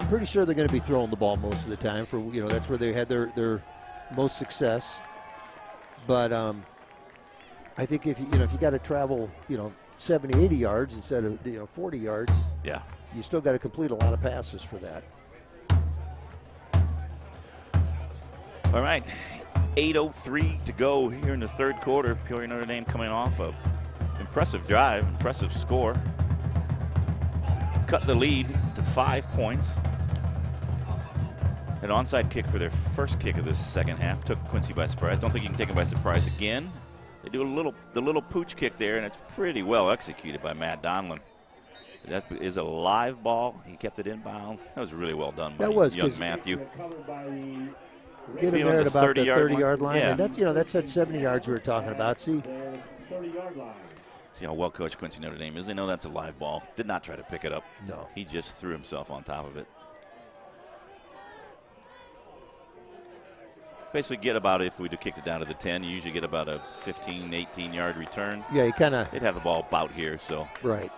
Pretty sure they're going to be throwing the ball most of the time. For that's where they had their most success. But I think if you got to travel 70, 80 yards instead of 40 yards, yeah, you still got to complete a lot of passes for that. All right, 8:03 to go here in the third quarter. Peoria Notre Dame coming off a impressive drive, impressive score. Cut the lead to 5 points. An onside kick for their first kick of this second half took Quincy by surprise. Don't think you can take them by surprise again. They do the little pooch kick there, and it's pretty well executed by Matt Donlin. That is a live ball. He kept it in bounds. That was really well done by young Matthew. Get him there at about the 30-yard line. Yeah. And that's that 70 yards we were talking about. See how well coached Quincy Notre Dame is. They know that's a live ball. Did not try to pick it up. No. He just threw himself on top of it. Basically get about, if we'd have kicked it down to the 10, you usually get about a 15, 18-yard return. Yeah, you kind of. They'd have the ball about here, so. Right.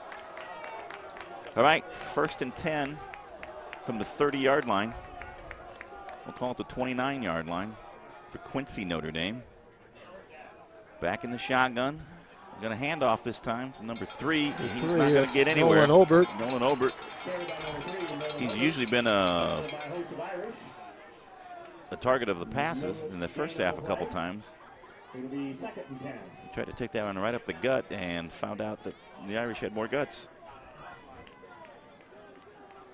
All right, 1st and 10 from the 30-yard line. We'll call it the 29-yard line for Quincy Notre Dame. Back in the shotgun. Going to hand off this time to number 3. He's not going to get anywhere. Nolan Obert. He's usually been a target of the passes in the first half a couple times. He tried to take that one right up the gut and found out that the Irish had more guts.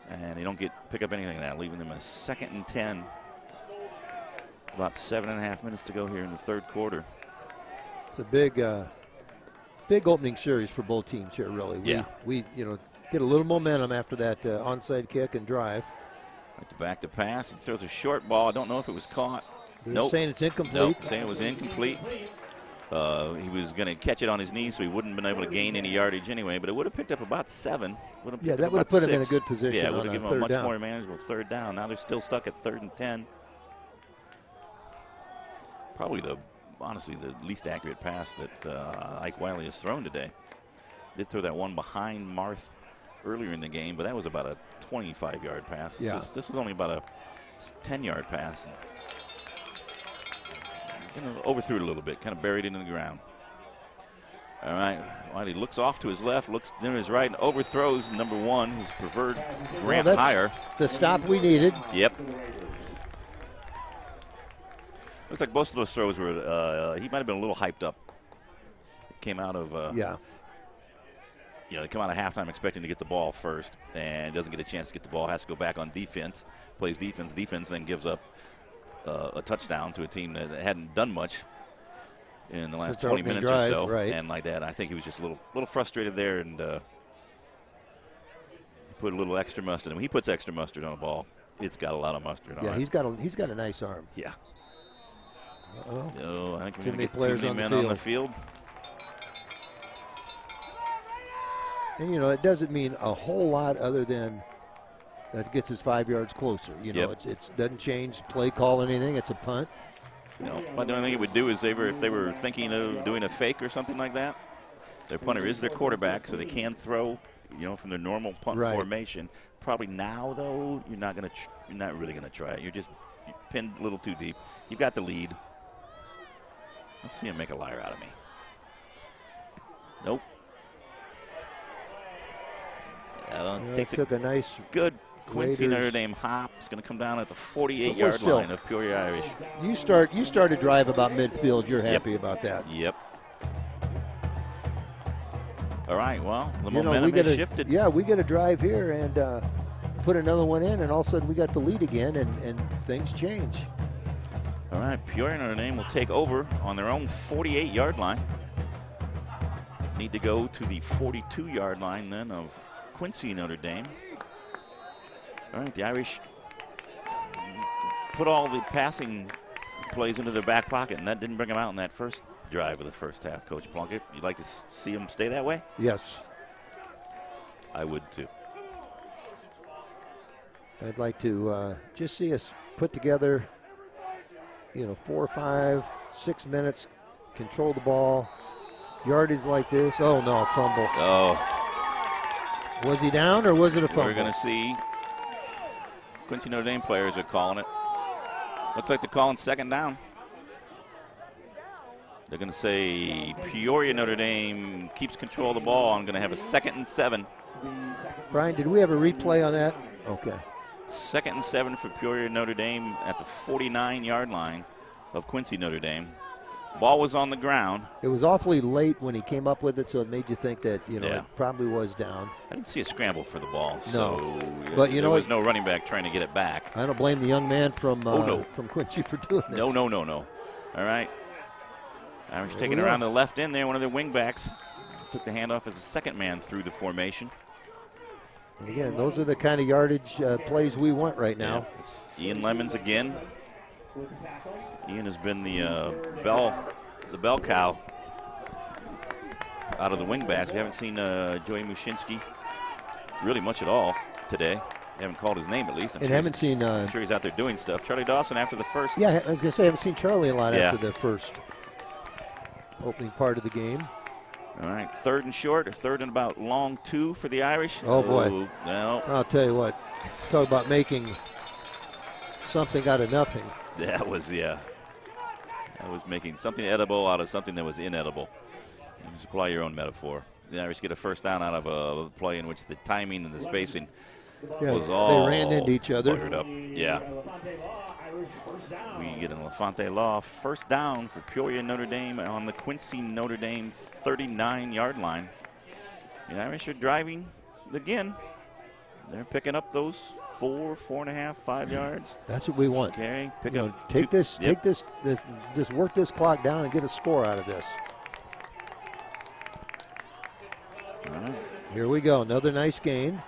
And they don't pick up anything of that, leaving them a 2nd and 10. About 7.5 minutes to go here in the third quarter. It's a big opening series for both teams here, really. Yeah. We get a little momentum after that onside kick and drive. Back to pass. He throws a short ball. I don't know if it was caught. They're saying it's incomplete. Nope, saying it was incomplete. He was going to catch it on his knee, so he wouldn't have been able to gain any yardage anyway, but it would have picked up about 7. Yeah, that would have put him in a good position. Yeah, it would have given him a much down. more manageable third down. Now they're still stuck at 3rd and 10. Probably honestly the least accurate pass that Ike Wiley has thrown today. Did throw that one behind Marth earlier in the game, but that was about a 25-yard pass. Yeah. This was only about a 10-yard pass. Overthrew it a little bit, kind of buried it in the ground. All right, Wiley looks off to his left, looks to his right, and overthrows number 1, his preferred Grant Hire. The stop we needed. Yep. Looks like most of those throws were, he might have been a little hyped up. It came out of, they come out of halftime expecting to get the ball first and doesn't get a chance to get the ball, has to go back on defense, plays defense, then gives up a touchdown to a team that hadn't done much in the last 20 minutes or so. Right. And like that, I think he was just a little frustrated there and put a little extra mustard. When he puts extra mustard on a ball, it's got a lot of mustard on it. Yeah, he's got a nice arm. Yeah. Uh-oh. I think too many get players too many men on the field. And, it doesn't mean a whole lot other than that gets us 5 yards closer. It doesn't change play call anything. It's a punt. But the only thing it would do is if they were thinking of doing a fake or something like that, their punter is their quarterback, so they can throw, from their normal punt formation. Probably now, though, you're not really gonna try it. You're pinned a little too deep. You've got the lead. Let's see him make a liar out of me. Nope. Took a nice good Quincy Raiders. Notre Dame hop. It's going to come down at the 48-yard line of Peoria Irish. You start a drive about midfield. You're happy about that. Yep. All right. Well, the momentum has shifted. Yeah, we get a drive here and put another one in, and all of a sudden we got the lead again, and things change. All right. Peoria Notre Dame will take over on their own 48-yard line. Need to go to the 42-yard line then of Quincy Notre Dame. All right, the Irish put all the passing plays into their back pocket, and that didn't bring them out in that first drive of the first half, Coach Plunkett. You'd like to see them stay that way? Yes. I would, too. I'd like to just see us put together, 4, 5, 6 minutes, control the ball, Yardage like this. Oh, no, fumble. Oh, Was he down or was it a fumble? we're going to see. Quincy Notre Dame players are calling it. Looks like they're calling second down. They're going to say Peoria Notre Dame keeps control of the ball. I'm going to have a 2nd and 7. Brian, did we have a replay on that? Okay. 2nd and 7 for Peoria Notre Dame at the 49-yard line of Quincy Notre Dame. Ball was on the ground. It was awfully late when he came up with it, so it made you think that, Yeah. it probably was down. I didn't see a scramble for the ball. No. So But there was no running back trying to get it back. I don't blame the young man from no. from Quincy for doing this. No. All right. Irish There taking we it go. around to the left end there. One of their wing backs took the handoff as a second man through the formation. And again, those are the kind of yardage plays we want right now. Yeah, it's Ian Lemons again. Ian has been the bell cow out of the wing backs. We haven't seen Joey Mushinski really much at all today. They haven't called his name at least. Haven't seen. I'm sure he's out there doing stuff. Charlie Dawson after the first. Yeah, I was going to say I haven't seen Charlie a lot Yeah. after the first opening part of the game. All right, 3rd and short, or 3rd and about long 2 for the Irish. Oh, boy. No. I'll tell you what. Talk about making something out of nothing. That was making something edible out of something that was inedible. You can supply your own metaphor. The Irish get a first down out of a play in which the timing and the spacing was all they ran into each other. buggered up. Yeah. We get an Elefante Law first down for Peoria Notre Dame on the Quincy Notre Dame 39-yard line. The Irish are driving again. They're picking up those 4.5, 5 yards. That's what we want. Okay, pick You up. know, take two- this, yep. take this, just work this clock down and get a score out of this. All right. Here we go. Another nice gain.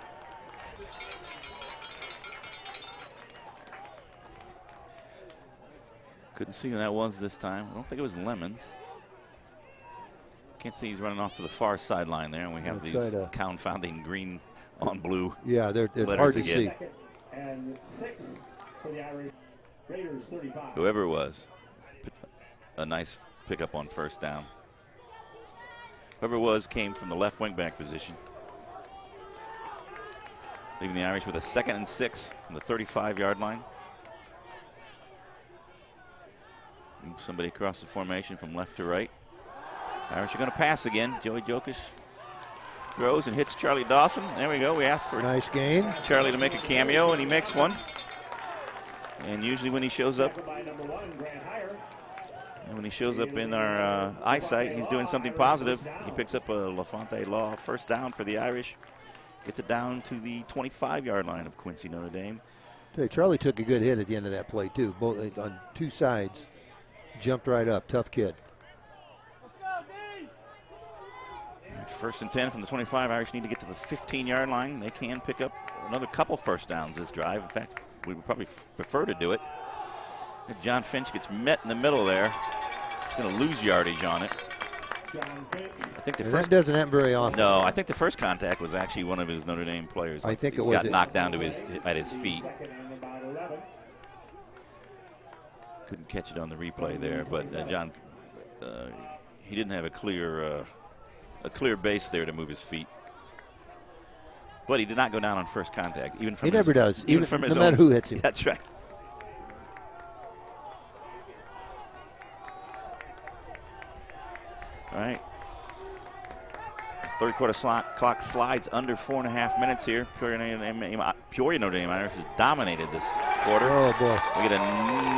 Couldn't see who that was this time. I don't think it was Lemons. Can't see he's running off to the far sideline there, and we have I'll these try to- confounding green on blue. Yeah, it's letters hard to again. see. And 6 for the Irish Raiders 35. Whoever it was, a nice pickup on first down. Whoever it was came from the left wing back position. Leaving the Irish with a 2nd and 6 from the 35-yard line. Move somebody across the formation from left to right. Irish are going to pass again. Joey Jokic throws and hits Charlie Dawson. There we go. We asked for Nice gain. Charlie to make a cameo, and he makes one. And usually when he shows up, and when he shows up in our eyesight, he's doing something positive. He picks up a Elefante Law first down for the Irish. Gets it down to the 25-yard line of Quincy Notre Dame. Tell you, Charlie took a good hit at the end of that play too. Both on two sides, jumped right up. Tough kid. First and 10 from the 25. Irish need to get to the 15-yard line. They can pick up another couple first downs this drive. In fact, we would probably prefer to do it. John Finch gets met in the middle there. He's going to lose yardage on it. I think the And first that doesn't happen very often. No, I think the first contact was actually one of his Notre Dame players. I think He it was got knocked down to at his feet. Couldn't catch it on the replay there, but John, he didn't have a clear base there to move his feet. But he did not go down on first contact, even from He never does, even from his no matter own. who hits him. That's right. All right. This third quarter clock slides under 4.5 minutes here. Peoria Notre Dame Irish has dominated this quarter. Oh boy! We get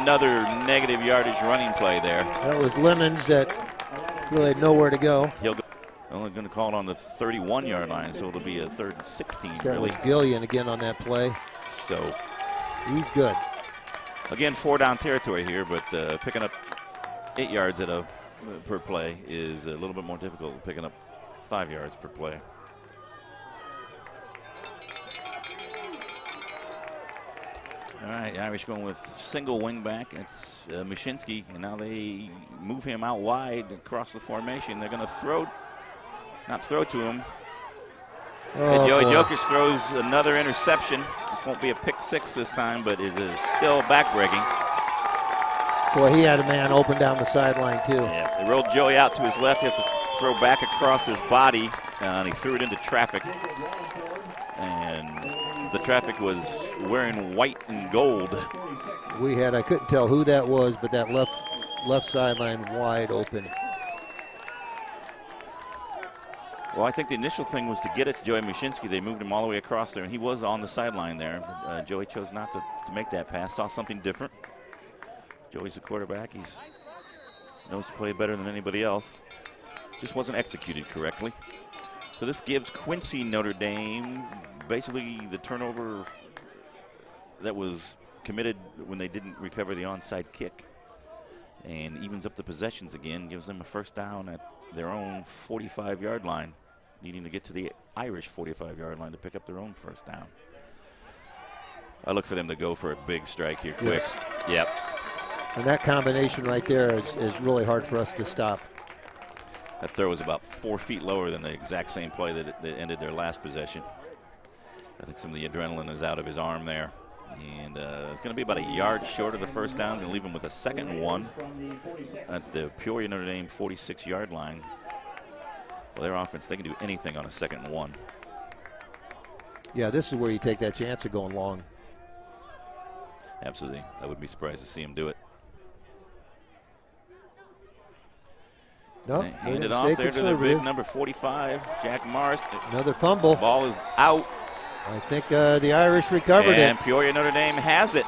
another negative yardage running play there. That was Lemons that really had nowhere to go. He'll go. Only going to call it on the 31-yard line, so it'll be a 3rd and 16. That really. was Gillian again on that play. So he's good. again, 4-down territory here, but picking up 8 yards per play is a little bit more difficult than picking up 5 yards per play. All right, Irish going with single wing back. It's Mushinski, and now they move him out wide across the formation. They're going to not throw to him. Oh, Joey boy. Jokic throws another interception. This won't be a pick six this time, but it is still backbreaking. Boy, he had a man open down the sideline too. Yeah, they rolled Joey out to his left. He has to throw back across his body, and he threw it into traffic. And the traffic was wearing white and gold. I couldn't tell who that was, but that left sideline wide open. Well, I think the initial thing was to get it to Joey Mushinski. They moved him all the way across there, and he was on the sideline there. But, Joey chose not to make that pass, saw something different. Joey's the quarterback. He knows to play better than anybody else. Just wasn't executed correctly. So this gives Quincy Notre Dame basically the turnover that was committed when they didn't recover the onside kick, and evens up the possessions again, gives them a first down at their own 45-yard line, needing to get to the Irish 45-yard line to pick up their own first down. I look for them to go for a big strike here quick. Yes. Yep. And that combination right there is really hard for us to stop. That throw was about 4 feet lower than the exact same play that ended their last possession. I think some of the adrenaline is out of his arm there. And it's going to be about a yard short of the first down. Going to leave him with a 2nd and 1 at the Peoria Notre Dame 46-yard line. Well, their offense, they can do anything on a 2nd and 1. Yeah, this is where you take that chance of going long. Absolutely. I wouldn't be surprised to see him do it. Nope, hand it off there to the big number 45, Jack Morris. Another fumble. Ball is out. I think the Irish recovered it. And Peoria Notre Dame has it.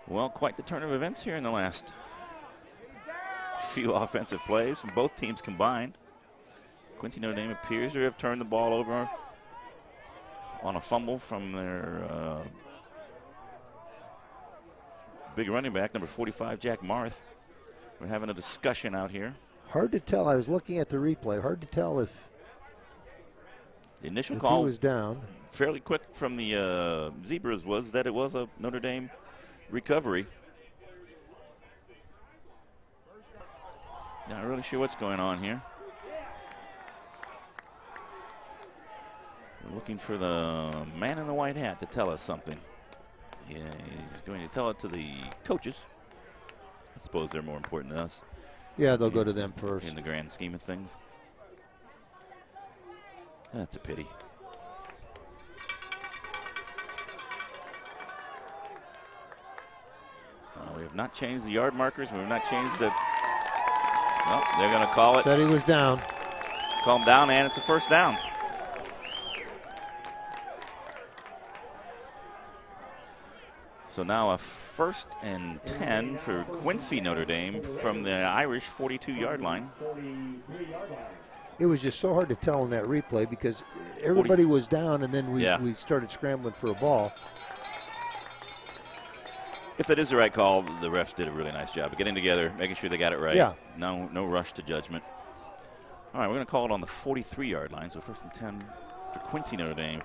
Well, quite the turn of events here in the last few offensive plays from both teams combined. Quincy Notre Dame appears to have turned the ball over on a fumble from their big running back, number 45, Jack Marth. We're having a discussion out here. Hard to tell. I was looking at the replay. Hard to tell if the initial call he was down. Fairly quick from the Zebras was that it was a Notre Dame recovery. Not really sure what's going on here. We're looking for the man in the white hat to tell us something. Yeah, he's going to tell it to the coaches. I suppose they're more important than us. Yeah, they'll go to them first. In the grand scheme of things. That's a pity. We have not changed the yard markers. We have not changed the. Well, they're going to call it. Said he was down. Call him down, and it's a first down. So now a 1st and 10 for Quincy Notre Dame from the Irish 42-yard line. It was just so hard to tell in that replay because everybody was down, and then we started scrambling for a ball. If that is the right call, the refs did a really nice job of getting together, making sure they got it right. Yeah. No rush to judgment. All right, we're going to call it on the 43-yard line. So 1st and 10 for Quincy Notre Dame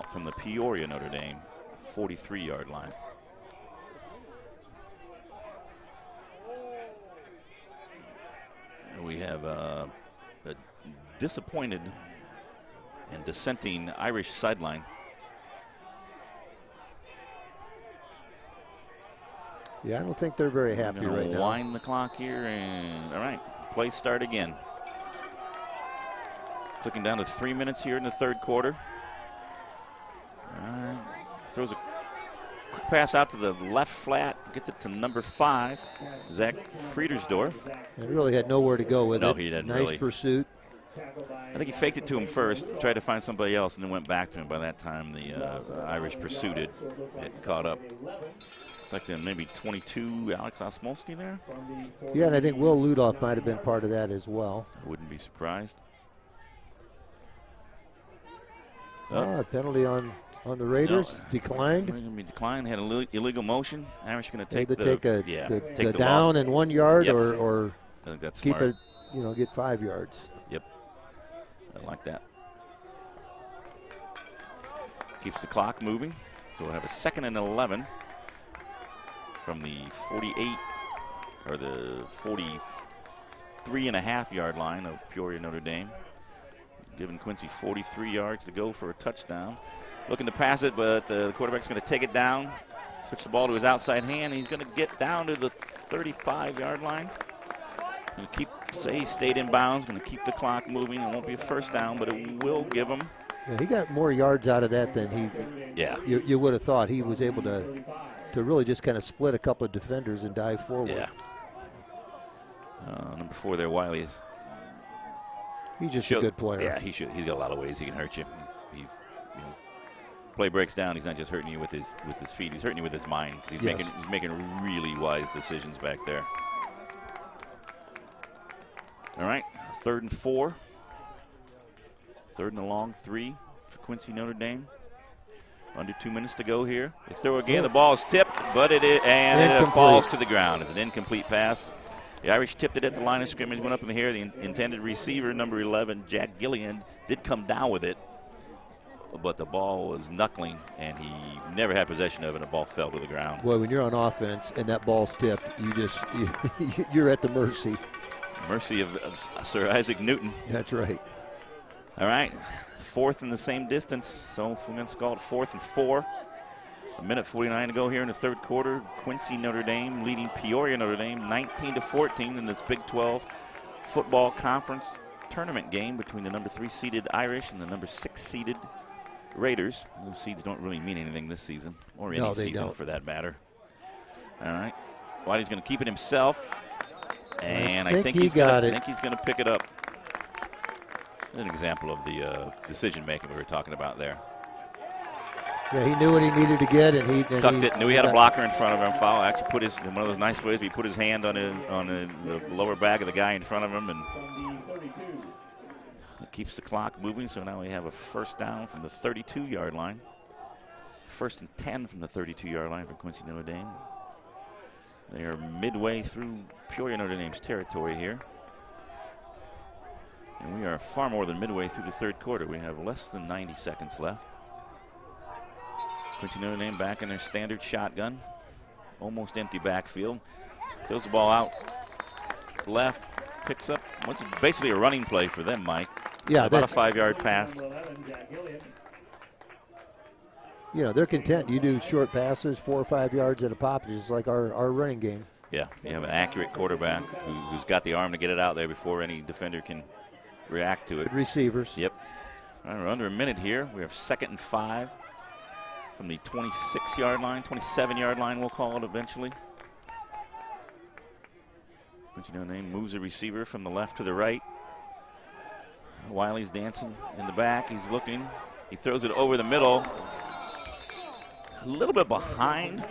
from the Peoria Notre Dame 43-yard line. We have a disappointed and dissenting Irish sideline. Yeah, I don't think they're very happy right now. Wind the clock here, and all right, play start again. Looking down to 3 minutes here in the 3rd quarter. All right, throws a quick pass out to the left flat, gets it to number 5, Zach Friedersdorf. He really had nowhere to go with it. No, he didn't. Nice really. Pursuit. I think he faked it to him first, tried to find somebody else, and then went back to him. By that time, the Irish pursued it. It caught up. It's like maybe 22, Alex Osmolsky there. Yeah, and I think Will Ludoff might have been part of that as well. I wouldn't be surprised. Penalty on the Raiders. No, declined. Declined. Had an illegal motion. Irish going to take the down loss. in 1 yard, Yep. or I think that's keep smart. it, get 5 yards. Yep, I like that. Keeps the clock moving. So we'll have a 2nd and 11 from the 48 or the 43.5 yard line of Peoria Notre Dame. giving Quincy 43 yards to go for a touchdown. Looking to pass it, but the quarterback's going to take it down, switch the ball to his outside hand. He's going to get down to the 35-yard line. Say he stayed in bounds, going to keep the clock moving. It won't be a first down, but it will give him. Yeah, he got more yards out of that than you would have thought. He was able to really just kind of split a couple of defenders and dive forward. Yeah. Number 4 there, Wiley. He's just a good player. Yeah, he's got a lot of ways he can hurt you. Play breaks down. He's not just hurting you with his feet. He's hurting you with his mind. He's making really wise decisions back there. All right, 3rd and 4. 3rd and a long 3 for Quincy Notre Dame. Under 2 minutes to go here. They throw again. The ball is tipped, but it falls to the ground. It's an incomplete pass. The Irish tipped it at the line of scrimmage, went up in the air. The intended receiver, number 11, Jack Gillian, did come down with it, but the ball was knuckling, and he never had possession of it. The ball fell to the ground. Well, when you're on offense and that ball's tipped, you're at the mercy of Sir Isaac Newton. That's right. All right, 4th in the same distance, so we're going to call it 4th and 4. 1:49 to go here in the 3rd quarter. Quincy Notre Dame leading Peoria Notre Dame 19-14 in this Big 12 football conference tournament game between the number 3 seeded Irish and the number 6 seeded Raiders. Those seeds don't really mean anything this season, or any season for that matter. All right, Wiley's going to keep it himself, and I think he's going to pick it up. An example of the decision making we were talking about there. Yeah, he knew what he needed to get, and he tucked it. Knew he had a blocker in front of him. Foul. Actually, put his one of those nice ways. He put his hand on the lower back of the guy in front of him, and it keeps the clock moving. So now we have a first down from the 32-yard line. 1st and 10 from the 32-yard line for Quincy Notre Dame. They are midway through Peoria Notre Dame's territory here. And we are far more than midway through the 3rd quarter. We have less than 90 seconds left. Quincy Notre Dame back in their standard shotgun. Almost empty backfield. Throws the ball out left. Picks up. It's basically a running play for them, Mike. Yeah, about a 5-yard pass. You know, they're content. You do short passes, 4 or 5 yards at a pop, just like our running game. Yeah, you have an accurate quarterback who's got the arm to get it out there before any defender can react to it. Good receivers. Yep. All right, we're under a minute here. We have 2nd and 5 from the 26-yard line, 27-yard line we'll call it eventually. Quincy Notre Dame moves the receiver from the left to the right. Wiley's dancing in the back. He's looking. He throws it over the middle. A little bit behind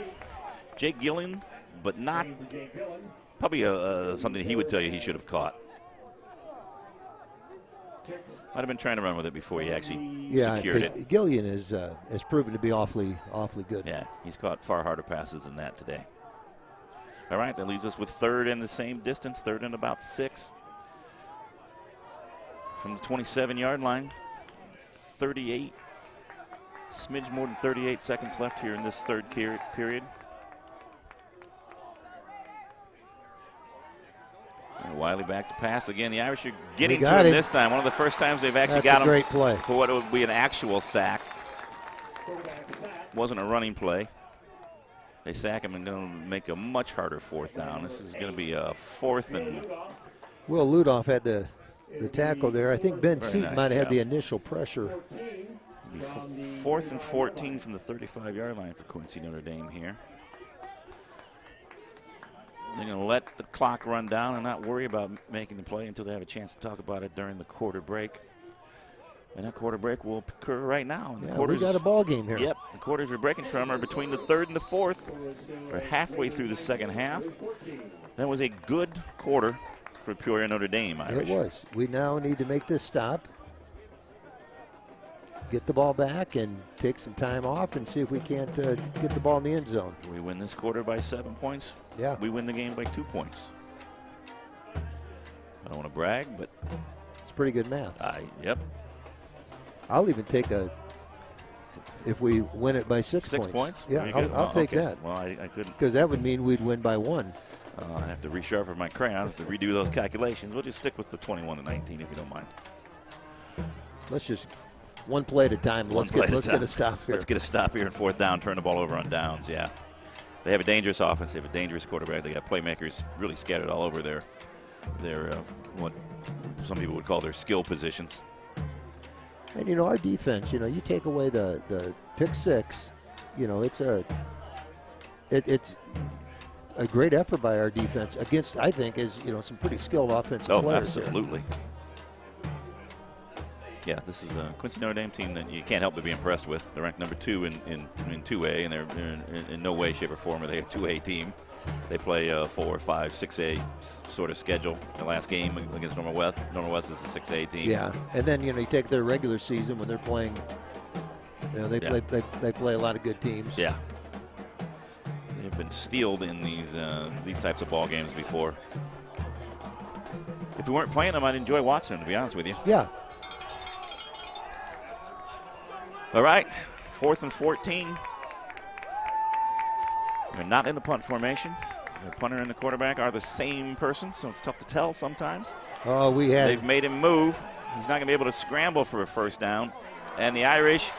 Jake Gillen, but not probably something he would tell you he should have caught. Might have been trying to run with it before he actually secured it. Gillian has proven to be awfully good. Yeah, he's caught far harder passes than that today. All right, that leaves us with 3rd in the same distance, 3rd and about 6. From the 27-yard line, 38. Smidge more than 38 seconds left here in this 3rd period. And Wiley back to pass again. The Irish are getting to him this time. One of the first times they've actually got him great play for what would be an actual sack. Wasn't a running play. They sack him and going to make a much harder 4th down. This is going to be a 4th and. Will Ludoff had the tackle there. I think Ben Seaton might have had the initial pressure. 4th and 14 from the 35-yard line for Quincy Notre Dame here. They're going to let the clock run down and not worry about making the play until they have a chance to talk about it during the quarter break. And that quarter break will occur right now. We got a ball game here. Yep, the quarters we're breaking from are between the 3rd and the 4th. We're halfway through the 2nd half. That was a good quarter for Peoria Notre Dame, Irish. It was. We now need to make this stop, get the ball back, and take some time off and see if we can't get the ball in the end zone. We win this quarter by 7 points. Yeah. We win the game by 2 points. I don't want to brag, but it's pretty good math. Yep. I'll even take if we win it by 6 points. 6 points? Yeah, I'll take that. Well, I couldn't. Because that would mean we'd win by 1. I have to resharpen my crayons to redo those calculations. We'll just stick with the 21-19 if you don't mind. Let's just one play at a time. Let's get a stop here. Let's get a stop here in 4th down. Turn the ball over on downs. Yeah, they have a dangerous offense. They have a dangerous quarterback. They got playmakers really scattered all over their what some people would call their skill positions. And our defense. You take away the pick six. It's a great effort by our defense against, I think, some pretty skilled offensive players. Absolutely. Yeah, this is a Quincy Notre Dame team that you can't help but be impressed with. They're ranked number 2 in 2A, and they're in no way, shape, or form are they a 2A team. They play a 4, 5, 6A sort of schedule. The last game against Normal West is a 6A team. Yeah, and then you take their regular season when they're playing. They play a lot of good teams. Yeah, they've been steeled in these types of ball games before. If we weren't playing them, I'd enjoy watching them, to be honest with you. Yeah. All right, 4th and 14. They're not in the punt formation. The punter and the quarterback are the same person, so it's tough to tell sometimes. Oh, They've made him move. He's not going to be able to scramble for a 1st down. And the Irish,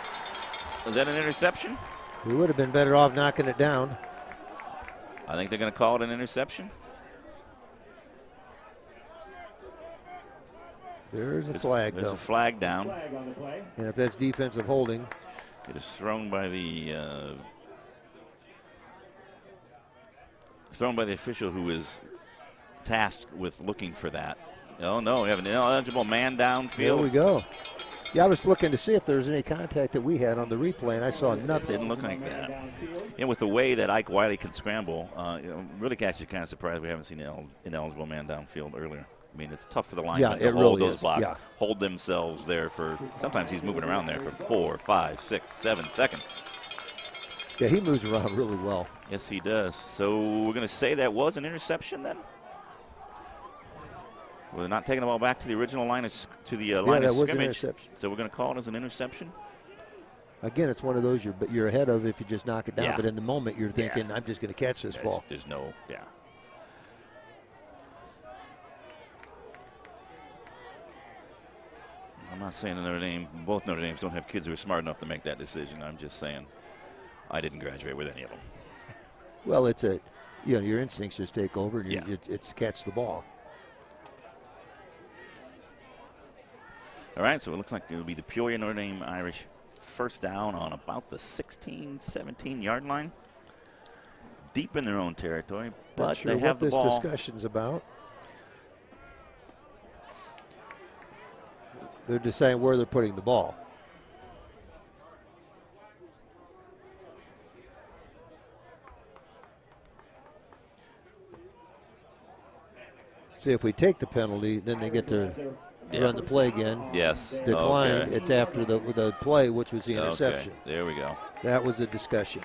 is that an interception? We would have been better off knocking it down. I think they're going to call it an interception. There's a flag, There's though. a flag down. And if that's defensive holding. It is thrown by the official who is tasked with looking for that. Oh, no, we have an ineligible man downfield. There we go. Yeah, I was looking to see if there was any contact that we had on the replay, and I saw nothing. Didn't look like that. And with the way that Ike Wiley can scramble, really catches you kind of surprised we haven't seen an ineligible man downfield earlier. I mean, it's tough for the linemen to hold those blocks, hold themselves there for, sometimes he's moving around there for 4, 5, 6, 7 seconds. Yeah, he moves around really well. Yes, he does. So we're going to say that was an interception then? We're not taking the ball back to the original line of scrimmage. Was an interception. So we're going to call it as an interception? Again, it's one of those you're ahead of if you just knock it down. Yeah. But in the moment, you're thinking, I'm just going to catch this ball. There's no, I'm not saying both Notre Dames don't have kids who are smart enough to make that decision. I'm just saying I didn't graduate with any of them. Well, it's your instincts just take over, and it's catch the ball. All right, so it looks like it'll be the Peoria Notre Dame Irish 1st down on about the 16, 17-yard line. Deep in their own territory, but Not sure they have what the ball. this discussion's about. They're deciding where they're putting the ball. See, if we take the penalty, then they get to run the play again. Yes. Decline. Okay. It's after the play, which was the interception. Okay. There we go. That was the discussion.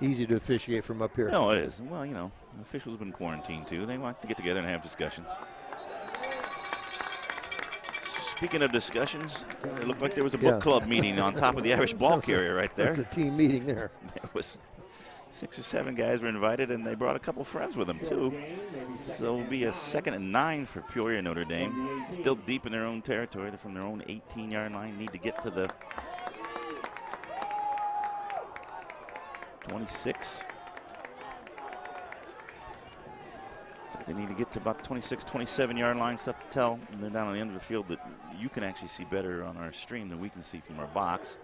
Easy to officiate from up here. No, it is. Well, officials have been quarantined too. They want to get together and have discussions. Speaking of discussions, it looked like there was a book club meeting on top of the Irish ball carrier right there. There's a team meeting there. There was 6 or 7 guys were invited, and they brought a couple friends with them too. So it'll be a 2nd and 9 for Peoria Notre Dame. Still deep in their own territory. They're from their own 18-yard line. Need to get to the 26. So they need to get to about the 26, 27-yard line. Stuff to tell. And they're down on the end of the field that you can actually see better on our stream than we can see from our box.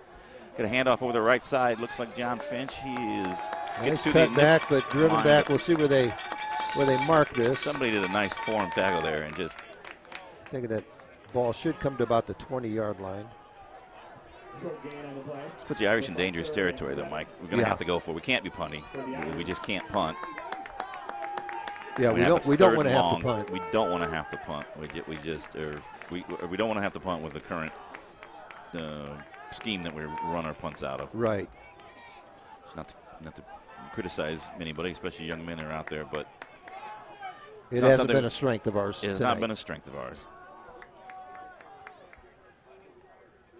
Get a handoff over the right side. Looks like John Finch. He is nice cut back, but driven back. We'll see where they mark this. Somebody did a nice form tackle there and just. I think that ball should come to about the 20-yard line. Let's put the Irish in dangerous territory, though, Mike. We're going to have to go for it. We can't be punting. We just can't punt. Yeah, we don't want to have to punt. We don't want to have to punt. We don't want to have to punt with the current scheme that we run our punts out of. Right. It's not to criticize anybody, especially young men that are out there, but it hasn't been a strength of ours. It has not been a strength of ours.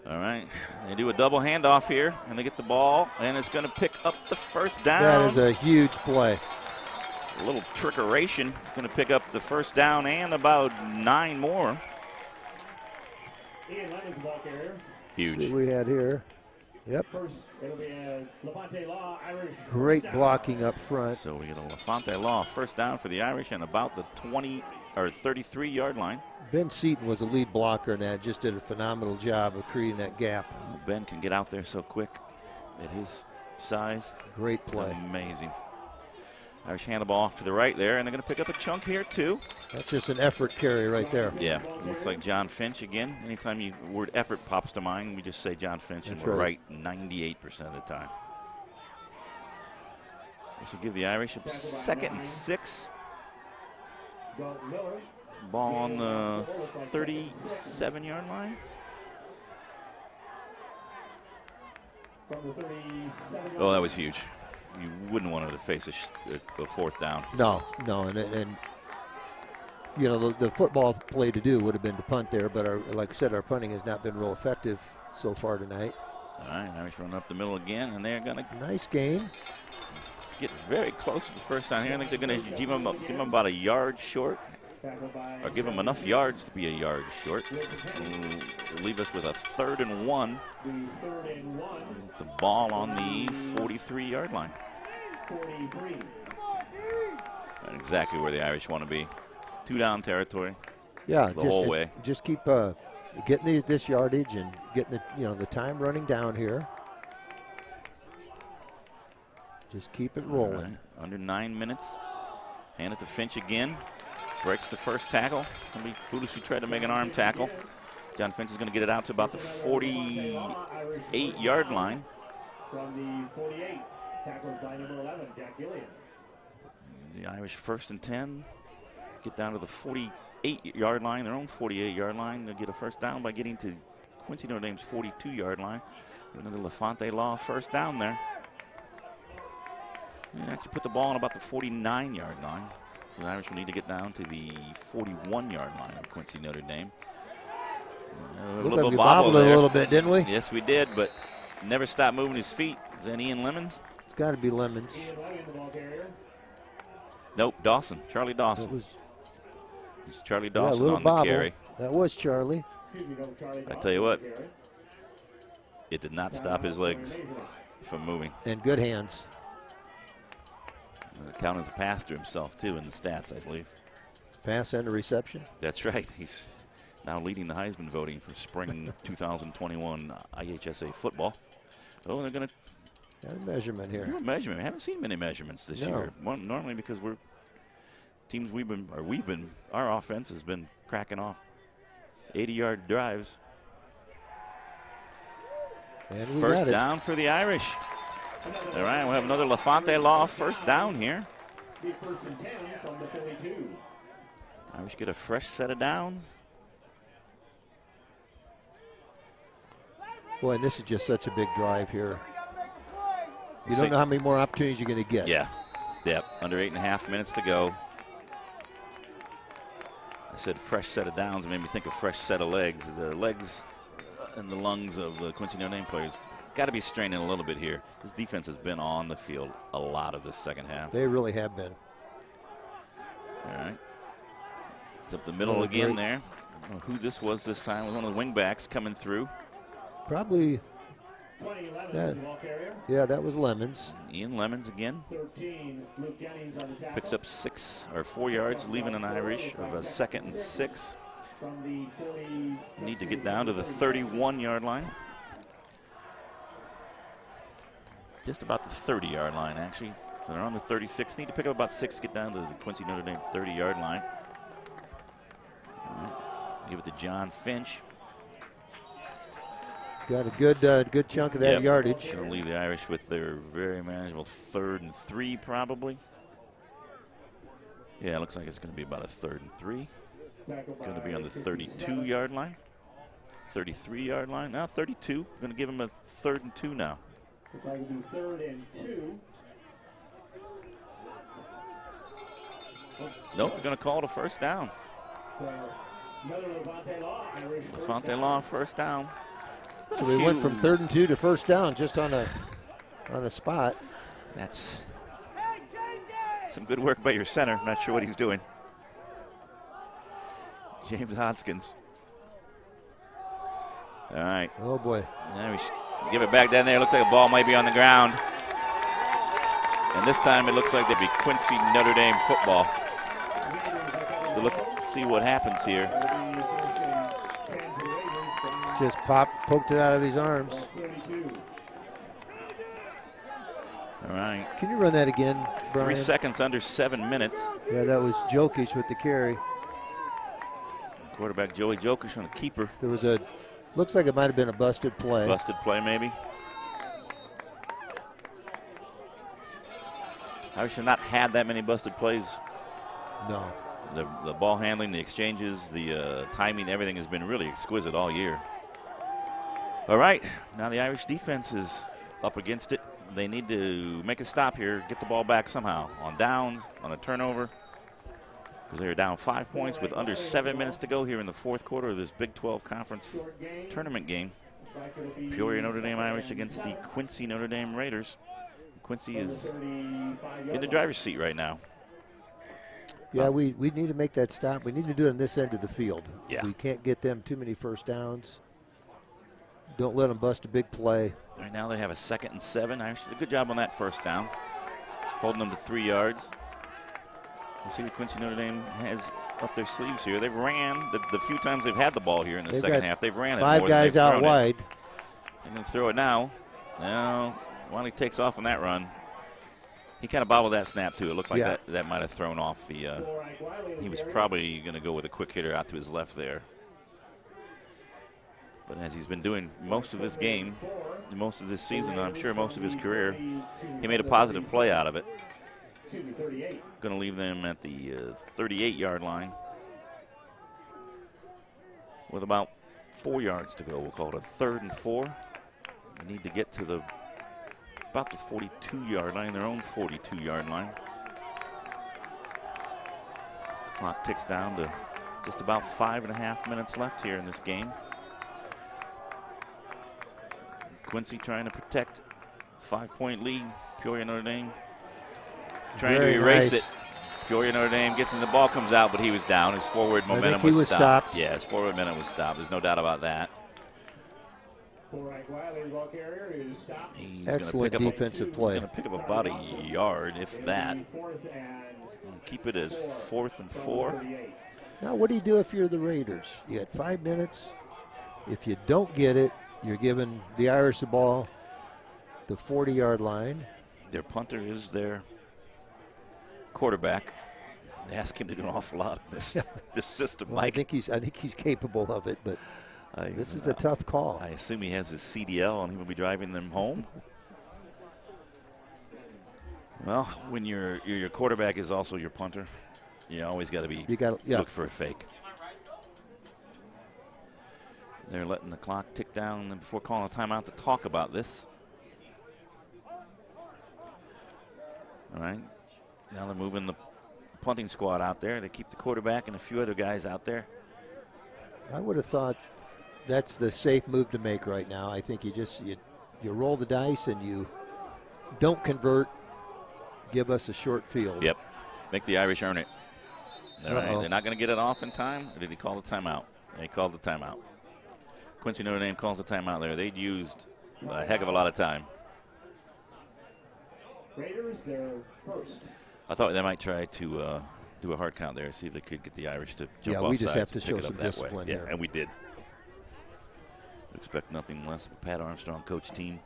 All right, they do a double handoff here, and they get the ball, and it's going to pick up the 1st down. That is a huge play. A little trickeration. Going to pick up the first down and about 9 more. Ian Lemons, the ball carrier. Huge. See what we had here. Yep. First, it'll be a Levante Law Irish. Great blocking up front. So we get a Levante Law first down for the Irish and about the 20 or 33-yard line. Ben Seaton was the lead blocker in that. Just did a phenomenal job of creating that gap. Ben can get out there so quick at his size. Great play. Amazing. Irish hand the ball off to the right there, and they're going to pick up a chunk here, too. That's just an effort carry right there. Yeah, looks like John Finch again. Anytime the word effort pops to mind, we just say John Finch, and That's we're right. right 98% of the time. This will give the Irish a 2nd and 6. Ball on the 37-yard line. Oh, that was huge. You wouldn't want to face a 4th down. No, and you know, the football play to do would have been to punt there, but like I said, our punting has not been real effective so far tonight. All right, Irish run up the middle again, and they're going to Nice gain. get very close to the first down here. I think they're going to give them about a yard short, or give them enough yards to be a yard short. Will leave us with a 3rd and 1. The ball on the 43-yard line. And exactly where the Irish want to be. 2-down territory. Yeah, the whole way. Just keep getting this yardage and getting the time running down here. Just keep it rolling. Right. Under 9 minutes. Hand it to Finch again. Breaks the first tackle. Somebody foolishly tried to make an arm tackle. John Finch is going to get it out to about the 48-yard line. From the 48, tackled by number 11, Jack Gillian. The Irish 1st and 10. Get down to the 48-yard line, their own 48-yard line. They'll get a first down by getting to Quincy Notre Dame's 42-yard line. Another Levante Law first down there. And actually put the ball on about the 49-yard line. The Irish will need to get down to the 41-yard line of Quincy Notre Dame. A Looked little like we bobble bobbled it there. a little bit, didn't we? Yes, we did, but never stopped moving his feet. Is that Ian Lemons? It's got to be Lemons. Ian Lemons, the ball carrier. Nope, Dawson. Charlie Dawson. It was It's Charlie a Dawson little on the bobble. carry. That was Charlie. Excuse me, no, Charlie I Dawson, tell you what, carry. it did not stop his legs from moving. And good hands. Counting as a pass to himself, too, in the stats, I believe. Pass and a reception. That's right. He's now leading the Heisman voting for spring 2021 IHSA football. Oh, they're going to Got a measurement here. do a measurement. I haven't seen many measurements this year. Normally because our offense has been cracking off 80-yard drives. And we First got it. down for the Irish. All right, we'll have another Levante Law first down here. Be 1st and 10 from the 42. Irish get a fresh set of downs. Boy, and this is just such a big drive here. You don't know how many more opportunities you're going to get. Yeah. Yep. Under 8.5 minutes to go. I said fresh set of downs. It made me think of fresh set of legs. The legs and the lungs of the Quincy Notre Dame players got to be straining a little bit here. This defense has been on the field a lot of this second half. They really have been. All right. It's up the middle again there. I don't know who this was this time. It was one of the wingbacks coming through. Probably. 2011 Yeah. is the ball carrier. Yeah, that was Lemons. Ian Lemons again. 13, Luke Jennings on the tackle. Picks up 4 yards, leaving an Irish of a 2nd and 6. From the 40. Need to get down to the 31-yard line. Just about the 30-yard line, actually. So they're on the 36. Need to pick up about 6 to get down to the Quincy Notre Dame 30-yard line. All right. Give it to John Finch. Got a good chunk of that Yep. yardage. Going to leave the Irish with their very manageable 3rd and 3, probably. Yeah, it looks like it's going to be about a 3rd and 3. Going to be on the 32-yard line. 33-yard line. Now 32. Going to give him a 3rd and 2 now. Looks like it'll be 3rd and 2. Nope, we're going to call it a first down. Another Levante Law. Irish first Levante down. Law first down. So we went from 3rd and 2 to first down just on a spot. That's Some good work by your center. Not sure what he's doing. James Hodskins. All right. Oh, boy. There we give it back down there. Looks like a ball might be on the ground. And this time it looks like they'd be Quincy Notre Dame football. To see what happens here. Just poked it out of his arms. All right. Can you run that again, Brian? 3 seconds under 7 minutes. Yeah, that was Jokic with the carry. Quarterback Joey Jokic on the keeper. There was looks like it might have been a busted play. Busted play, maybe. I should not had that many busted plays. No. The ball handling, the exchanges, the timing, everything has been really exquisite all year. All right, now the Irish defense is up against it. They need to make a stop here, get the ball back somehow. On downs, on a turnover. Because they're down 5 points with under 7 minutes to go here in the fourth quarter of this Big 12 Conference tournament game. Peoria Notre Dame Irish against the Quincy Notre Dame Raiders. Quincy is in the driver's seat right now. Yeah, we need to make that stop. We need to do it on this end of the field. Yeah. We can't get them too many first downs. Don't let them bust a big play. Right now they have a 2nd and 7. Irish did a good job on that first down, holding them to 3 yards. We'll see what Quincy Notre Dame has up their sleeves here. They've ran the few times they've had the ball here in the second half. They've ran it more 5 than guys they've out thrown wide. They're going to throw it now. Now, Wiley takes off on that run. He kind of bobbled that snap, too. It looked like that might have thrown off the he was probably going to go with a quick hitter out to his left there. But as he's been doing most of this game, most of this season, I'm sure most of his career, he made a positive play out of it. Going to leave them at the 38-yard line with about 4 yards to go. We'll call it a 3rd and 4. We need to get to about the 42-yard line, their own 42-yard line. Clock ticks down to just about 5.5 minutes left here in this game. Quincy trying to protect a 5-point lead. Peoria Notre Dame trying to erase it. Peoria Notre Dame gets in, the ball comes out, but he was down. His forward momentum was stopped. Yeah, his forward momentum was stopped. There's no doubt about that. He's excellent defensive play. He's going to pick up about a yard, if that. Keep it as 4th and 4. Now, what do you do if you're the Raiders? You had 5 minutes. If you don't get it, you're giving the Irish the ball, the 40-yard line. Their punter is their quarterback. They ask him to do an awful lot of this system. Well, I think he's capable of it, but this is a tough call. I assume he has his CDL and he will be driving them home. Well, when your quarterback is also your punter, you always got to be look for a fake. They're letting the clock tick down before calling a timeout to talk about this. All right. Now they're moving the punting squad out there. They keep the quarterback and a few other guys out there. I would have thought that's the safe move to make right now. I think you roll the dice and you don't convert. Give us a short field. Yep. Make the Irish earn it. All right. They're not going to get it off in time. Or did he call the timeout? He called the timeout. Quincy Notre Dame calls the timeout there. They'd used a heck of a lot of time. Raiders, they're first. I thought they might try to do a hard count there, see if they could get the Irish to jump off. Yeah, we just sides have to and pick show it some up that discipline way. here. Yeah, and we did. Expect nothing less of a Pat Armstrong coach team.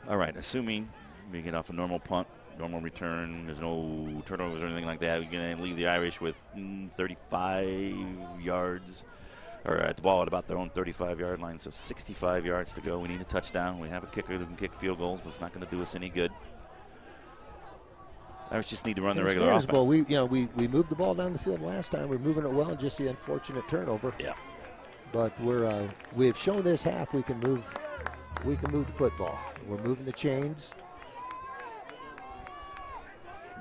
All right, assuming we get off a normal punt, normal return, there's no turnovers or anything like that, we're going to leave the Irish with 35 yards, or at the ball at about their own 35-yard line, so 65 yards to go. We need a touchdown. We have a kicker who can kick field goals, but it's not going to do us any good. Irish just need to run the regular offense. Well, we moved the ball down the field last time. We're moving it well, just the unfortunate turnover. Yeah. But we've shown this half we can move the football. We're moving the chains.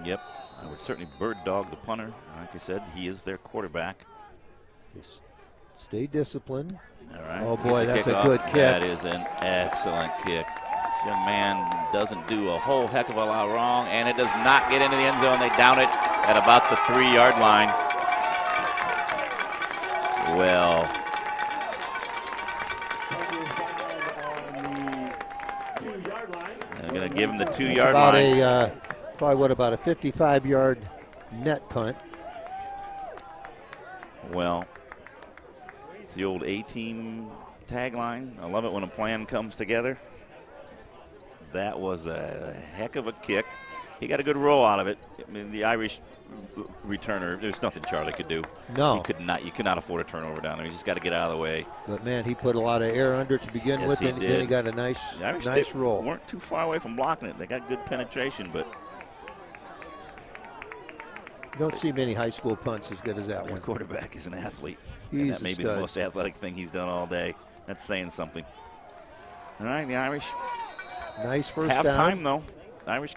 Yep. I would certainly bird dog the punter. Like I said, he is their quarterback. Just stay disciplined. All right. Oh, boy, that's a good kick. That is an excellent kick. young man doesn't do a whole heck of a lot wrong, and it does not get into the end zone. They down it at about the 3-yard line. Well, they're going to give him the 2-yard line. Probably what, about a 55-yard net punt. Well, it's the old A-team tagline. I love it when a plan comes together. That was a heck of a kick. He got a good roll out of it. I mean, the Irish returner, there's nothing Charlie could do. No. You could not afford a turnover down there. You just got to get out of the way. But, man, he put a lot of air under it to begin with, and then he got a nice roll. Weren't too far away from blocking it. They got good penetration, but you don't see many high school punts as good as that one. Quarterback is an athlete. He's that may be the most athletic thing he's done all day. That's saying something. All right, the Irish. Nice first down. Half-time, though. The Irish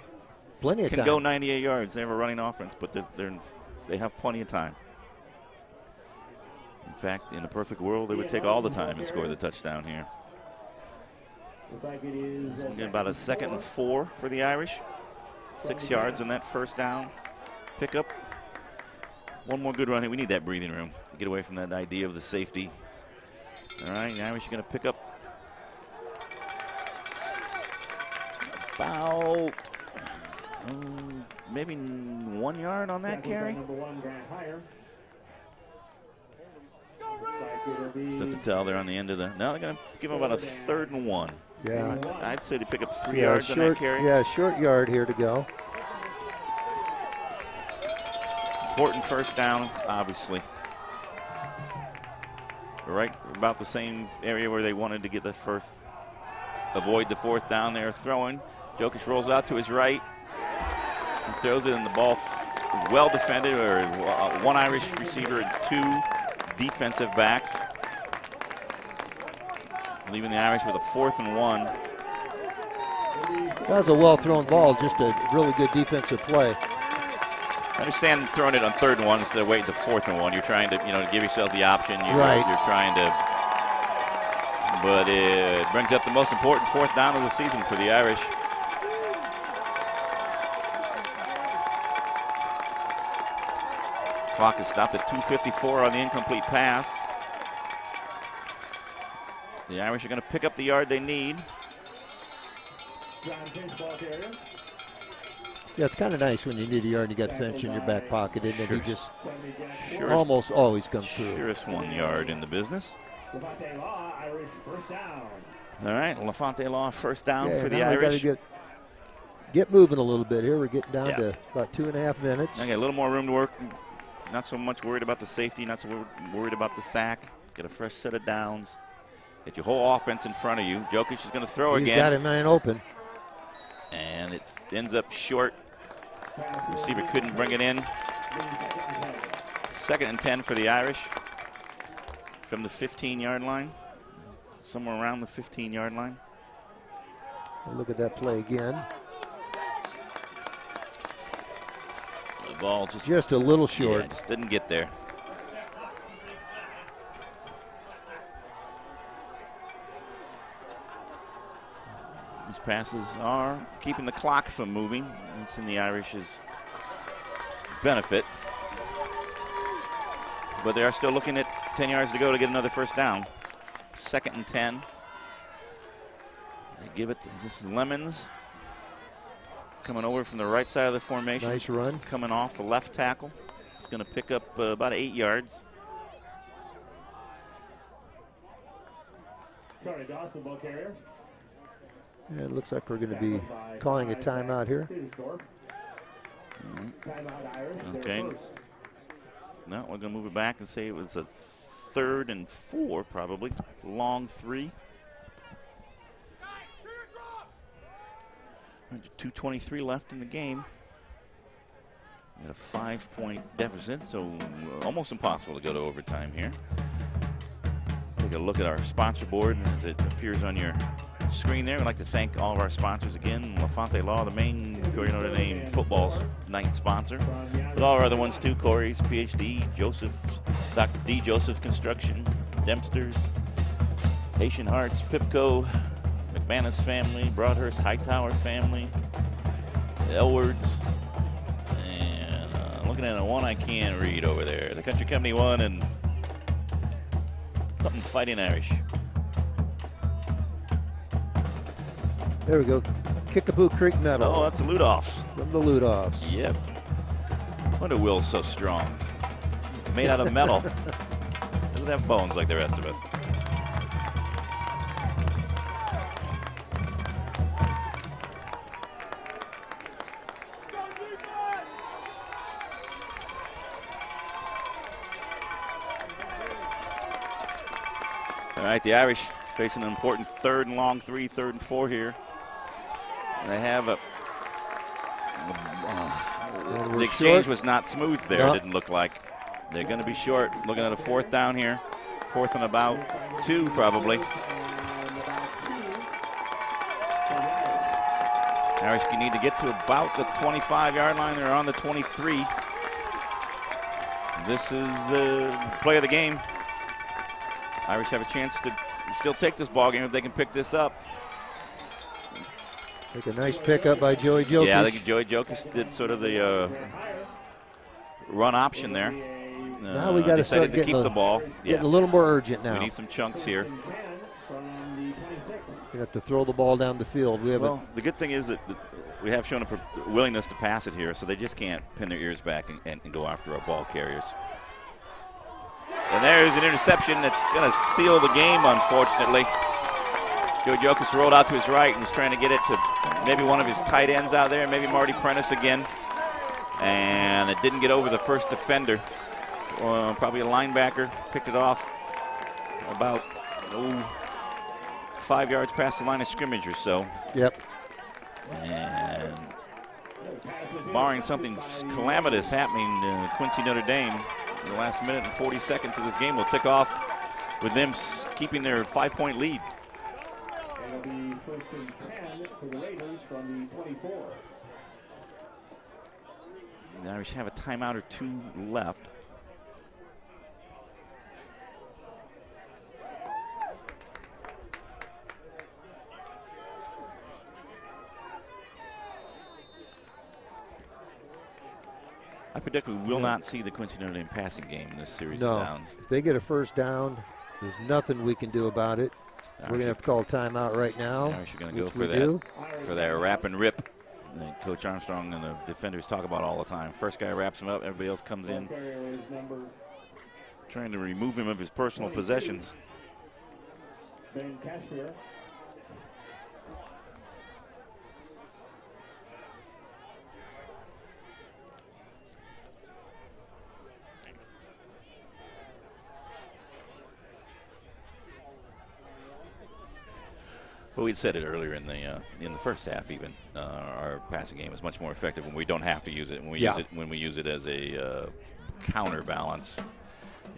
plenty of can time. go 98 yards. They have a running offense, but they have plenty of time. In fact, in a perfect world, they would take all the time and score the touchdown here. It's going to be about a 2nd and 4 for the Irish. 6 yards on that first down. Pick up. One more good run here. We need that breathing room to get away from that idea of the safety. All right, the Irish are going to pick up about maybe 1 yard on that carry. Just have to tell they're on the end of the. Now they're going to give them about a 3rd and 1. Yeah. I'd say they pick up 3 yards on that carry. Yeah, short yard here to go. Important first down, obviously. Right about the same area where they wanted to get the first, avoid the 4th down there throwing. Jokic rolls out to his right. He throws it in the ball well defended, or one Irish receiver and 2 defensive backs. Leaving the Irish with a 4th and 1. That was a well-thrown ball, just a really good defensive play. I understand throwing it on 3rd and 1 instead of waiting to 4th and 1. You're trying to, give yourself the option. Right. You're trying to, but it brings up the most important 4th down of the season for the Irish. Clock is stopped at 2:54 on the incomplete pass. The Irish are going to pick up the yard they need. Yeah, it's kind of nice when you need a yard and you got Finch in your back pocket, and then he just Surest, almost always comes through. Surest 1 yard in the business. All right, LaFonte Law, first down for the Irish. Got to get moving a little bit here. We're getting down to about 2.5 minutes. Okay, a little more room to work. Not so much worried about the safety, not so worried about the sack. Get a fresh set of downs. Get your whole offense in front of you. Jokic is going to throw again. He's got him man open. And it ends up short. The receiver couldn't bring it in. 2nd and 10 for the Irish from the 15-yard line. Somewhere around the 15-yard line. Look at that play again. The ball just a little short. Yeah, just didn't get there. These passes are keeping the clock from moving. It's in the Irish's benefit. But they are still looking at 10 yards to go to get another first down. 2nd and 10. They give it, this is Lemons. Coming over from the right side of the formation. Nice run. Coming off the left tackle. It's going to pick up about 8 yards. Charlie Dawson, ball carrier. Yeah, it looks like we're going to be calling a timeout here. Okay. No, we're going to move it back and say it was a 3rd and 4, probably. Long 3. 2:23 left in the game. Got a 5-point deficit, so almost impossible to go to overtime here. Take a look at our sponsor board as it appears on your screen there. We'd like to thank all of our sponsors again. LaFonte Law, the main Notre Dame football night sponsor. But all our other ones too. Corey's, PhD, Joseph's, Dr. D. Joseph Construction, Dempster's, Haitian Hearts, Pipco, Cabanas family, Broadhurst Hightower family, Elwards, and looking at a one I can't read over there. The Country Company one and something Fighting Irish. There we go. Kickapoo Creek medal. Oh, that's the Ludolphs. From the Ludolphs. Yep. Wonder Will's so strong. He's made out of metal. Doesn't have bones like the rest of us. All right, the Irish facing an important 3rd and long 3, 3rd and 4 here. And they have a. The exchange was not smooth there. No. Didn't look like. They're going to be short. Looking at a 4th down here. 4th and about 2 probably. Irish need to get to about the 25-yard line. They're on the 23. This is play of the game. Irish have a chance to still take this ball game if they can pick this up. Take a nice pickup by Joey Jokic. Yeah, I think Joey Jokic did sort of the run option there. Now we got to start to keep the ball. Getting a little more urgent now. We need some chunks here. We have to throw the ball down the field. Well, the good thing is that we have shown a willingness to pass it here, so they just can't pin their ears back and go after our ball carriers. And there's an interception that's going to seal the game, unfortunately. Joe Jokic rolled out to his right and was trying to get it to maybe one of his tight ends out there, maybe Marty Prentice again. And it didn't get over the first defender. Probably a linebacker picked it off about 5 yards past the line of scrimmage or so. Yep. And barring something calamitous happening to Quincy Notre Dame, in the last minute and 40 seconds of this game will tick off with them keeping their 5-point lead. It'll be 1st and 10 for the Raiders from the 24. The Irish have a timeout or 2 left. I predict we will not see the Quincy Notre Dame passing game in this series of downs. If they get a 1st down, there's nothing we can do about it. We're going to have to call a timeout right now. Irish are going to go for that wrap and rip that Coach Armstrong and the defenders talk about all the time. First guy wraps him up, everybody else comes in, trying to remove him of his personal possessions. Ben Casper. Well, we said it earlier in the first half. Even our passing game is much more effective when we don't have to use it. When we use it as a counterbalance,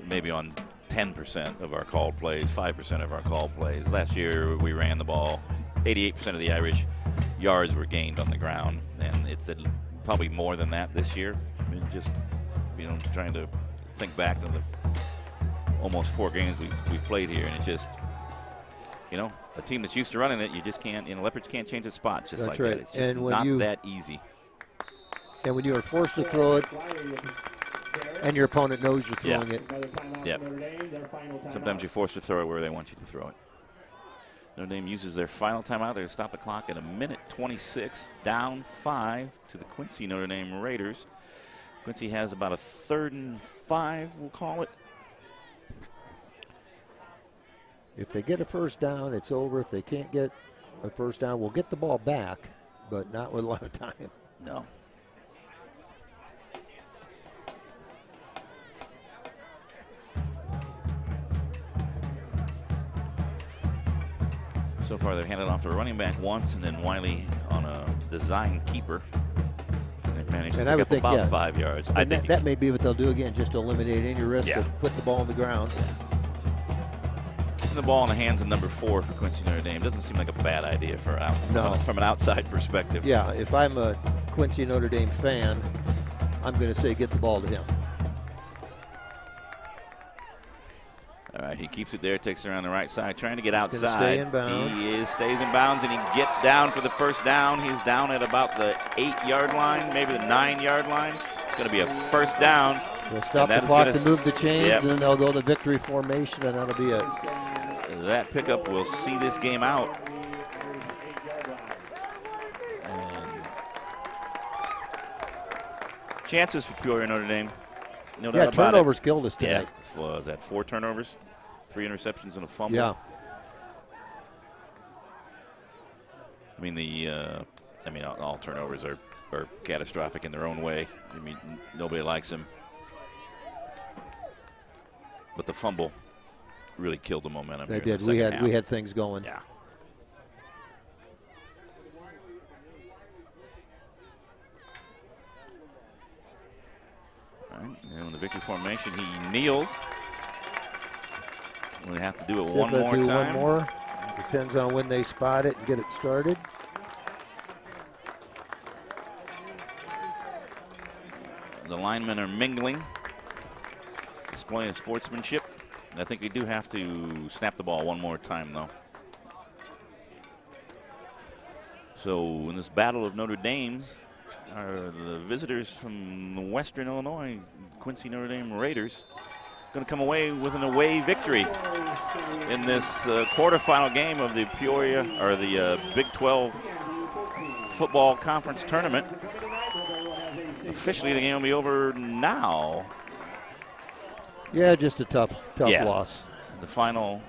maybe on 10% of our called plays, 5% of our called plays. Last year we ran the ball. 88% of the Irish yards were gained on the ground, and it's probably more than that this year. I mean, just trying to think back to the almost 4 games we've played here, and it's just a team that's used to running it, you just can't. Leopards can't change its spots just That's like right. that. It's just not that easy. And when you are forced to throw it, and your opponent knows you're throwing it. Yep. Sometimes you're forced to throw it where they want you to throw it. Notre Dame uses their final timeout. They're going to stop the clock at 1:26, down 5 to the Quincy Notre Dame Raiders. Quincy has about a 3rd and 5, we'll call it. If they get a 1st down, it's over. If they can't get a 1st down, we'll get the ball back, but not with a lot of time. No. So far, they've handed off to a running back once, and then Wiley on a design keeper. And they've managed to pick up about 5 yards. I think that may be what they'll do again, just to eliminate any risk of putting the ball on the ground. The ball in the hands of number 4 for Quincy Notre Dame doesn't seem like a bad idea from an outside perspective. Yeah, if I'm a Quincy Notre Dame fan, I'm going to say get the ball to him. All right, he keeps it there, takes it around the right side, trying to get He's gonna outside. stay in bounds. He stays in bounds, and he gets down for the first down. He's down at about the 8-yard line, maybe the 9-yard line. It's going to be a first down. They'll stop the clock to move the chains, and then they'll go to victory formation, and that'll be it. That pickup will see this game out. And chances for Peoria Notre Dame. No doubt about it. Turnovers killed us tonight. Yeah, was that 4 turnovers, 3 interceptions, and a fumble? Yeah. I mean, all turnovers are catastrophic in their own way. I mean, nobody likes them. But the fumble really killed the momentum. They did. We had things going. Yeah. All right, and in the victory formation, he kneels. We have to do it one more time. One more. Depends on when they spot it and get it started. The linemen are mingling, displaying sportsmanship. I think we do have to snap the ball one more time, though. So in this battle of Notre Dames are the visitors from Western Illinois, Quincy Notre Dame Raiders, going to come away with an away victory in this quarterfinal game of the Peoria, or the Big 12 football conference tournament. Officially, the game will be over now. Yeah, just a tough loss. The final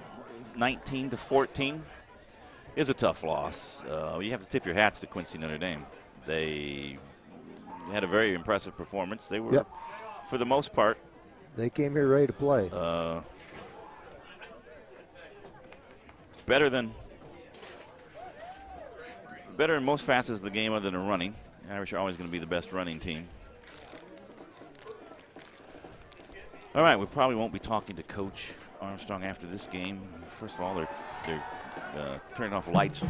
19-14 is a tough loss. You have to tip your hats to Quincy Notre Dame. They had a very impressive performance. They were, for the most part, they came here ready to play. Better in most facets of the game other than running. The Irish are always going to be the best running team. All right, we probably won't be talking to Coach Armstrong after this game. First of all, they're turning off lights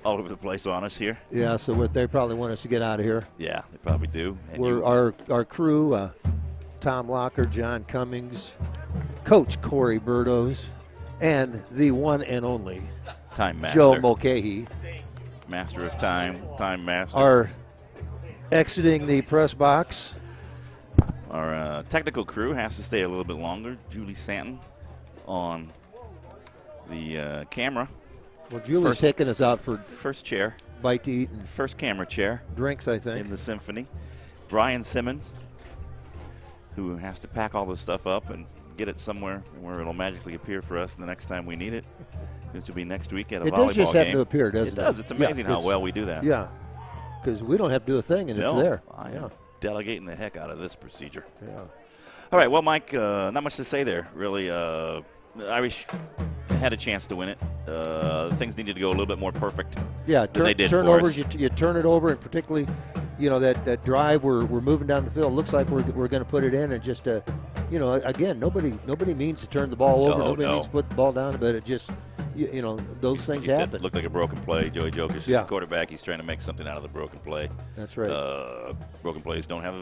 all over the place on us here. Yeah, so they probably want us to get out of here. Yeah, they probably do. And our crew, Tom Locker, John Cummings, Coach Corey Burdos, and the one and only Time Master Joe Mulcahy, Master of Time, Time Master, are exiting the press box. Our technical crew has to stay a little bit longer. Julie Santon on the camera. Well, Julie's taking us out for first chair, bite to eat, and first camera chair, drinks, I think, in the symphony. Brian Simmons, who has to pack all this stuff up and get it somewhere where it'll magically appear for us the next time we need it. This will be next week at a volleyball game. It does just have to appear, doesn't it? It does. It's amazing how well we do that. Yeah, because we don't have to do a thing, and it's there. I am delegating the heck out of this procedure. Yeah. All right, well, Mike, not much to say there, really. The Irish had a chance to win it. Things needed to go a little bit more perfect than they did turnovers, for us. You turn it over, and particularly, that drive, we're moving down the field. Looks like we're going to put it in, and just, again, nobody means to turn the ball over. Nobody means to put the ball down, but it just, those things happen. It looked like a broken play. Joey Jokic is the quarterback. He's trying to make something out of the broken play. That's right. Broken plays don't have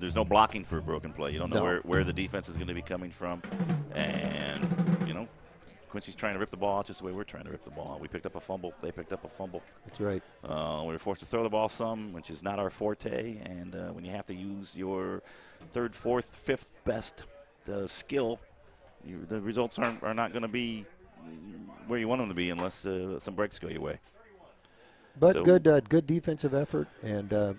there's no blocking for a broken play. You don't know where the defense is going to be coming from. And, Quincy's trying to rip the ball out just the way we're trying to rip the ball out. We picked up a fumble. They picked up a fumble. That's right. We were forced to throw the ball some, which is not our forte. And when you have to use your third, fourth, fifth best skill, the results are not going to be where you want them to be unless some breaks go your way. But good defensive effort, and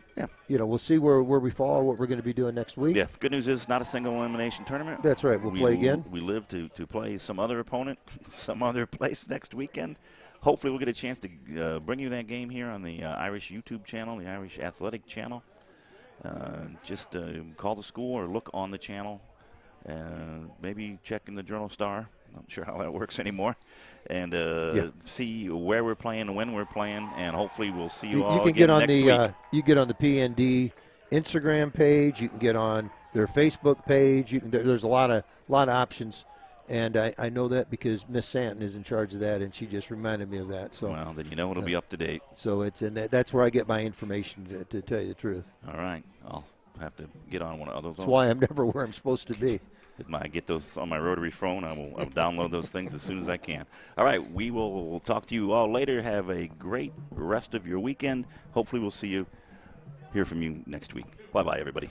we'll see where we fall, what we're going to be doing next week. Yeah, good news is it's not a single elimination tournament. That's right. We'll play again. We live to play some other opponent, some other place next weekend. Hopefully we'll get a chance to bring you that game here on the Irish YouTube channel, the Irish Athletic channel. Just call the school or look on the channel. Maybe check in the Journal-Star. Not sure how that works anymore. And see where we're playing, when we're playing, and hopefully we'll see you all can again get on next the week. you get on the PND Instagram page. You can get on their Facebook page. There's a lot of options, and I know that because Miss Santon is in charge of that, and she just reminded me of that. So well, then it'll be up to date. So that's where I get my information, to tell you the truth. All right, I'll have to get on one of those. That's why I'm never where I'm supposed to be. If I get those on my rotary phone, I'll download those things as soon as I can. All right, we'll talk to you all later. Have a great rest of your weekend. Hopefully we'll hear from you next week. Bye-bye, everybody.